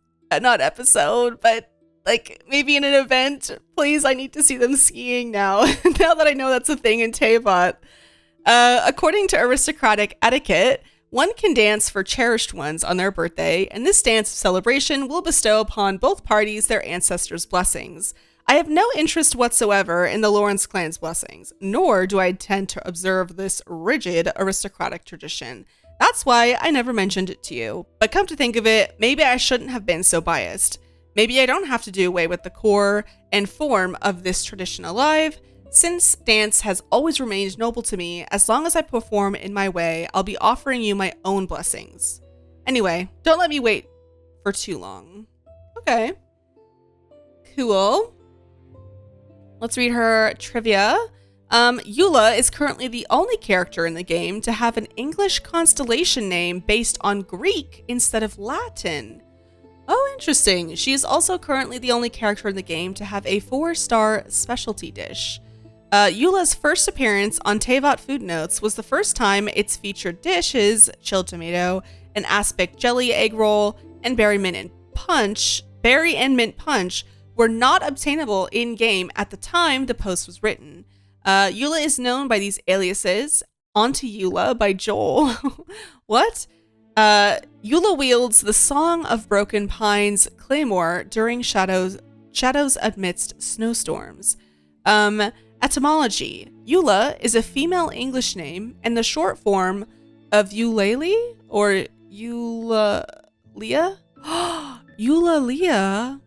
not episode, but like maybe in an event. Please, I need to see them skiing now. Now that I know that's a thing in Teyvat. According to aristocratic etiquette, one can dance for cherished ones on their birthday, and this dance of celebration will bestow upon both parties their ancestors' blessings. I have no interest whatsoever in the Lawrence clan's blessings, nor do I intend to observe this rigid aristocratic tradition. That's why I never mentioned it to you. But come to think of it, maybe I shouldn't have been so biased. Maybe I don't have to do away with the core and form of this tradition alive. Since dance has always remained noble to me, as long as I perform in my way, I'll be offering you my own blessings. Anyway, don't let me wait for too long. Okay. Cool. Let's read her trivia. Eula is currently the only character in the game to have an English constellation name based on Greek instead of Latin. Oh, interesting. She is also currently the only character in the game to have a 4-star specialty dish. Eula's first appearance on Teyvat Food Notes was the first time its featured dishes, chilled tomato, an aspic jelly egg roll, and berry and mint punch, were not obtainable in-game at the time the post was written. Eula is known by these aliases, Onto Eula by Joel. What? Eula wields the Song of Broken Pines claymore during shadows amidst snowstorms. Etymology. Eula is a female English name and the short form of Eulalie or Eulalia. Eulalia?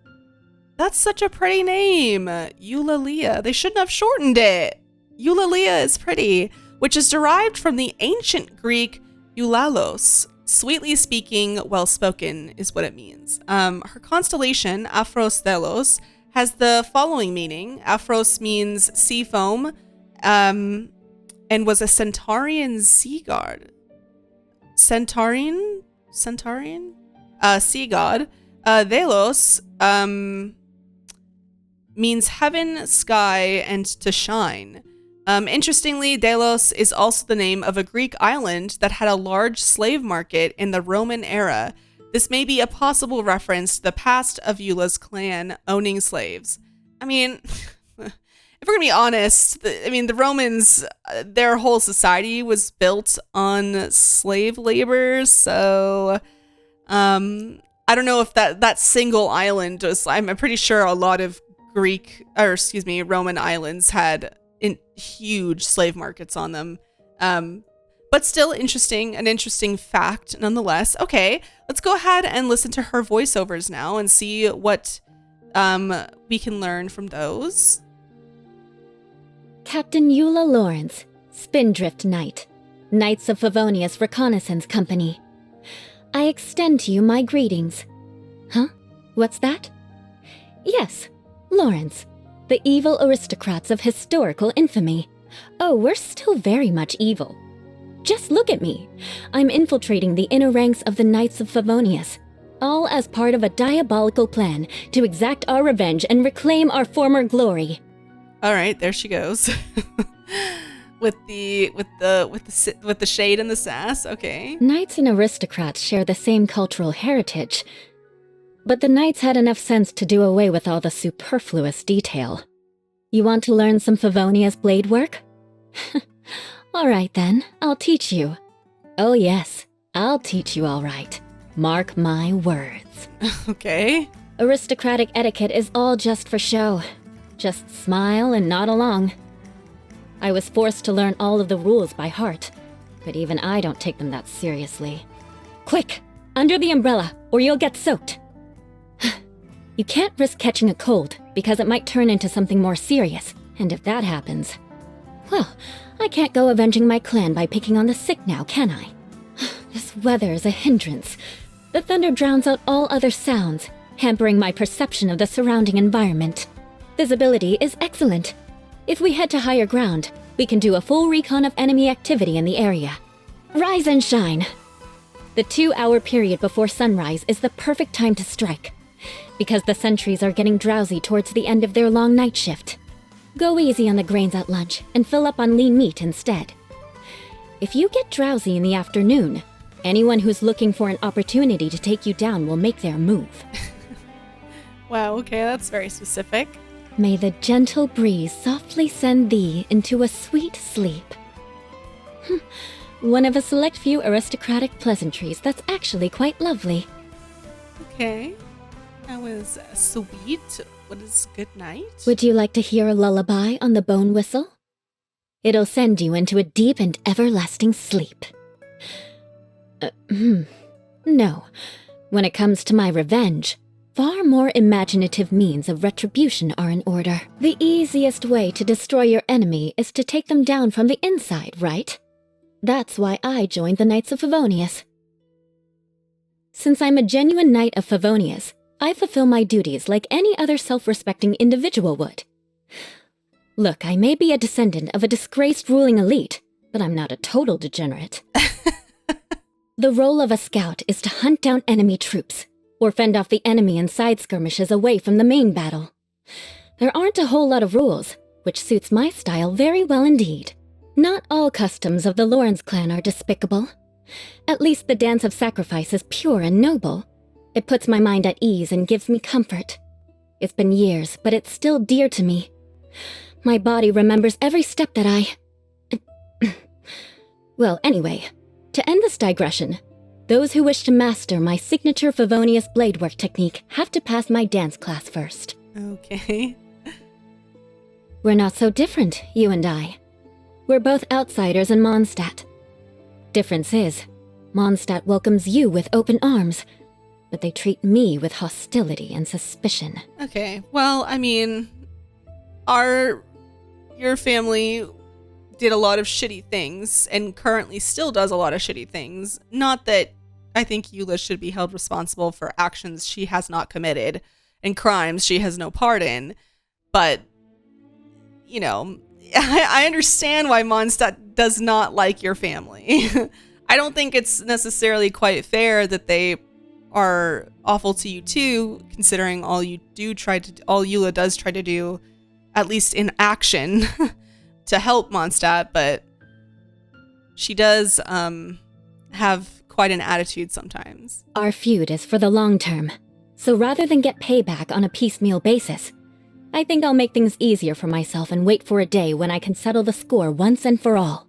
That's such a pretty name. Eulalia. They shouldn't have shortened it. Eulalia is pretty, which is derived from the ancient Greek eulalos. Sweetly speaking, well spoken is what it means. Her constellation, Aphros Delos, has the following meaning. Aphros means sea foam, and was a Centaurian sea god. Centaurian? Sea god. Delos, means heaven, sky, and to shine. Interestingly, Delos is also the name of a Greek island that had a large slave market in the Roman era. This may be a possible reference to the past of Eula's clan owning slaves. I mean, if we're gonna be honest, the Romans, their whole society was built on slave labor, so I don't know if that single island was, I'm pretty sure a lot of Roman islands had huge slave markets on them. But still interesting, an interesting fact nonetheless. Okay, let's go ahead and listen to her voiceovers now and see what we can learn from those. Captain Eula Lawrence, Spindrift Knight, Knights of Favonius Reconnaissance Company. I extend to you my greetings. Huh? What's that? Yes, Lawrence, the evil aristocrats of historical infamy. Oh, we're still very much evil. Just look at me. I'm infiltrating the inner ranks of the Knights of Favonius, all as part of a diabolical plan to exact our revenge and reclaim our former glory. All right, there she goes. with the shade and the sass. Okay. Knights and aristocrats share the same cultural heritage, but the knights had enough sense to do away with all the superfluous detail. You want to learn some Favonia's blade work? All right then, I'll teach you. Oh yes, I'll teach you all right. Mark my words. Okay. Aristocratic etiquette is all just for show. Just smile and nod along. I was forced to learn all of the rules by heart, but even I don't take them that seriously. Quick, under the umbrella, or you'll get soaked. You can't risk catching a cold, because it might turn into something more serious, and if that happens, well, I can't go avenging my clan by picking on the sick now, can I? This weather is a hindrance. The thunder drowns out all other sounds, hampering my perception of the surrounding environment. Visibility is excellent. If we head to higher ground, we can do a full recon of enemy activity in the area. Rise and shine! The 2-hour period before sunrise is the perfect time to strike, because the sentries are getting drowsy towards the end of their long night shift. Go easy on the grains at lunch and fill up on lean meat instead. If you get drowsy in the afternoon, anyone who's looking for an opportunity to take you down will make their move. Wow, okay, that's very specific. May the gentle breeze softly send thee into a sweet sleep. One of a select few aristocratic pleasantries that's actually quite lovely. Okay. That was sweet. What is good night? Would you like to hear a lullaby on the bone whistle? It'll send you into a deep and everlasting sleep. No. When it comes to my revenge, far more imaginative means of retribution are in order. The easiest way to destroy your enemy is to take them down from the inside, right? That's why I joined the Knights of Favonius. Since I'm a genuine Knight of Favonius, I fulfill my duties like any other self-respecting individual would. Look, I may be a descendant of a disgraced ruling elite, but I'm not a total degenerate. The role of a scout is to hunt down enemy troops, or fend off the enemy in side skirmishes away from the main battle. There aren't a whole lot of rules, which suits my style very well indeed. Not all customs of the Lawrence clan are despicable. At least the dance of sacrifice is pure and noble. It puts my mind at ease and gives me comfort. It's been years, but it's still dear to me. My body remembers every step that I... Well, anyway, to end this digression, those who wish to master my signature Favonius blade work technique have to pass my dance class first. Okay. We're not so different, you and I. We're both outsiders in Mondstadt. Difference is, Mondstadt welcomes you with open arms, but they treat me with hostility and suspicion. Okay, well, I mean, your family did a lot of shitty things and currently still does a lot of shitty things. Not that I think Eula should be held responsible for actions she has not committed and crimes she has no part in, but, you know, I understand why Mondstadt does not like your family. I don't think it's necessarily quite fair that they are awful to you too, considering all Eula does try to do, at least in action, to help Mondstadt, but she does have quite an attitude sometimes. Our feud is for the long term, so rather than get payback on a piecemeal basis, I think I'll make things easier for myself and wait for a day when I can settle the score once and for all.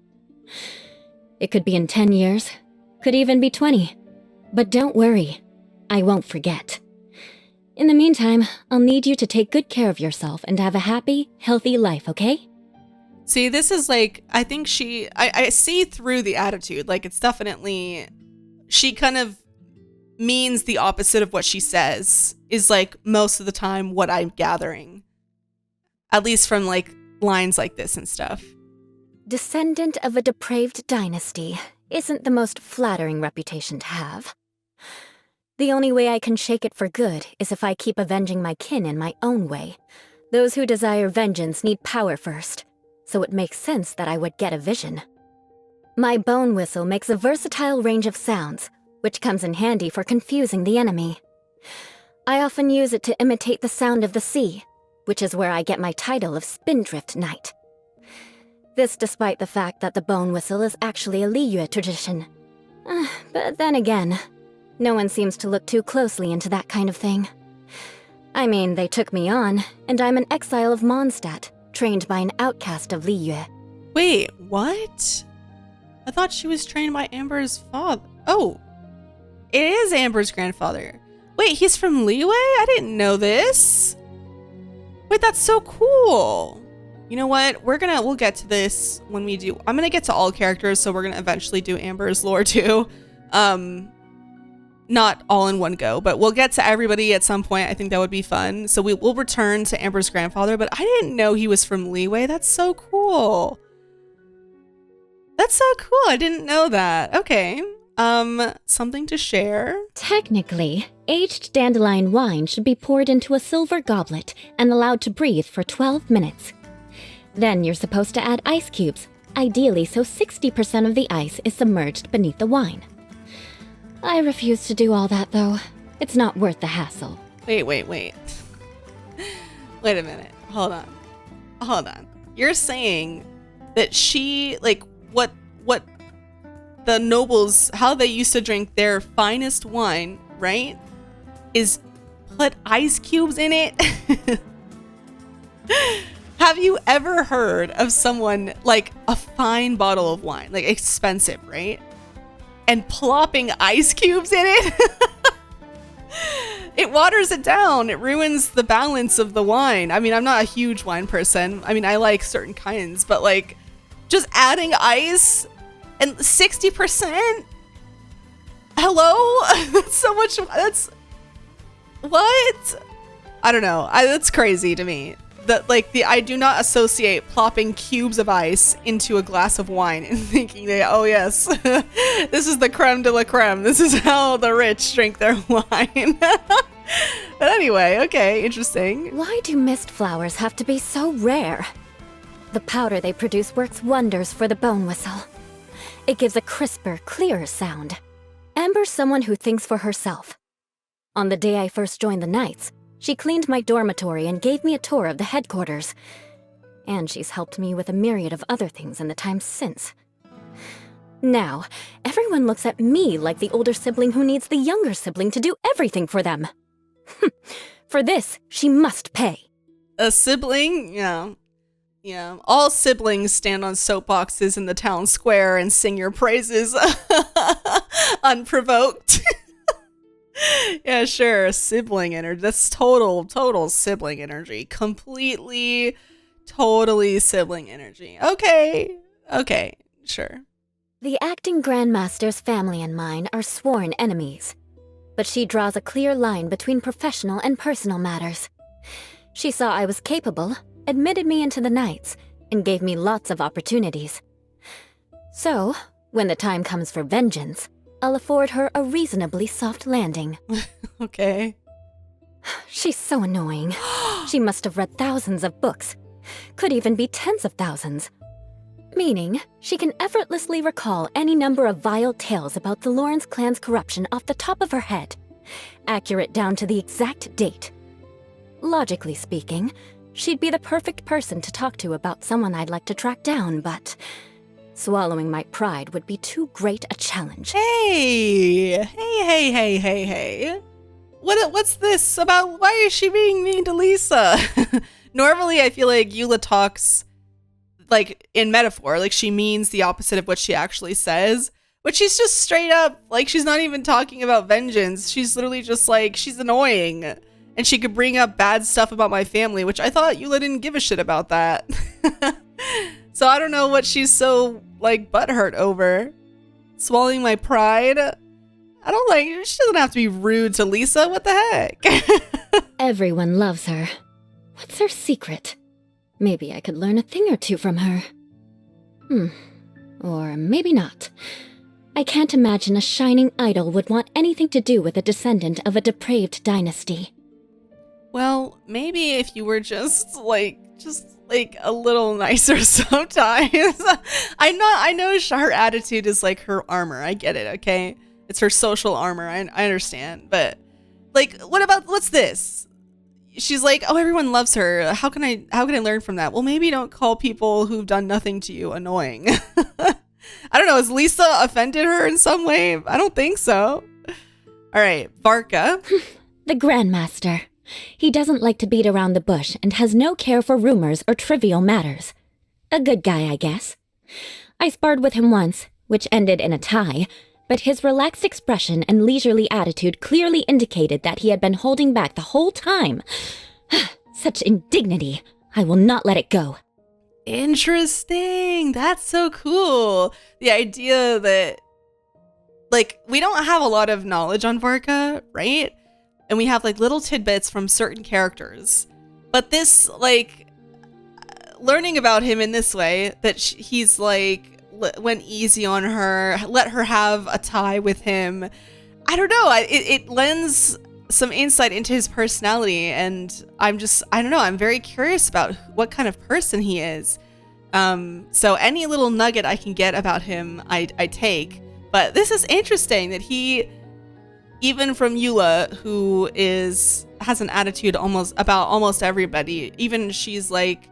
It could be in 10 years, could even be 20, but don't worry, I won't forget. In the meantime, I'll need you to take good care of yourself and have a happy, healthy life, okay? See, this is like, I think I see through the attitude. Like, it's definitely, she kind of means the opposite of what she says, is like most of the time what I'm gathering. At least from like lines like this and stuff. Descendant of a depraved dynasty isn't the most flattering reputation to have. The only way I can shake it for good is if I keep avenging my kin in my own way. Those who desire vengeance need power first, so it makes sense that I would get a vision. My bone whistle makes a versatile range of sounds, which comes in handy for confusing the enemy. I often use it to imitate the sound of the sea, which is where I get my title of Spindrift Knight. This despite the fact that the bone whistle is actually a Liyue tradition. But then again, no one seems to look too closely into that kind of thing. I mean, they took me on, and I'm an exile of Mondstadt, trained by an outcast of Liyue. Wait, what? I thought she was trained by Amber's father. Oh, it is Amber's grandfather. Wait, he's from Liyue? I didn't know this. Wait, that's so cool. You know what? We'll get to this when we do. I'm gonna get to all characters, so we're gonna eventually do Amber's lore too. Not all in one go, but we'll get to everybody at some point. I think that would be fun. So we'll return to Amber's grandfather, but I didn't know he was from Liyue. That's so cool. That's so cool. I didn't know that. Okay. Something to share. Technically, aged dandelion wine should be poured into a silver goblet and allowed to breathe for 12 minutes. Then you're supposed to add ice cubes, ideally so 60% of the ice is submerged beneath the wine. I refuse to do all that, though. It's not worth the hassle. Wait. Wait a minute. Hold on. You're saying that she, like, what the nobles, how they used to drink their finest wine, right, is put ice cubes in it? Have you ever heard of someone, like, a fine bottle of wine, like expensive, right, and plopping ice cubes in it? It waters it down. It ruins the balance of the wine. I mean, I'm not a huge wine person. I mean, I like certain kinds, but like just adding ice and 60%? Hello? That's so much. That's what? I don't know. That's crazy to me. I do not associate plopping cubes of ice into a glass of wine and thinking that, oh yes, this is the creme de la creme. This is how the rich drink their wine. But anyway, okay, interesting. Why do mist flowers have to be so rare? The powder they produce works wonders for the bone whistle. It gives a crisper, clearer sound. Amber's someone who thinks for herself. On the day I first joined the Knights, she cleaned my dormitory and gave me a tour of the headquarters. And she's helped me with a myriad of other things in the time since. Now, everyone looks at me like the older sibling who needs the younger sibling to do everything for them. For this, she must pay. A sibling? Yeah. Yeah. All siblings stand on soapboxes in the town square and sing your praises unprovoked. Yeah, sure. Sibling energy. That's total sibling energy. Completely, totally sibling energy. Okay, sure. The acting grandmaster's family and mine are sworn enemies, but she draws a clear line between professional and personal matters. She saw I was capable, admitted me into the Knights, and gave me lots of opportunities. So, when the time comes for vengeance, I'll afford her a reasonably soft landing. Okay. She's so annoying. She must have read thousands of books. Could even be tens of thousands. Meaning, she can effortlessly recall any number of vile tales about the Lawrence clan's corruption off the top of her head. Accurate down to the exact date. Logically speaking, she'd be the perfect person to talk to about someone I'd like to track down, but swallowing my pride would be too great a challenge. Hey. What's this about? Why is she being mean to Lisa? Normally, I feel like Eula talks like in metaphor, like she means the opposite of what she actually says. But she's just straight up, like she's not even talking about vengeance. She's literally just like, she's annoying. And she could bring up bad stuff about my family, which I thought Eula didn't give a shit about that. So I don't know what she's so, like, butthurt over. Swallowing my pride? I don't like, she doesn't have to be rude to Lisa. What the heck? Everyone loves her. What's her secret? Maybe I could learn a thing or two from her. Or maybe not. I can't imagine a shining idol would want anything to do with a descendant of a depraved dynasty. Well, maybe if you were just like a little nicer sometimes. I know her attitude is like her armor. I get it, okay? It's her social armor. I understand. But like, what's this? She's like, oh, everyone loves her. How can I learn from that? Well, maybe don't call people who've done nothing to you annoying. I don't know. Has Lisa offended her in some way? I don't think so. All right, Varka. The Grandmaster. He doesn't like to beat around the bush and has no care for rumors or trivial matters. A good guy, I guess. I sparred with him once, which ended in a tie, but his relaxed expression and leisurely attitude clearly indicated that he had been holding back the whole time. Such indignity. I will not let it go. Interesting. That's so cool. The idea that, like, we don't have a lot of knowledge on Varka, right? And we have like little tidbits from certain characters. But this, like, learning about him in this way, that he's like, went easy on her, let her have a tie with him. I don't know. It lends some insight into his personality, and I don't know. I'm very curious about what kind of person he is. So any little nugget I can get about him, I take. But this is interesting that he, even from Eula, who has an attitude about almost everybody. Even she's like,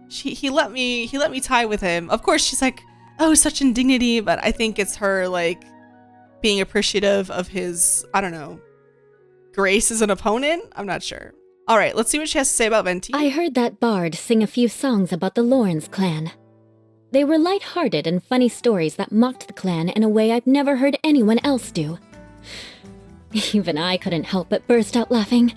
he let me tie with him. Of course, she's like, oh, such indignity, but I think it's her like being appreciative of his, I don't know, grace as an opponent. I'm not sure. All right, let's see what she has to say about Venti. I heard that bard sing a few songs about the Lawrence clan. They were light-hearted and funny stories that mocked the clan in a way I've never heard anyone else do. Even I couldn't help but burst out laughing.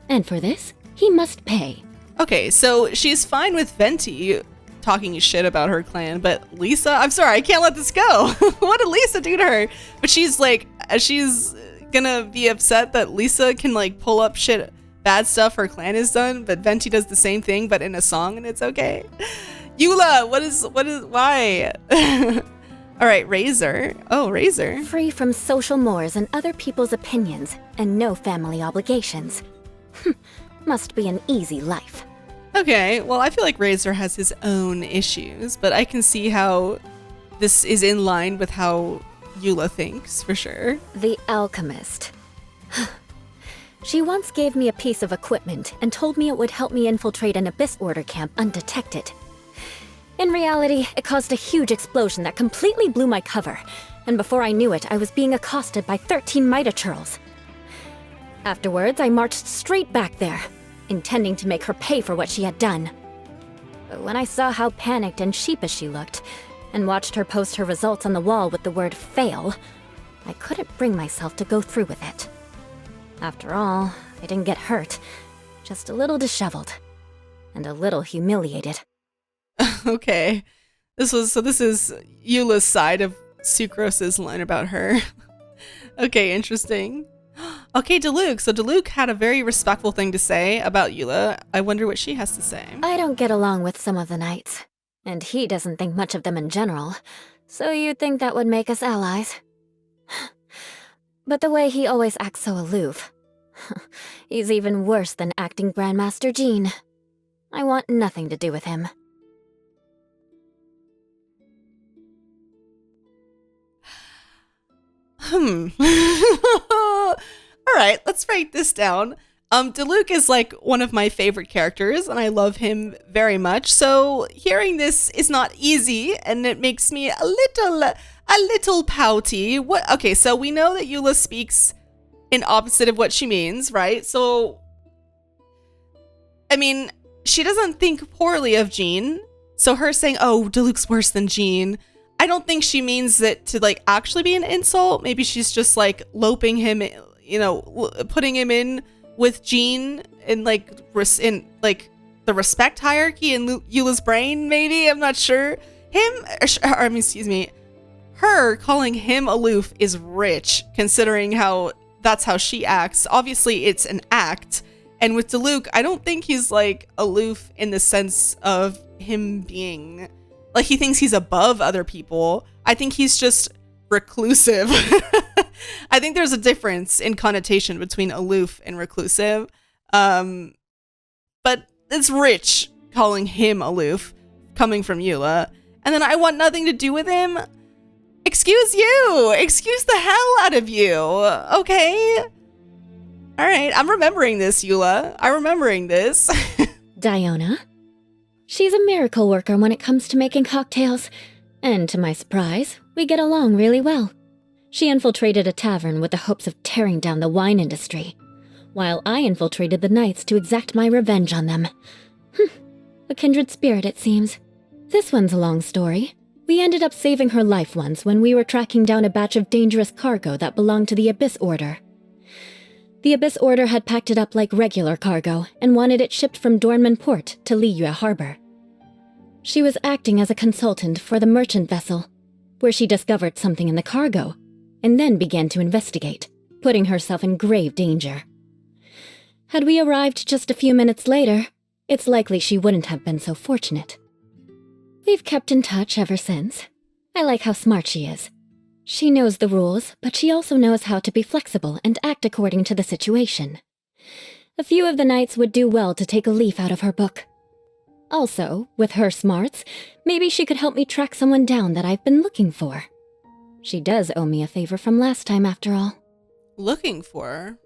And for this, he must pay. Okay, so she's fine with Venti talking shit about her clan, but Lisa, I'm sorry, I can't let this go. What did Lisa do to her? But she's like, she's gonna be upset that Lisa can like pull up shit, bad stuff her clan has done, but Venti does the same thing, but in a song, and it's okay. Eula, why? All right, Razor. Oh, Razor. Free from social mores and other people's opinions, and no family obligations. Must be an easy life. Okay, well, I feel like Razor has his own issues, but I can see how this is in line with how Eula thinks, for sure. The Alchemist. She once gave me a piece of equipment and told me it would help me infiltrate an Abyss Order camp undetected. In reality, it caused a huge explosion that completely blew my cover, and before I knew it, I was being accosted by 13 Mitochurls. Afterwards, I marched straight back there, intending to make her pay for what she had done. But when I saw how panicked and sheepish she looked, and watched her post her results on the wall with the word fail, I couldn't bring myself to go through with it. After all, I didn't get hurt, just a little disheveled, and a little humiliated. Okay, this is Eula's side of Sucrose's line about her. Okay, interesting. Okay, Diluc. So Diluc had a very respectful thing to say about Eula. I wonder what she has to say. I don't get along with some of the knights, and he doesn't think much of them in general, so you'd think that would make us allies. But the way he always acts so aloof, he's even worse than acting Grandmaster Jean. I want nothing to do with him. All right, let's break this down. Diluc is like one of my favorite characters, and I love him very much. So hearing this is not easy, and it makes me a little pouty. What? Okay, so we know that Eula speaks in opposite of what she means, right? So, I mean, she doesn't think poorly of Jean. So her saying, "Oh, Diluc's worse than Jean," I don't think she means it to like actually be an insult. Maybe she's just like loping him, you know, putting him in with Jean in like the respect hierarchy in Eula's brain. Maybe, I'm not sure. Her calling him aloof is rich, considering how that's how she acts. Obviously, it's an act, And with Diluc, I don't think he's like aloof in the sense of him being like he thinks he's above other people. I think he's just reclusive. I think there's a difference in connotation between aloof and reclusive. But it's rich calling him aloof coming from Eula. And then I want nothing to do with him. Excuse you. Excuse the hell out of you. Okay. All right. I'm remembering this, Eula. I'm remembering this. Diona? She's a miracle worker when it comes to making cocktails. And to my surprise, we get along really well. She infiltrated a tavern with the hopes of tearing down the wine industry, while I infiltrated the knights to exact my revenge on them. A kindred spirit, it seems. This one's a long story. We ended up saving her life once when we were tracking down a batch of dangerous cargo that belonged to the Abyss Order. The Abyss Order had packed it up like regular cargo and wanted it shipped from Dornman Port to Liyue Harbor. She was acting as a consultant for the merchant vessel, where she discovered something in the cargo, and then began to investigate, putting herself in grave danger. Had we arrived just a few minutes later, it's likely she wouldn't have been so fortunate. We've kept in touch ever since. I like how smart she is. She knows the rules, but she also knows how to be flexible and act according to the situation. A few of the knights would do well to take a leaf out of her book. Also, with her smarts, maybe she could help me track someone down that I've been looking for. She does owe me a favor from last time, after all. Looking for?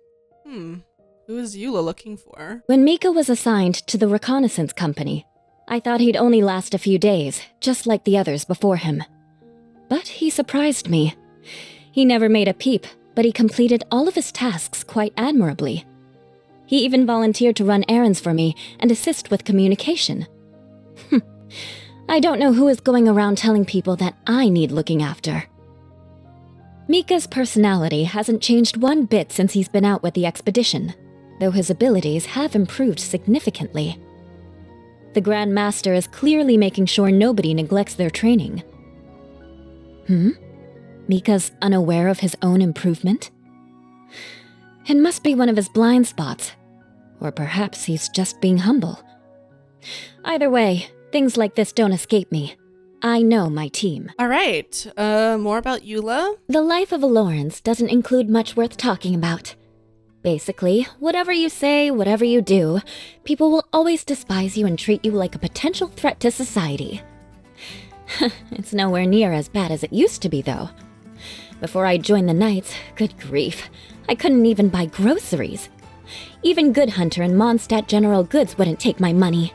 Who is Eula looking for? When Mika was assigned to the reconnaissance company, I thought he'd only last a few days, just like the others before him. But he surprised me. He never made a peep, but he completed all of his tasks quite admirably. He even volunteered to run errands for me and assist with communication. I don't know who is going around telling people that I need looking after. Mika's personality hasn't changed one bit since he's been out with the expedition, though his abilities have improved significantly. The Grand Master is clearly making sure nobody neglects their training. Mika's unaware of his own improvement? It must be one of his blind spots. Or perhaps he's just being humble. Either way, things like this don't escape me. I know my team. All right, more about Eula? The life of a Lawrence doesn't include much worth talking about. Basically, whatever you say, whatever you do, people will always despise you and treat you like a potential threat to society. It's nowhere near as bad as it used to be, though. Before I joined the Knights, good grief, I couldn't even buy groceries. Even Good Hunter and Mondstadt General Goods wouldn't take my money.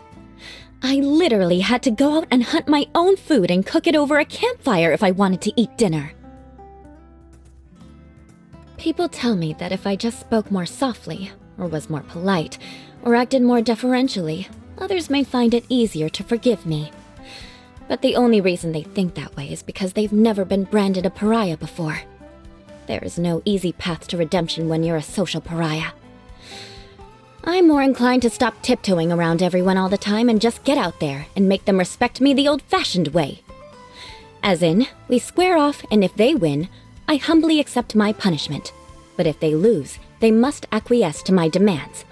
I literally had to go out and hunt my own food and cook it over a campfire if I wanted to eat dinner. People tell me that if I just spoke more softly, or was more polite, or acted more deferentially, others may find it easier to forgive me. But the only reason they think that way is because they've never been branded a pariah before. There is no easy path to redemption when you're a social pariah. I'm more inclined to stop tiptoeing around everyone all the time and just get out there and make them respect me the old-fashioned way. As in, we square off, and if they win, I humbly accept my punishment. But if they lose, they must acquiesce to my demands.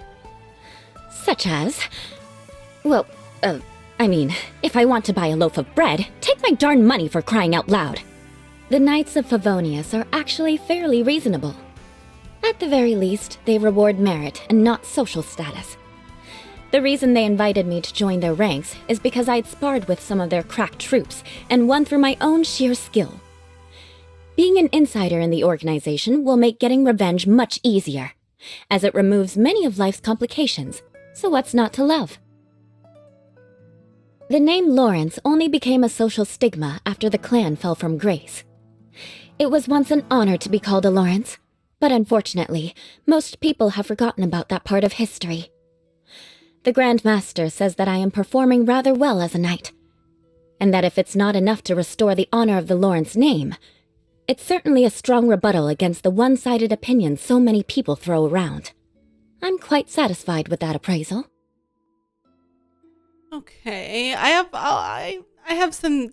Such as... well, if I want to buy a loaf of bread, take my darn money for crying out loud. The Knights of Favonius are actually fairly reasonable. At the very least, they reward merit and not social status. The reason they invited me to join their ranks is because I'd sparred with some of their crack troops and won through my own sheer skill. Being an insider in the organization will make getting revenge much easier, as it removes many of life's complications, so what's not to love? The name Lawrence only became a social stigma after the clan fell from grace. It was once an honor to be called a Lawrence, but unfortunately, most people have forgotten about that part of history. The Grand Master says that I am performing rather well as a knight, and that if it's not enough to restore the honor of the Lawrence name, it's certainly a strong rebuttal against the one-sided opinions so many people throw around. I'm quite satisfied with that appraisal. Okay, I have some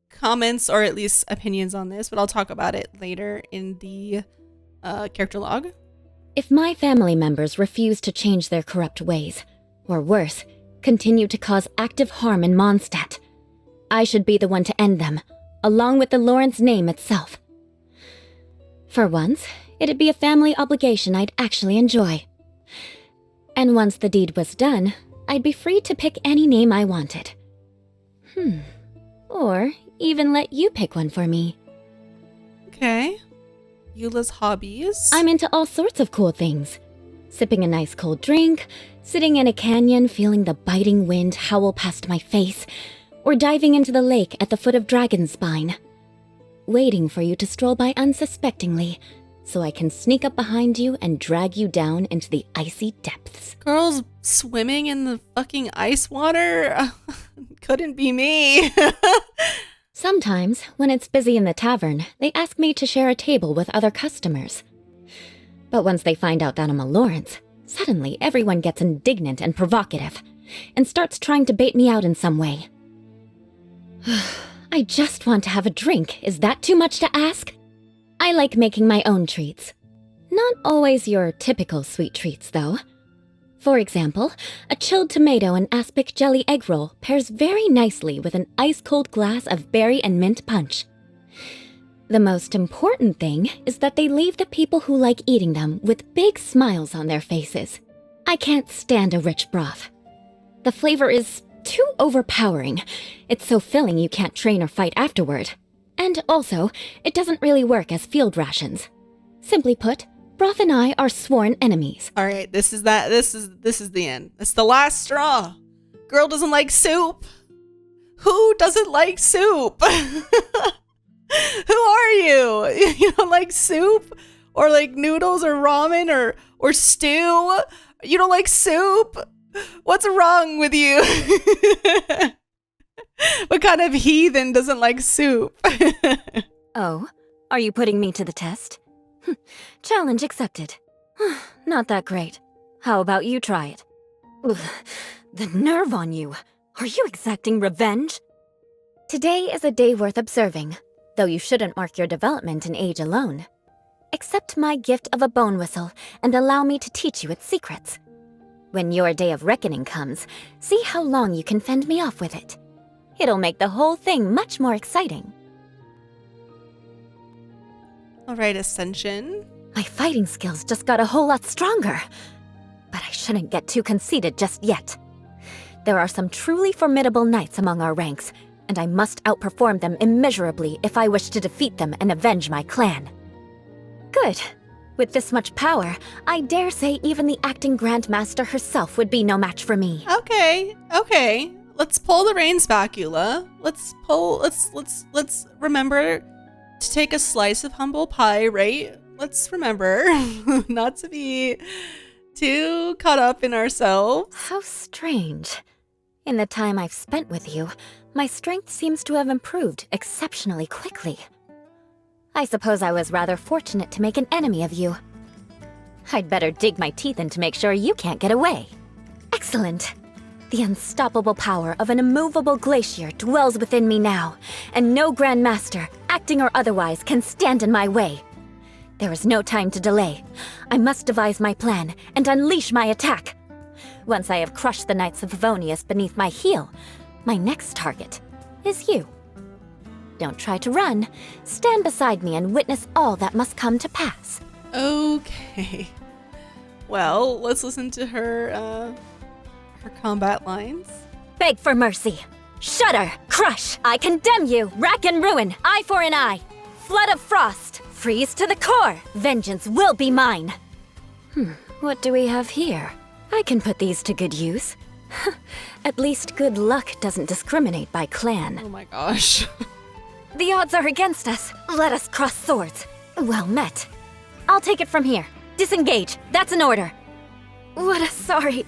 comments or at least opinions on this, but I'll talk about it later in the character log. If my family members refuse to change their corrupt ways, or worse, continue to cause active harm in Mondstadt, I should be the one to end them, along with the Lawrence name itself. For once, it'd be a family obligation I'd actually enjoy. And once the deed was done, I'd be free to pick any name I wanted. Or even let you pick one for me. Okay. Eula's hobbies. I'm into all sorts of cool things. Sipping a nice cold drink, sitting in a canyon feeling the biting wind howl past my face, or diving into the lake at the foot of Dragon's Spine. Waiting for you to stroll by unsuspectingly, so I can sneak up behind you and drag you down into the icy depths. Girls swimming in the fucking ice water? Couldn't be me. Sometimes, when it's busy in the tavern, they ask me to share a table with other customers. But once they find out that I'm a Lawrence, suddenly everyone gets indignant and provocative, and starts trying to bait me out in some way. I just want to have a drink. Is that too much to ask? I like making my own treats. Not always your typical sweet treats, though. For example, a chilled tomato and aspic jelly egg roll pairs very nicely with an ice-cold glass of berry and mint punch. The most important thing is that they leave the people who like eating them with big smiles on their faces. I can't stand a rich broth. The flavor is too overpowering. It's so filling you can't train or fight afterward. And also, it doesn't really work as field rations. Simply put, broth and I are sworn enemies. All right, this is the end. It's the last straw. Girl doesn't like soup. Who doesn't like soup? Who are you? You don't like soup or like noodles or ramen or stew? You don't like soup? What's wrong with you? What kind of heathen doesn't like soup? Oh, are you putting me to the test? Challenge accepted. Not that great. How about you try it? Ugh, the nerve on you. Are you exacting revenge? Today is a day worth observing, though you shouldn't mark your development in age alone. Accept my gift of a bone whistle and allow me to teach you its secrets. When your day of reckoning comes, see how long you can fend me off with it. It'll make the whole thing much more exciting. All right, Ascension. My fighting skills just got a whole lot stronger. But I shouldn't get too conceited just yet. There are some truly formidable knights among our ranks, and I must outperform them immeasurably if I wish to defeat them and avenge my clan. Good. With this much power, I dare say even the acting Grandmaster herself would be no match for me. Okay. Let's pull the reins back, Eula. Let's remember to take a slice of humble pie, right? Let's remember not to be too caught up in ourselves. How strange. In the time I've spent with you, my strength seems to have improved exceptionally quickly. I suppose I was rather fortunate to make an enemy of you. I'd better dig my teeth in to make sure you can't get away. Excellent. The unstoppable power of an immovable glacier dwells within me now, and no Grandmaster, acting or otherwise, can stand in my way. There is no time to delay. I must devise my plan and unleash my attack. Once I have crushed the Knights of Favonius beneath my heel, my next target is you. Don't try to run. Stand beside me and witness all that must come to pass. Okay. Well, let's listen to her combat lines. Beg for mercy. Shudder, crush, I condemn you. Rack and ruin, eye for an eye. Flood of frost, freeze to the core. Vengeance will be mine. What do we have here? I can put these to good use. At least good luck doesn't discriminate by clan. Oh my gosh. The odds are against us. Let us cross swords. Well met. I'll take it from here. Disengage. That's an order. What a sorry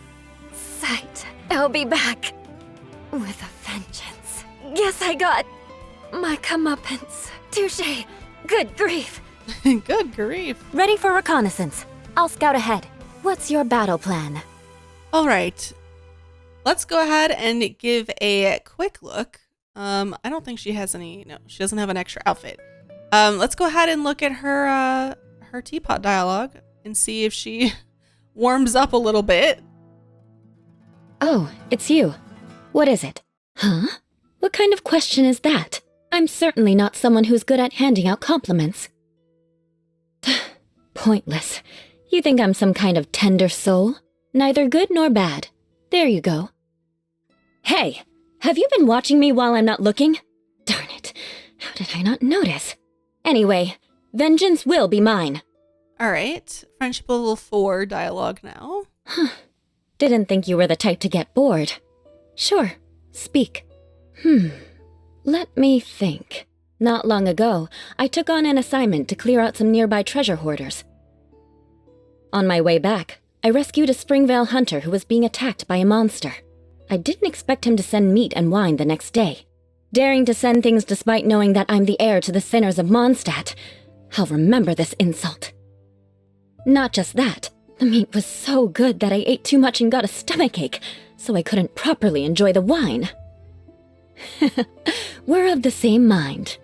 sight. I'll be back. With a vengeance. Guess I got my comeuppance. Touché. Good grief. Good grief. Ready for reconnaissance. I'll scout ahead. What's your battle plan? All right. Let's go ahead and give a quick look. I don't think she has any. No, she doesn't have an extra outfit. Let's go ahead and look at her teapot dialogue and see if she warms up a little bit. Oh, it's you. What is it? Huh? What kind of question is that? I'm certainly not someone who's good at handing out compliments. Pointless. You think I'm some kind of tender soul? Neither good nor bad. There you go. Hey, have you been watching me while I'm not looking? Darn it. How did I not notice? Anyway, vengeance will be mine. Alright, friendship level 4 dialogue now. Huh. Didn't think you were the type to get bored. Sure, speak. Let me think. Not long ago, I took on an assignment to clear out some nearby treasure hoarders. On my way back, I rescued a Springvale hunter who was being attacked by a monster. I didn't expect him to send meat and wine the next day. Daring to send things despite knowing that I'm the heir to the sinners of Mondstadt. I'll remember this insult. Not just that, the meat was so good that I ate too much and got a stomachache, so I couldn't properly enjoy the wine. We're of the same mind.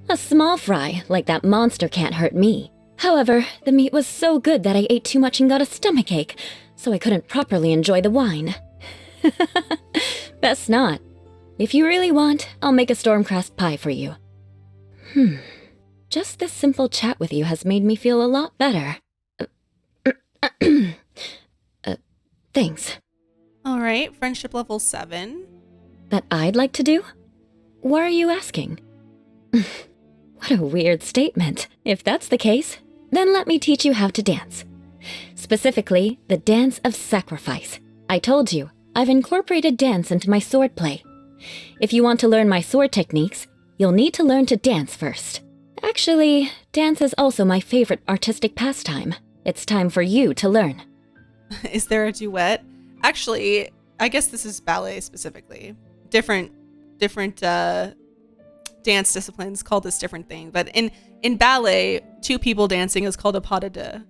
A small fry like that monster can't hurt me. However, the meat was so good that I ate too much and got a stomachache, so I couldn't properly enjoy the wine. Best not. If you really want, I'll make a stormcrest pie for you. Just this simple chat with you has made me feel a lot better. Thanks. Alright, friendship level 7. That I'd like to do? Why are you asking? What a weird statement. If that's the case, then let me teach you how to dance. Specifically, the dance of sacrifice. I told you, I've incorporated dance into my swordplay. If you want to learn my sword techniques, you'll need to learn to dance first. Actually, dance is also my favorite artistic pastime. It's time for you to learn. Is there a duet? Actually, I guess this is ballet specifically. Different dance disciplines call this different thing. But in ballet, two people dancing is called a pas de deux,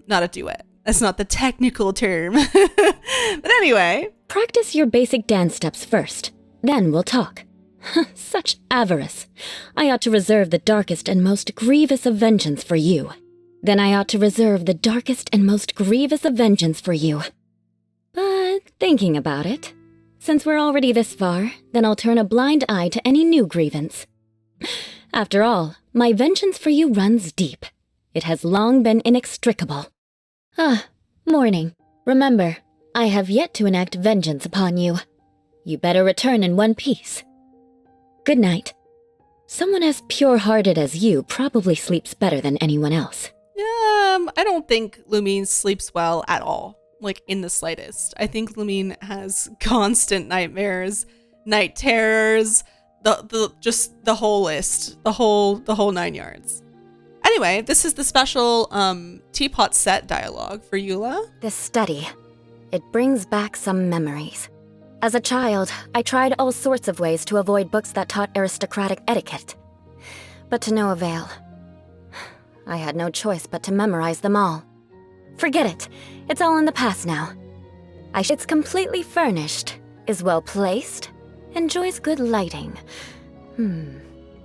not a duet. That's not the technical term. But anyway. Practice your basic dance steps first. Then we'll talk. Such avarice. I ought to reserve the darkest and most grievous of vengeance for you. Then I ought to reserve the darkest and most grievous of vengeance for you. But thinking about it, since we're already this far, then I'll turn a blind eye to any new grievance. After all, my vengeance for you runs deep. It has long been inextricable. Morning. Remember, I have yet to enact vengeance upon you. You better return in one piece. Good night. Someone as pure-hearted as you probably sleeps better than anyone else. I don't think Lumine sleeps well at all. Like, in the slightest. I think Lumine has constant nightmares, night terrors, just the whole list, the whole 9 yards. Anyway, this is the special teapot set dialogue for Eula. This study, it brings back some memories. As a child, I tried all sorts of ways to avoid books that taught aristocratic etiquette. But to no avail. I had no choice but to memorize them all. Forget it. It's all in the past now. It's completely furnished, is well placed, enjoys good lighting.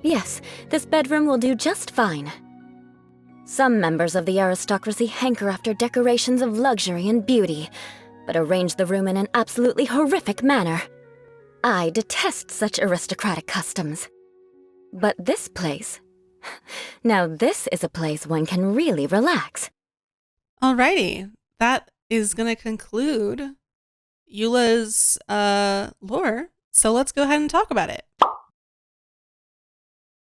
Yes, this bedroom will do just fine. Some members of the aristocracy hanker after decorations of luxury and beauty, but arrange the room in an absolutely horrific manner. I detest such aristocratic customs. But this place... Now this is a place one can really relax. Alrighty, that is going to conclude Eula's lore, so let's go ahead and talk about it.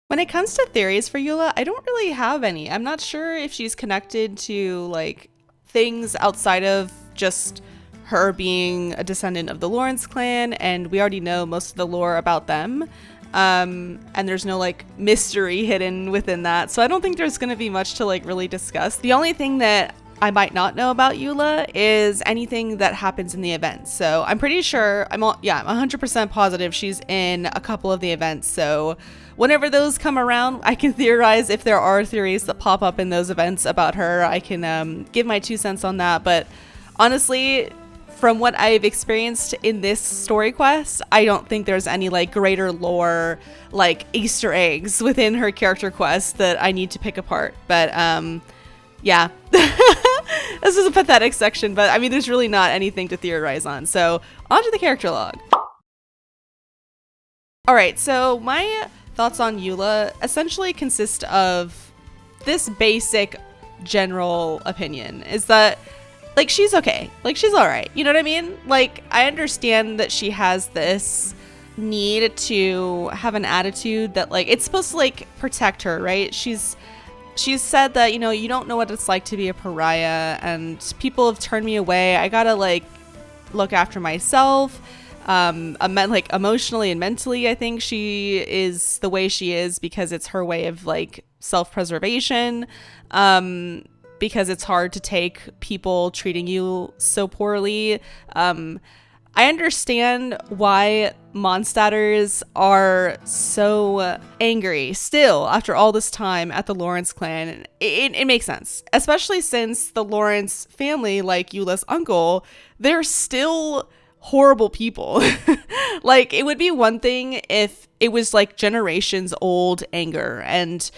When it comes to theories for Eula, I don't really have any. I'm not sure if she's connected to like things outside of just her being a descendant of the Lawrence clan, and we already know most of the lore about them. And there's no like mystery hidden within that, so I don't think there's going to be much to like really discuss. The only thing that I might not know about Eula is anything that happens in the events. So I'm pretty sure, I'm 100% positive she's in a couple of the events. So whenever those come around, I can theorize if there are theories that pop up in those events about her. I can give my 2 cents on that. But honestly, from what I've experienced in this story quest, I don't think there's any like greater lore, like Easter eggs within her character quest that I need to pick apart. But Yeah. This is a pathetic section, but I mean, there's really not anything to theorize on. So, on to the character log. Alright, so my thoughts on Eula essentially consist of this basic general opinion, is that, like, she's okay. Like, she's alright. You know what I mean? Like, I understand that she has this need to have an attitude that, like, it's supposed to, like, protect her, right? She's said that, you know, you don't know what it's like to be a pariah, and people have turned me away. I gotta, like, look after myself. Like, emotionally and mentally, I think she is the way she is because it's her way of, like, self-preservation. Because it's hard to take people treating you so poorly. I understand why Mondstadters are so angry still after all this time at the Lawrence clan. It makes sense, especially since the Lawrence family, like Eula's uncle, they're still horrible people. Like, it would be one thing if it was like generations old anger and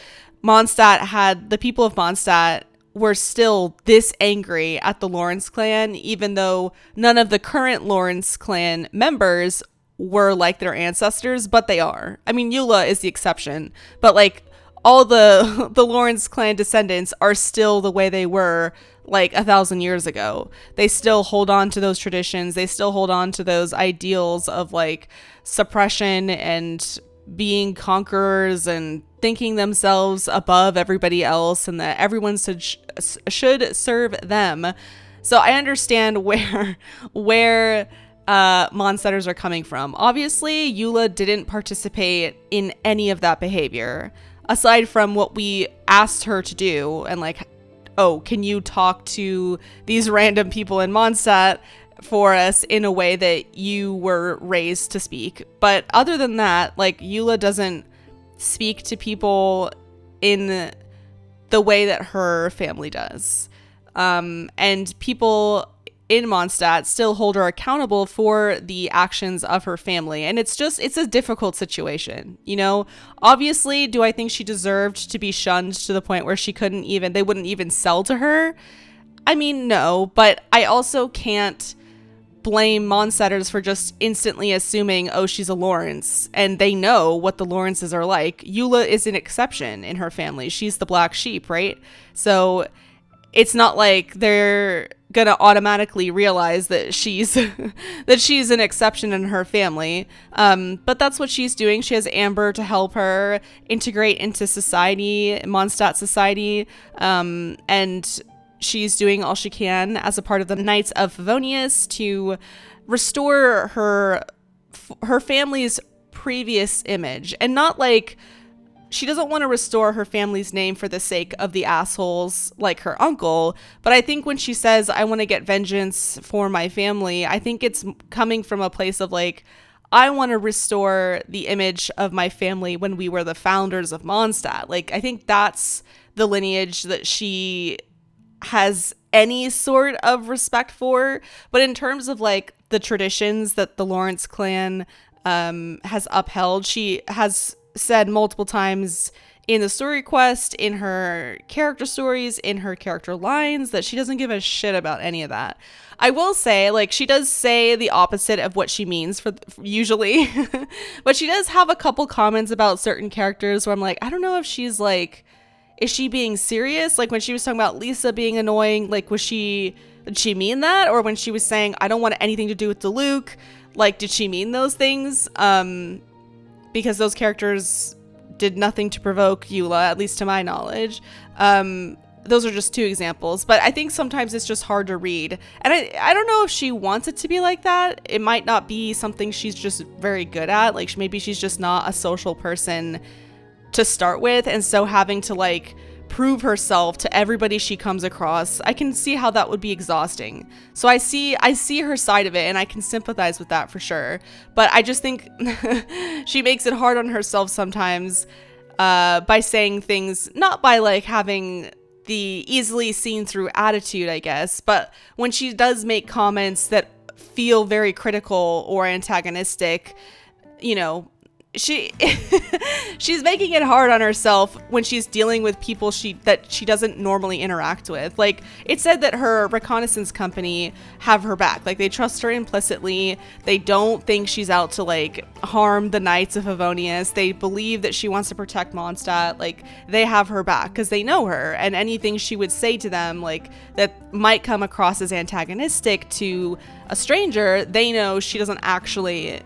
the people of Mondstadt were still this angry at the Lawrence clan, even though none of the current Lawrence clan members were like their ancestors, but they are. I mean, Eula is the exception, but like all the Lawrence clan descendants are still the way they were like 1,000 years ago. They still hold on to those traditions. They still hold on to those ideals of like suppression and being conquerors and thinking themselves above everybody else, and that everyone should serve them. So I understand where Mondstadters are coming from. Obviously, Eula didn't participate in any of that behavior, aside from what we asked her to do, and like, oh, can you talk to these random people in Mondstadt for us in a way that you were raised to speak. But other than that, like, Eula doesn't speak to people in the way that her family does. And people in Mondstadt still hold her accountable for the actions of her family. And it's a difficult situation, you know? Obviously, do I think she deserved to be shunned to the point where they wouldn't even sell to her? I mean, no, but I also can't blame Mondstadters for just instantly assuming, oh, she's a Lawrence, and they know what the Lawrences are like. Eula is an exception in her family. She's the black sheep, right? So it's not like they're gonna automatically realize that she's that she's an exception in her family. But that's what she's doing. She has Amber to help her integrate into society, Mondstadt society, and she's doing all she can as a part of the Knights of Favonius to restore her family's previous image. And not like, she doesn't want to restore her family's name for the sake of the assholes like her uncle, but I think when she says, I want to get vengeance for my family, I think it's coming from a place of like, I want to restore the image of my family when we were the founders of Mondstadt. Like, I think that's the lineage that she has any sort of respect for. But in terms of like the traditions that the Lawrence clan has upheld, she has said multiple times in the story quest, in her character stories, in her character lines, that she doesn't give a shit about any of that. I will say, like, she does say the opposite of what she means for usually, but she does have a couple comments about certain characters where I'm like, I don't know if she's like, is she being serious? Like, when she was talking about Lisa being annoying, like, did she mean that? Or when she was saying, I don't want anything to do with Diluc, like, did she mean those things? Because those characters did nothing to provoke Eula, at least to my knowledge. Those are just two examples, but I think sometimes it's just hard to read. And I don't know if she wants it to be like that. It might not be something she's just very good at. Like, maybe she's just not a social person to start with, and so having to like prove herself to everybody she comes across, I can see how that would be exhausting. So I see her side of it, and I can sympathize with that for sure. But I just think she makes it hard on herself sometimes by saying things, not by like having the easily seen through attitude, I guess, but when she does make comments that feel very critical or antagonistic, you know, she's making it hard on herself when she's dealing with people that she doesn't normally interact with. Like, it said that her reconnaissance company have her back. Like, they trust her implicitly. They don't think she's out to like harm the Knights of Favonius. They believe that she wants to protect Mondstadt. Like, they have her back because they know her, and anything she would say to them like that might come across as antagonistic to a stranger, they know she doesn't actually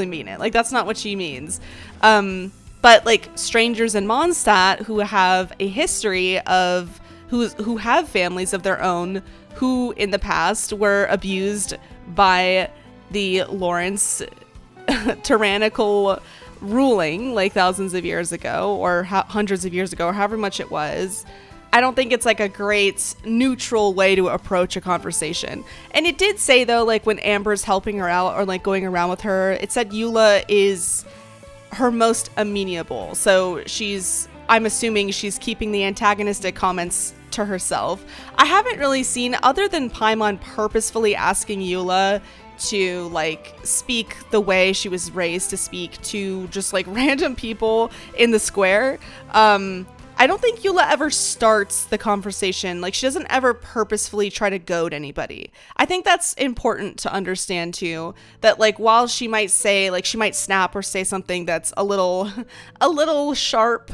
mean it. Like, that's not what she means. But like strangers in Mondstadt who have a history of who have families of their own who in the past were abused by the Lawrence tyrannical ruling like thousands of years ago or hundreds of years ago or however much it was. I don't think it's like a great neutral way to approach a conversation. And it did say though, like when Amber's helping her out or like going around with her, it said Eula is her most amenable. So I'm assuming she's keeping the antagonistic comments to herself. I haven't really seen, other than Paimon purposefully asking Eula to like speak the way she was raised to speak to just like random people in the square. I don't think Eula ever starts the conversation. Like, she doesn't ever purposefully try to goad anybody. I think that's important to understand too, that like while she might say, like she might snap or say something that's a little sharp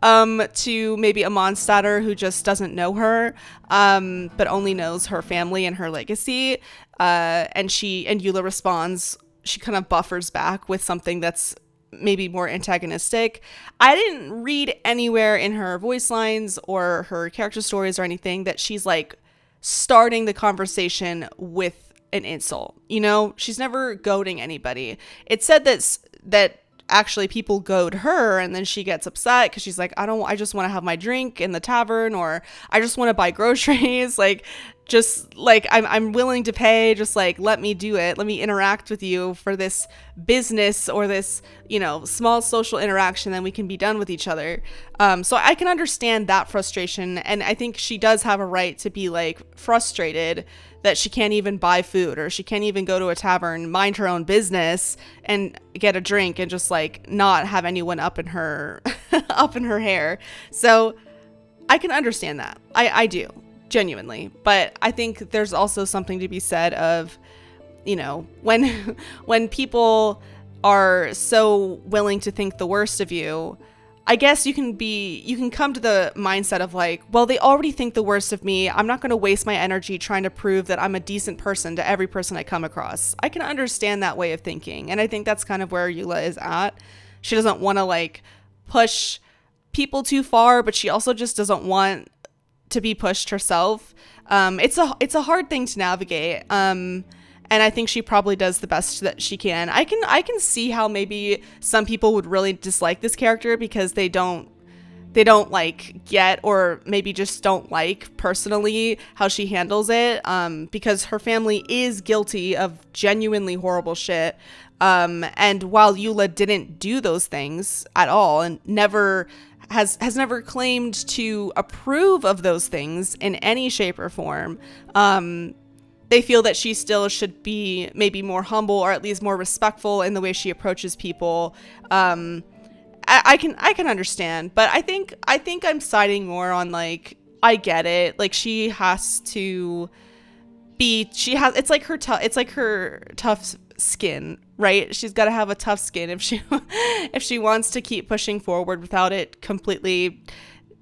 to maybe a Mondstadter who just doesn't know her, but only knows her family and her legacy, and Eula responds, she kind of buffers back with something that's maybe more antagonistic. I didn't read anywhere in her voice lines or her character stories or anything that she's like starting the conversation with an insult. You know, she's never goading anybody. It said that actually people goad her and then she gets upset because she's like, I just want to have my drink in the tavern, or I just want to buy groceries. Like, just like I'm willing to pay, just like let me do it, let me interact with you for this business or this, you know, small social interaction, then we can be done with each other. So I can understand that frustration, and I think she does have a right to be like frustrated that she can't even buy food or she can't even go to a tavern, mind her own business and get a drink and just like not have anyone up in her up in her hair. So I can understand that. I do. Genuinely. But I think there's also something to be said of, you know, when people are so willing to think the worst of you, I guess you can come to the mindset of like, well, they already think the worst of me. I'm not going to waste my energy trying to prove that I'm a decent person to every person I come across. I can understand that way of thinking. And I think that's kind of where Eula is at. She doesn't want to like push people too far, but she also just doesn't want to be pushed herself. It's a hard thing to navigate. And I think she probably does the best that she can. I can see how maybe some people would really dislike this character because they don't like get, or maybe just don't like personally how she handles it, because her family is guilty of genuinely horrible shit. And while Eula didn't do those things at all and has never claimed to approve of those things in any shape or form, they feel that she still should be maybe more humble or at least more respectful in the way she approaches people. I can understand, but I think I'm siding more on like, I get it. Like, she has to be, it's like her tough skin, right? She's got to have a tough skin if she wants to keep pushing forward without it completely,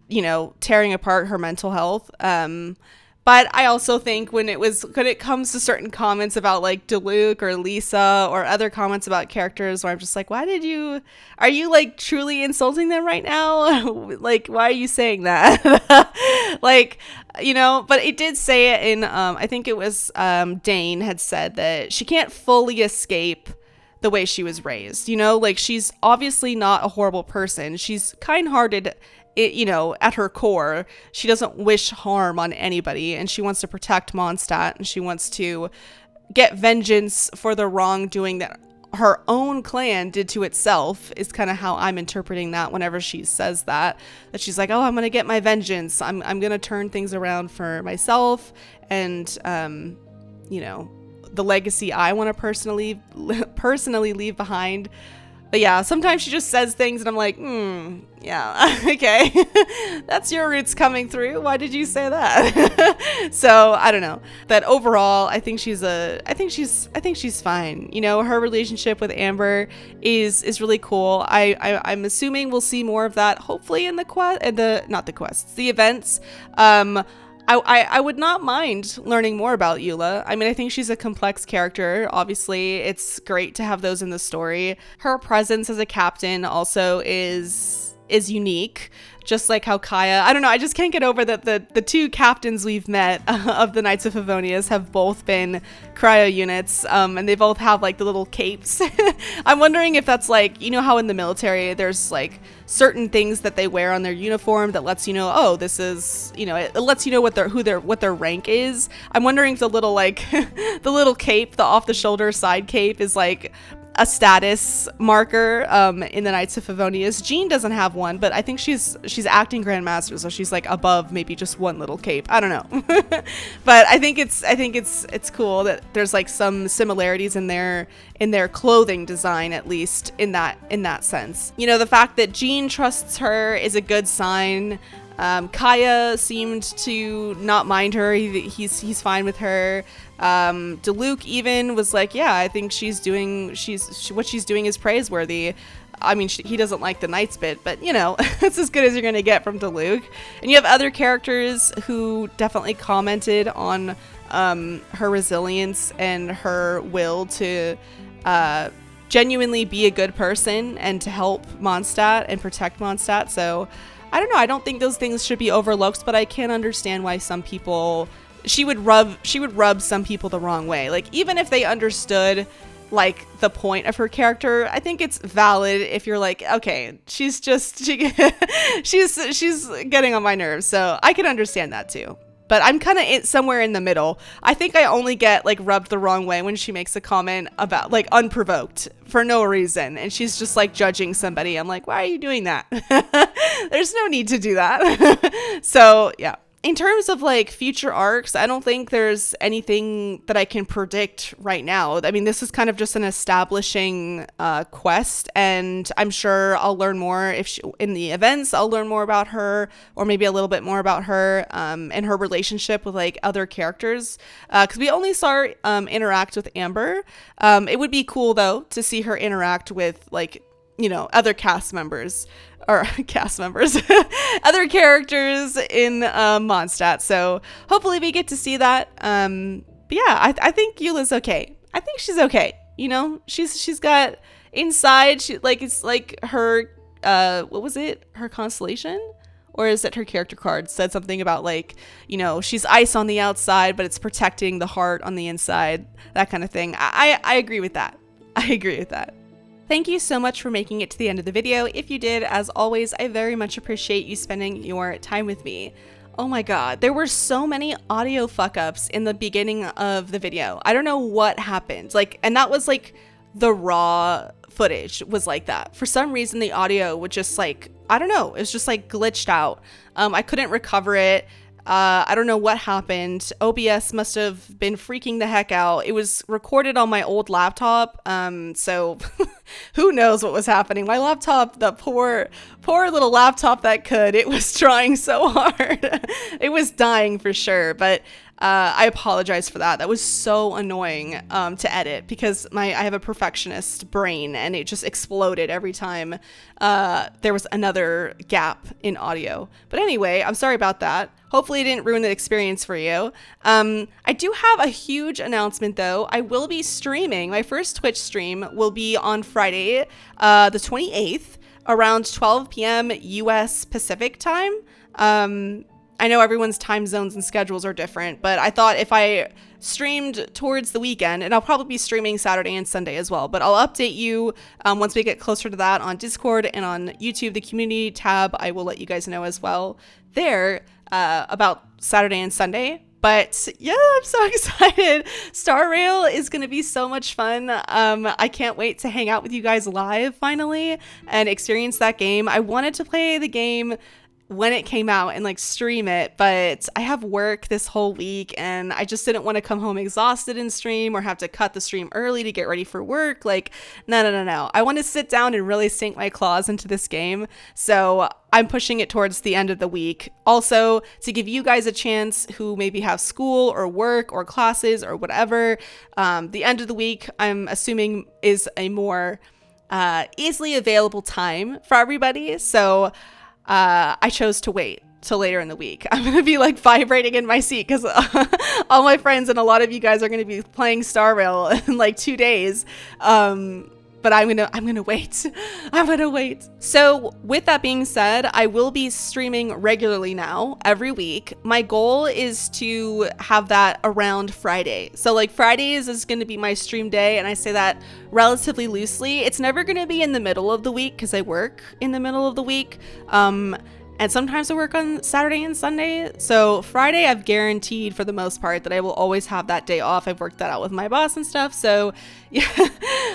you know, tearing apart her mental health. But I also think when it comes to certain comments about like Diluc or Lisa or other comments about characters where I'm just like, are you like truly insulting them right now? Like, why are you saying that? Like, you know, but it did say it in, I think it was Dane had said that she can't fully escape the way she was raised, you know, like she's obviously not a horrible person. She's kind-hearted, you know, at her core. She doesn't wish harm on anybody, and she wants to protect Mondstadt, and she wants to get vengeance for the wrongdoing that her own clan did to itself, is kind of how I'm interpreting that whenever she says that she's like, oh, I'm gonna get my vengeance, I'm gonna turn things around for myself, and you know, the legacy I want to personally leave behind. But yeah, sometimes she just says things and I'm like, yeah, okay. That's your roots coming through. Why did you say that? So I don't know. But overall, I think she's fine. You know, her relationship with Amber is really cool. I'm assuming we'll see more of that hopefully in the events. I would not mind learning more about Eula. I mean, I think she's a complex character. Obviously, it's great to have those in the story. Her presence as a captain also is unique, just like how Kaya, I don't know, I just can't get over that the two captains we've met of the Knights of Favonius have both been cryo units, and they both have like the little capes. I'm wondering if that's like, you know how in the military there's like certain things that they wear on their uniform that lets you know, oh, this is, you know, it lets you know what their rank is. I'm wondering if the little like the little cape, the off the shoulder side cape, is like a status marker in the Knights of Favonius. Jean doesn't have one, but I think she's acting Grandmaster, so she's like above maybe just one little cape. I don't know. But I think it's cool that there's like some similarities in their clothing design, at least in that sense. You know, the fact that Jean trusts her is a good sign. Kaya seemed to not mind her. He's fine with her. Diluc even was like, yeah, I think what she's doing is praiseworthy. I mean, he doesn't like the Knights bit, but you know, it's as good as you're gonna get from Diluc. And you have other characters who definitely commented on her resilience and her will to genuinely be a good person and to help Mondstadt and protect Mondstadt. So I don't know, I don't think those things should be overlooked, but I can understand why some people, she would rub some people the wrong way. Like, even if they understood like the point of her character, I think it's valid if you're like, okay, she's getting on my nerves. So I can understand that too. But I'm kind of somewhere in the middle. I think I only get like rubbed the wrong way when she makes a comment about like unprovoked for no reason. And she's just like judging somebody. I'm like, why are you doing that? There's no need to do that. So yeah. In terms of like future arcs, I don't think there's anything that I can predict right now. I mean, this is kind of just an establishing quest, and I'm sure I'll learn more in the events. I'll learn more about her, or maybe a little bit more about her and her relationship with like other characters. Because we only saw her interact with Amber. It would be cool though to see her interact with like, you know, other cast members. Or other characters in Mondstadt. So hopefully we get to see that. But yeah, I think Eula's okay. I think she's okay. You know, she's got inside. It's like her what was it? Her constellation, or is it her character card said something about like, you know, she's ice on the outside, but it's protecting the heart on the inside. That kind of thing. I agree with that. I agree with that. Thank you so much for making it to the end of the video. If you did, as always, I very much appreciate you spending your time with me. Oh my god, there were so many audio fuck-ups in the beginning of the video. I don't know what happened. Like, and that was like the raw footage was like that. For some reason, the audio would just like, I don't know, it was just like glitched out. I couldn't recover it. I don't know what happened. OBS must have been freaking the heck out. It was recorded on my old laptop, so who knows what was happening. My laptop, the poor little laptop that could, it was trying so hard. It was dying for sure, but I apologize for that. That was so annoying to edit because I have a perfectionist brain and it just exploded every time there was another gap in audio. But anyway, I'm sorry about that. Hopefully it didn't ruin the experience for you. I do have a huge announcement though. I will be streaming. My first Twitch stream will be on Friday, the 28th, around 12 p.m. US Pacific time. I know everyone's time zones and schedules are different, but I thought if I streamed towards the weekend, and I'll probably be streaming Saturday and Sunday as well, but I'll update you once we get closer to that on Discord and on YouTube, the community tab. I will let you guys know as well there about Saturday and Sunday. But yeah, I'm so excited. Star Rail is going to be so much fun. I can't wait to hang out with you guys live finally and experience that game. I wanted to play the game when it came out and like stream it, but I have work this whole week and I just didn't want to come home exhausted and stream or have to cut the stream early to get ready for work. Like, no. I want to sit down and really sink my claws into this game. So I'm pushing it towards the end of the week. Also, to give you guys a chance who maybe have school or work or classes or whatever, the end of the week, I'm assuming, is a more easily available time for everybody. So I chose to wait till later in the week. I'm gonna be like vibrating in my seat because all my friends and a lot of you guys are gonna be playing Star Rail in like 2 days. But I'm gonna wait. I'm gonna wait. So with that being said, I will be streaming regularly now every week. My goal is to have that around Friday. So like Fridays is gonna be my stream day, and I say that relatively loosely. It's never gonna be in the middle of the week because I work in the middle of the week. And sometimes I work on Saturday and Sunday. So Friday, I've guaranteed for the most part that I will always have that day off. I've worked that out with my boss and stuff. So yeah,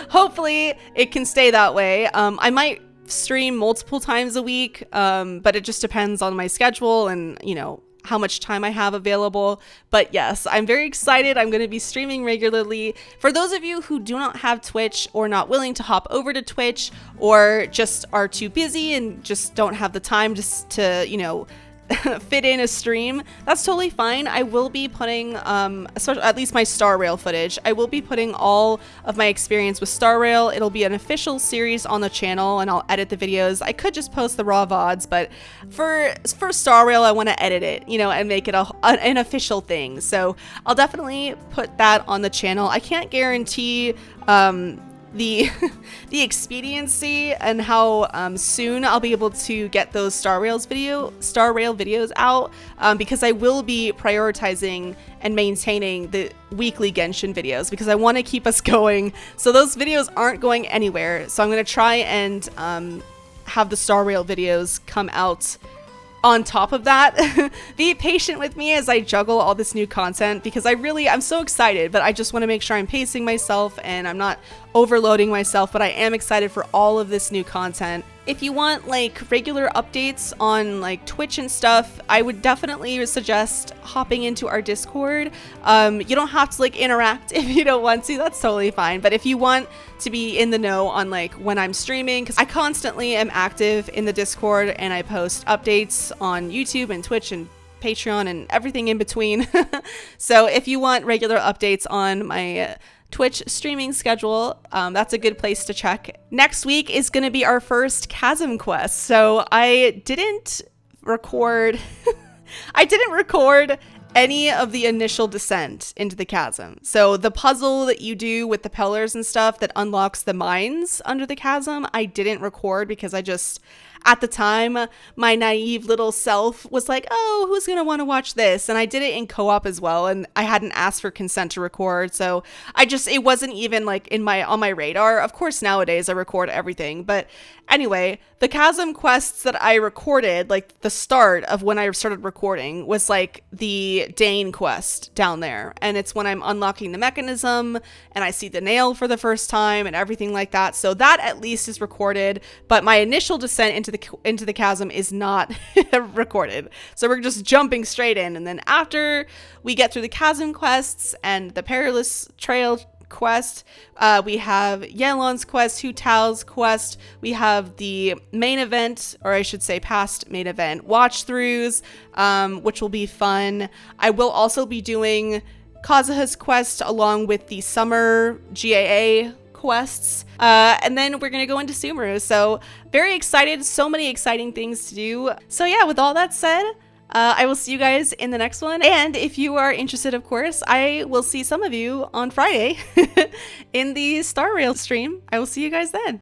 hopefully it can stay that way. I might stream multiple times a week, but it just depends on my schedule and, you know, how much time I have available. But yes, I'm very excited. I'm going to be streaming regularly. For those of you who do not have Twitch or not willing to hop over to Twitch or just are too busy and just don't have the time just to, you know, fit in a stream, that's totally fine. I will be putting, especially at least my Star Rail footage, I will be putting all of my experience with Star Rail. It'll be an official series on the channel and I'll edit the videos. I could just post the raw VODs, but for Star Rail, I want to edit it, you know, and make it an official thing. So I'll definitely put that on the channel. I can't guarantee the expediency and how soon I'll be able to get those Star Rail videos out, because I will be prioritizing and maintaining the weekly Genshin videos because I want to keep us going. So those videos aren't going anywhere. So I'm going to try and have the Star Rail videos come out on top of that. Be patient with me as I juggle all this new content because I'm so excited, but I just want to make sure I'm pacing myself and I'm not overloading myself, but I am excited for all of this new content. If you want like regular updates on like Twitch and stuff, I would definitely suggest hopping into our Discord. You don't have to like interact if you don't want to, that's totally fine. But if you want to be in the know on like when I'm streaming, because I constantly am active in the Discord and I post updates on YouTube and Twitch and Patreon and everything in between. So if you want regular updates on my Twitch streaming schedule, that's a good place to check. Next week is going to be our first Chasm quest. So I didn't record any of the initial descent into the chasm. So the puzzle that you do with the pillars and stuff that unlocks the mines under the chasm, I didn't record because at the time, my naive little self was like, oh, who's going to want to watch this? And I did it in co-op as well. And I hadn't asked for consent to record. So it wasn't even like on my radar. Of course, nowadays I record everything. But anyway, the chasm quests that I recorded, like the start of when I started recording was like the Dane quest down there. And it's when I'm unlocking the mechanism and I see the nail for the first time and everything like that. So that at least is recorded. But my initial descent into the chasm is not recorded. So we're just jumping straight in. And then after we get through the chasm quests and the perilous trail quest, we have Yanlon's quest, Hu Tao's quest, we have the main event, or I should say past main event watch throughs, which will be fun. I will also be doing Kazuha's quest along with the summer GAA quests, and then we're gonna go into Sumeru. So very excited, so many exciting things to do. So yeah, with all that said, I will see you guys in the next one. And if you are interested, of course, I will see some of you on Friday in the Star Rail stream. I will see you guys then.